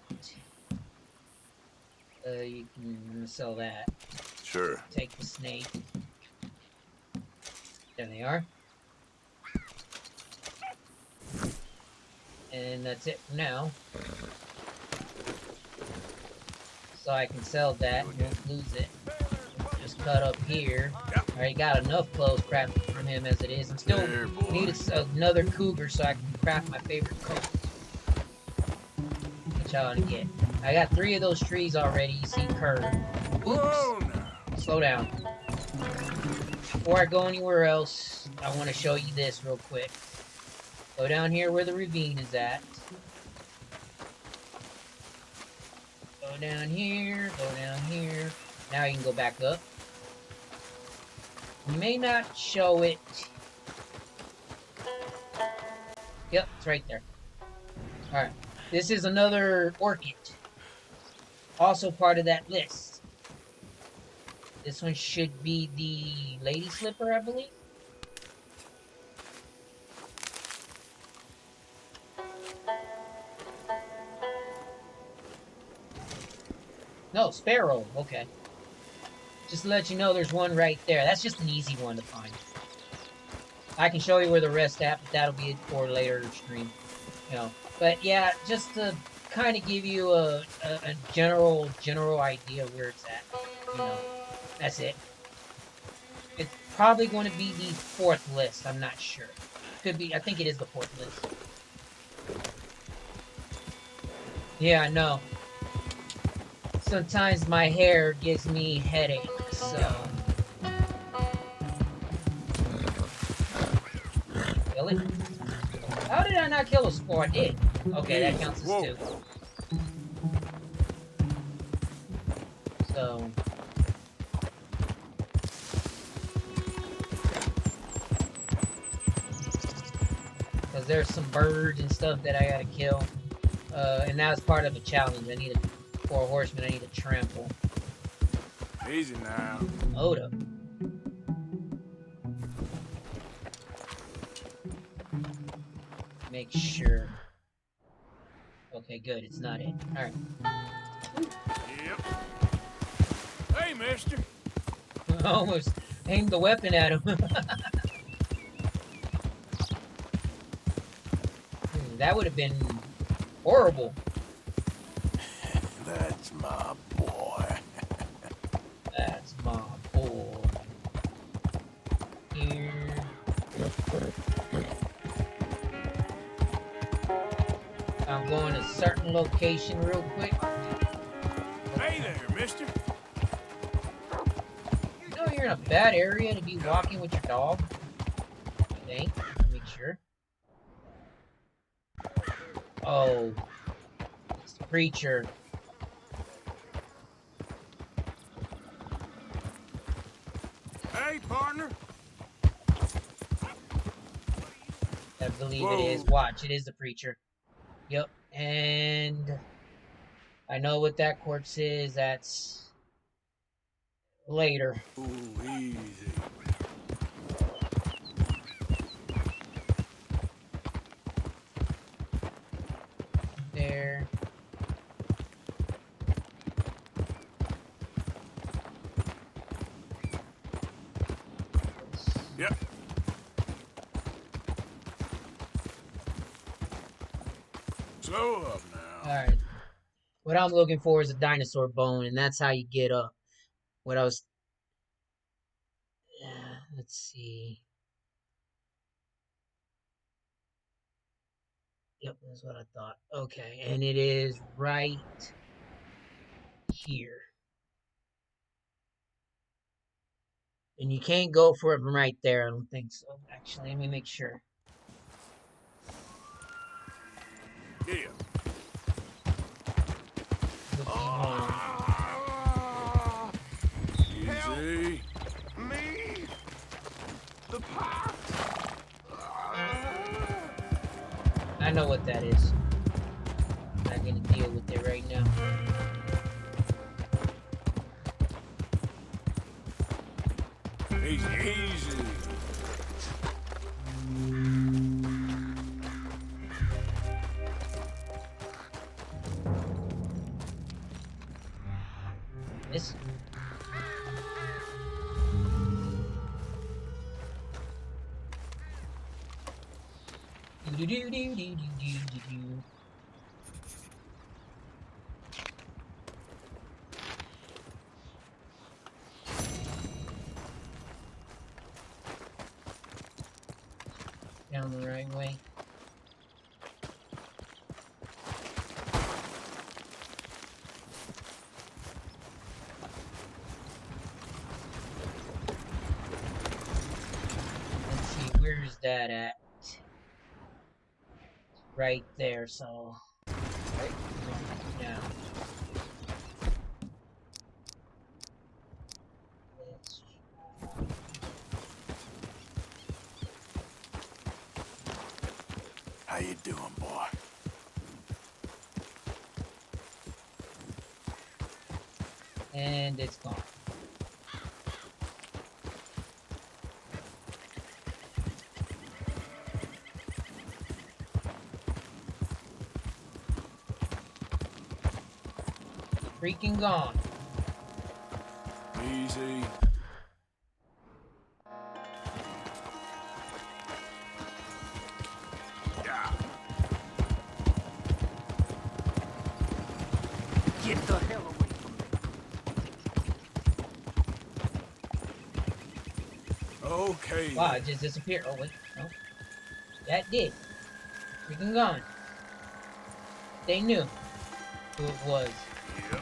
You can sell that. Sure. Take the snake. There they are. And that's it for now. So I can sell that, won't lose it. Just cut up here. I already got enough clothes crafted from him as it is. I'm still need another cougar so I can craft my favorite coat. Which I ought to get. I got 3 of those trees already. You see curve. Oops. Slow down. Before I go anywhere else, I want to show you this real quick. Go down here where the ravine is at. Go down here, go down here. Now you can go back up. You may not show it. Yep, it's right there. Alright. This is another orchid. Also part of that list. This one should be the lady slipper, I believe. No, sparrow. Okay. Just to let you know, there's one right there. That's just an easy one to find. I can show you where the rest at, but that'll be for later stream. You know. But yeah, just to kind of give you a general idea where it's at. You know. That's it. It's probably going to be the 4th list. I'm not sure. Could be. I think it is the 4th list. Yeah, I know. Sometimes my hair gives me headaches, so... Kill it? How did I not kill a spore? I did. Okay, that counts as 2. So... Because there's some birds and stuff that I gotta kill. And that's part of the challenge. I need a 4 horsemen, I need a trample. Easy now. Hold up. Make sure. Okay, good. It's not it. Alright. Yep. Hey, mister. Almost aimed the weapon at him. That would have been horrible. That's my boy. That's my boy. Here. I'm going to a certain location real quick. Hey there, mister. You know you're in a bad area to be walking with your dog? I think. Make sure. Oh. It's the preacher. Hey, partner. I believe it is. Watch, it is the preacher. Yep, and I know what that corpse is. That's later. Ooh, easy. There. Yep. Slow up now. Alright. What I'm looking for is a dinosaur bone, and that's how you get up. What I was... let's see. Yep, that's what I thought. Okay, and it is right here. And you can't go for it from right there, I don't think so. Actually, let me make sure. Yeah. Easy. Me? The pot? I know what that is. I'm not gonna deal with it right now. Easy, easy. This. Do do do do do do do do. Down the right way. Let's see, where's that at? Right there, so right now. How you doing, boy? And it's gone. Freaking gone. Easy. Get the hell away from me. Okay. Wow, it just disappeared. Oh, wait. No. That did. Freaking gone. They knew who it was. Yep.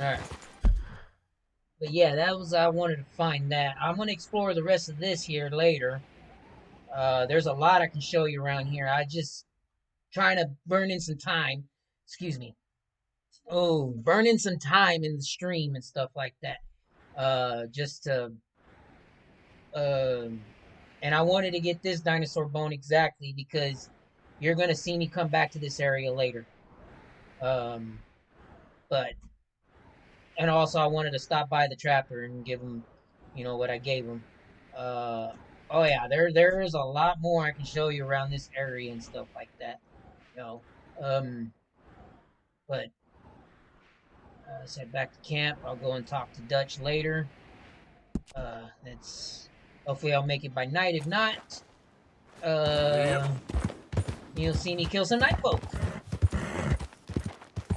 Alright. But yeah, that was, I wanted to find that. I'm going to explore the rest of this here later. There's a lot I can show you around here. I just trying to burn in some time. Excuse me. Oh, burn in some time in the stream and stuff like that. Just to And I wanted to get this dinosaur bone exactly because you're gonna see me come back to this area later. But and also I wanted to stop by the trapper and give him, you know, what I gave him. Oh yeah, there is a lot more I can show you around this area and stuff like that. You know, but let's head back to camp. I'll go and talk to Dutch later. That's hopefully I'll make it by night. If not, you'll see me kill some night folk.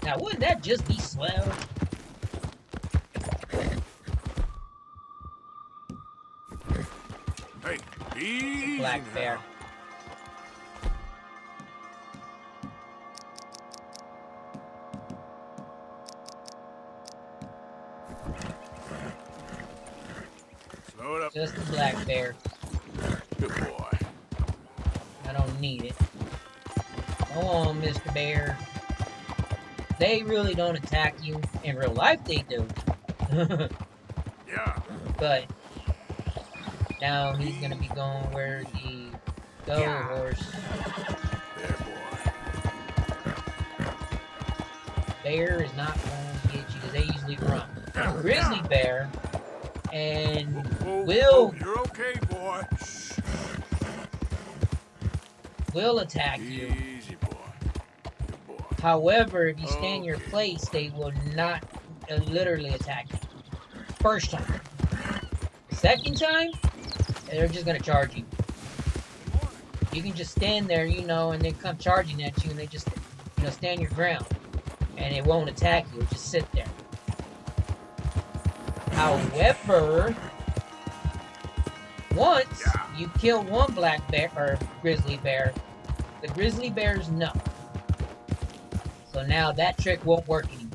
Now, wouldn't that just be swell? Hey, easy Black now. bear. Slow it up. Just a black bear. Good boy. I don't need it. Go on, Mr. Bear. They really don't attack you. In real life, they do. Yeah. But now he's gonna be going where the horse. There, boy. Bear is not going to get you because they usually run. Grizzly bear and will you're okay, boy. will attack you. Easy, boy. Good boy. However, if you stay in your place, they will not literally attack you. First time. Second time, they're just gonna charge you. You can just stand there, you know, and they come charging at you, and they just, you know, stand your ground, and it won't attack you. Just sit there. However, once you kill one black bear or grizzly bear, the grizzly bears know. So now that trick won't work anymore.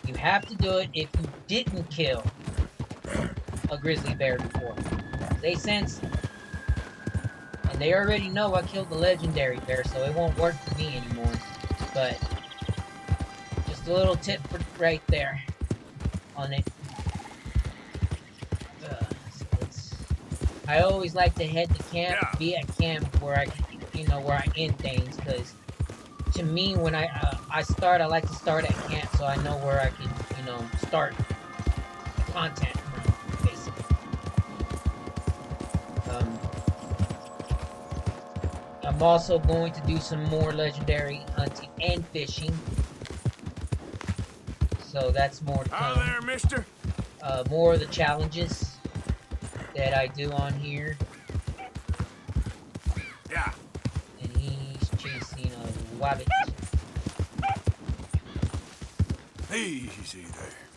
You have to do it if you didn't kill a grizzly bear before. They sense it. And they already know I killed the legendary bear, so it won't work for me anymore. But just a little tip right there on it. I always like to head to camp, be at camp where I, you know, where I end things, because to me, when I start, I like to start at camp so I know where I can, you know, start content from, basically. I'm also going to do some more legendary hunting and fishing. So that's more to come. Hi there, mister. More of the challenges that I do on here. Yeah. And he's chasing a wabbit. Easy there.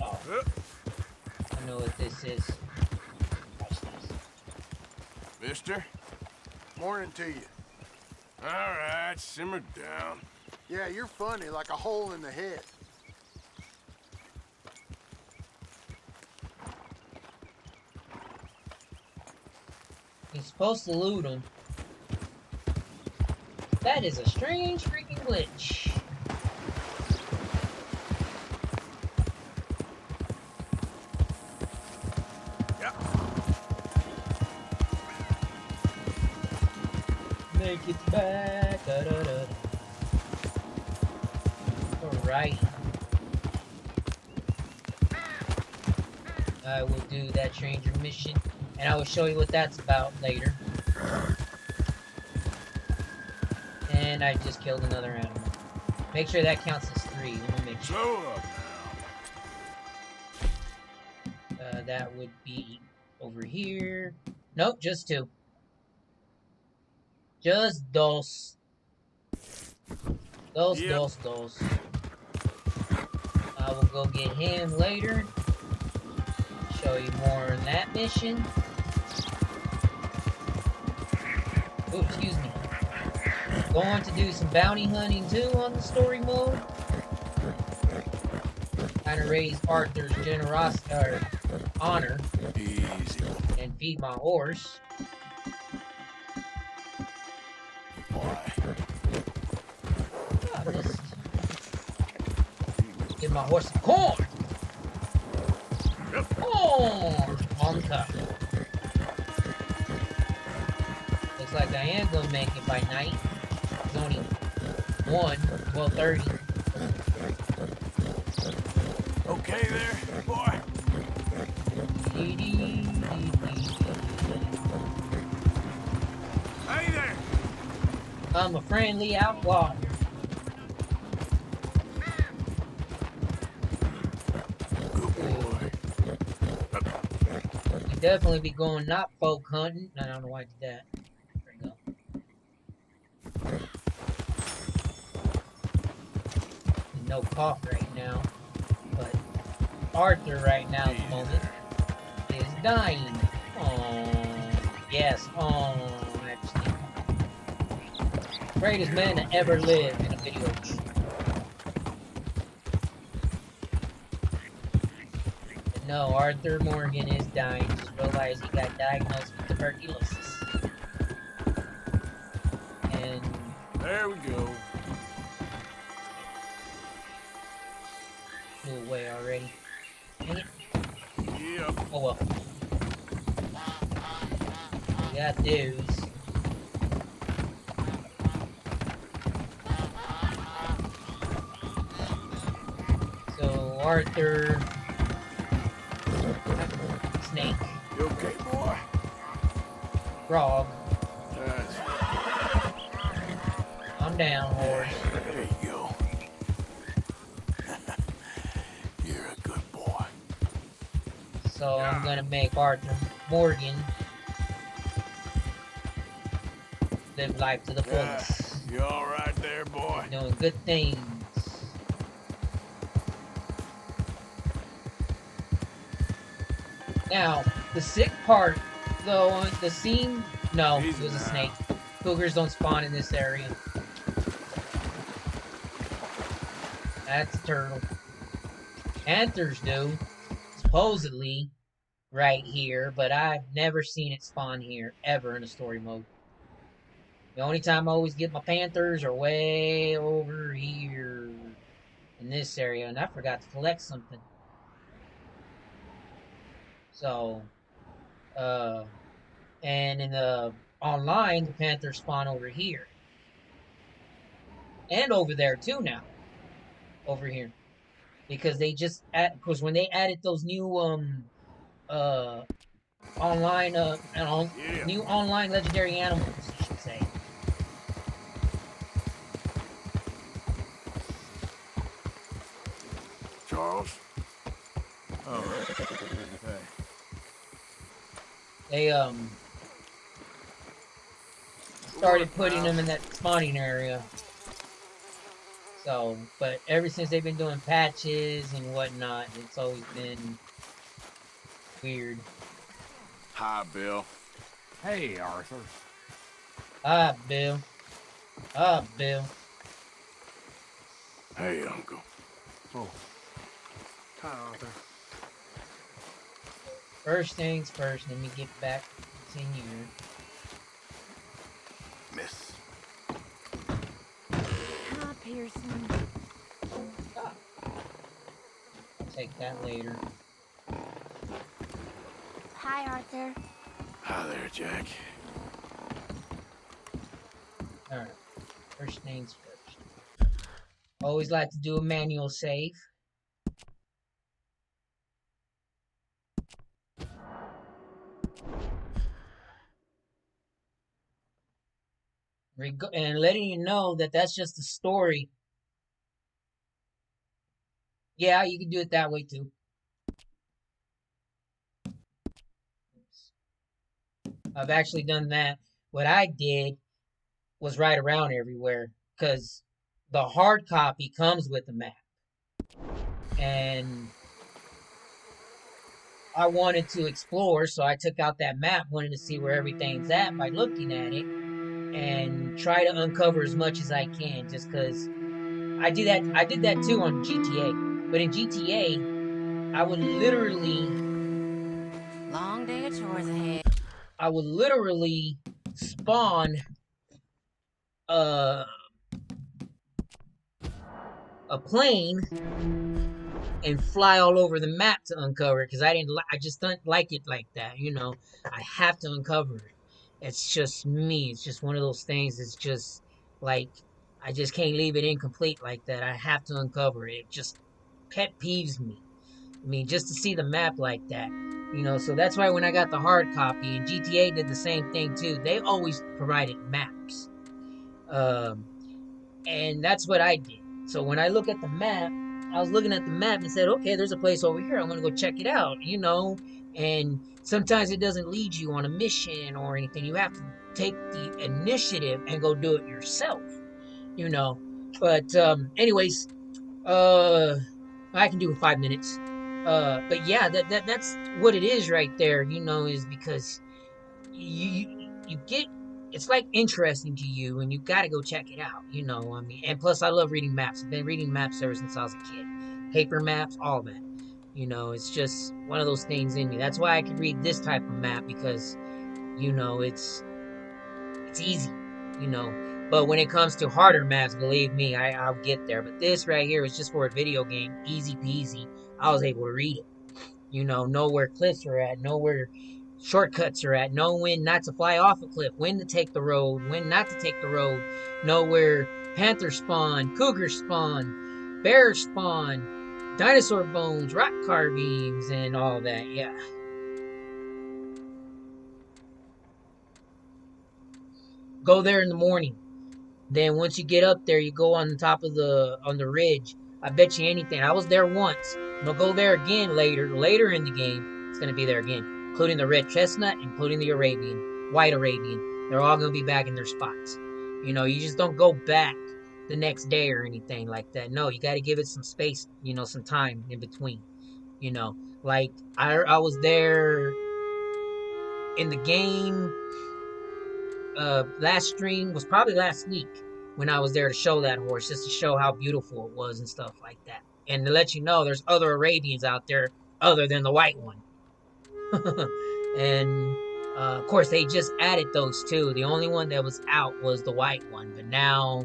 Oh. I know what this is. Watch this. Mister? Morning to you. All right, simmer down. Yeah, you're funny, like a hole in the head. He's supposed to loot them. That is a strange freaking glitch. Make it back. Da, da, da. Alright. I will do that stranger mission, and I will show you what that's about later. And I just killed another animal. Make sure that counts as 3. Let me make sure. Slow up now. That would be over here. Nope, just 2. Just dos. Dos. I will go get him later. Show you more in that mission. Oh, excuse me. Going to do some bounty hunting too on the story mode. Kind of raise Arthur's generosity or honor. Easy. And feed my horse. Give my horse some corn. Corn on top. like I am gonna make it by night. It's only 12:30. Okay there, boy? Hey there! I'm a friendly outlaw. Good boy. You definitely be going not folk hunting. I don't know why I did that. There you go. No cough right now, but Arthur right now at the moment is dying. Oh, yes. Oh, actually, greatest man to ever live in a video game. But no, Arthur Morgan is dying. Just realized he got diagnosed with tuberculosis. And there we go. Flew away already. Dang it. Yep. Oh well. We got those. So Arthur, Snake. You okay, boy? Frog. I'm down, horse. There you go. You're a good boy. So I'm gonna make Arthur Morgan live life to the fullest. You all right there, boy? Doing good things. Now, the sick part, though, the scene... No, it was a snake. Cougars don't spawn in this area. That's a turtle. Panthers do, supposedly, right here, but I've never seen it spawn here, ever in a story mode. The only time I always get my panthers are way over here in this area, and I forgot to collect something. So, and in the online, the panthers spawn over here. And over there too now. Over here. Because they just because when they added those new online new online legendary animals, I should say. Charles? Oh, okay. They started putting them in that spawning area. So, but ever since they've been doing patches and whatnot, it's always been weird. Hi, Bill. Hey, Arthur. Hi, Bill. Hi, Bill. Hey, Uncle. Oh. Hi, Arthur. First things first, let me get back to here. Miss. Hi, Pearson. I'll take that later. Hi, Arthur. Hi there, Jack. Alright. First things first. Always like to do a manual save. And letting you know that that's just a story. Yeah, you can do it that way too. I've actually done that. What I did was write around everywhere because the hard copy comes with the map. And I wanted to explore, so I took out that map, wanted to see where everything's at by looking at it. And try to uncover as much as I can, just because I did that too on GTA. But in GTA, I would literally Long day of chores ahead. I would literally spawn a plane and fly all over the map to uncover it, because I just don't like it like that, you know. I have to uncover it. It's just me. It's just one of those things. It's just like I just can't leave it incomplete like that. I have to uncover it. It just pet peeves me. I mean, just to see the map like that, so that's why when I got the hard copy, and GTA did the same thing too, they always provided maps. And that's what I did. So when I look at the map, I was looking at the map and said, okay, there's a place over here. I'm going to go check it out, and sometimes it doesn't lead you on a mission or anything. You have to take the initiative and go do it yourself, But anyways, I can do in 5 minutes. But yeah, that's what it is right there, is because you get it's like interesting to you and you got to go check it out, I mean, and plus I love reading maps. I've been reading maps ever since I was a kid. Paper maps, all that. It's just one of those things in me. That's why I can read this type of map because it's easy, But when it comes to harder maps, believe me, I'll get there. But this right here is just for a video game, easy peasy. I was able to read it. Know where cliffs are at, know where shortcuts are at, know when not to fly off a cliff, when to take the road, when not to take the road, know where panthers spawn, cougars spawn, bears spawn, dinosaur bones, rock carvings, and all that, yeah. Go there in the morning. Then once you get up there, you go on the top of on the ridge. I bet you anything. I was there once. I'm gonna go there again later in the game. It's gonna be there again, including the red chestnut, including the white Arabian. They're all gonna be back in their spots. You just don't go back the next day or anything like that. No, you got to give it some space. Some time in between. Like I was there in the game. Last stream was probably last week when I was there to show that horse, just to show how beautiful it was and stuff like that. And to let you know, there's other Arabians out there other than the white one. And of course, they just added those two. The only one that was out was the white one. But now,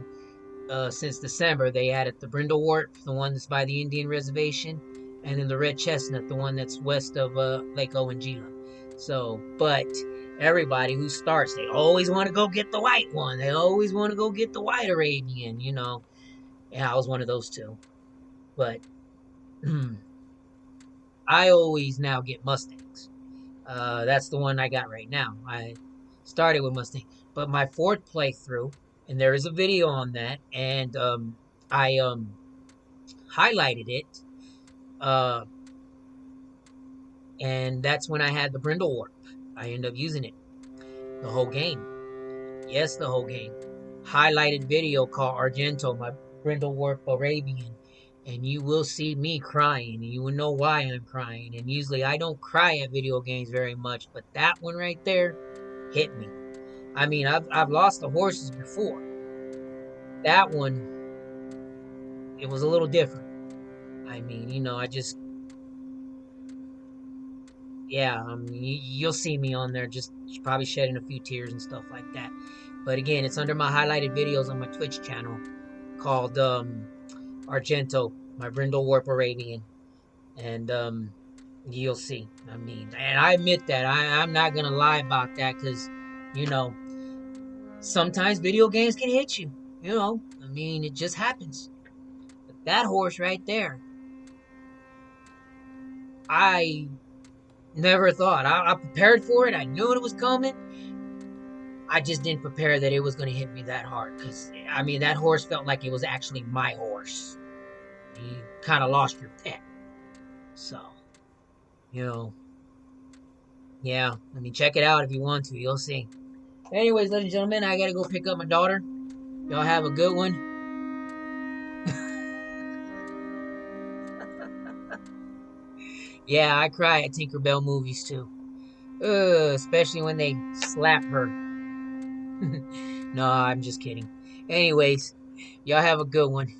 since December, they added the brindlewort, the one that's by the Indian reservation, and then the red chestnut, the one that's west of Lake Owengila. So, but everybody who starts, they always want to go get the white one. They always want to go get the white Arabian, Yeah, I was one of those two. But I always now get Mustangs. That's the one I got right now. I started with Mustang. But my fourth playthrough, and there is a video on that, and I highlighted it. And that's when I had the brindlewort. I ended up using it the whole game. Yes, the whole game. Highlighted video called Argento, my brindlewort Arabian. And you will see me crying, and you will know why I'm crying. And usually I don't cry at video games very much, but that one right there hit me. I mean, I've lost the horses before. That one, it was a little different. I mean, yeah, you'll see me on there just probably shedding a few tears and stuff like that. But again, it's under my highlighted videos on my Twitch channel called Argento, my brindlewort Arabian. And you'll see. I mean, and I admit that. I'm not going to lie about that because, sometimes video games can hit you. I mean, it just happens. But that horse right there, I never thought. I prepared for it. I knew it was coming. I just didn't prepare that it was going to hit me that hard. Because, I mean, that horse felt like it was actually my horse. You kind of lost your pet. So, yeah. I mean, check it out if you want to. You'll see. Anyways, ladies and gentlemen, I got to go pick up my daughter. Y'all have a good one. Yeah, I cry at Tinkerbell movies too. Especially when they slap her. No, I'm just kidding. Anyways, y'all have a good one.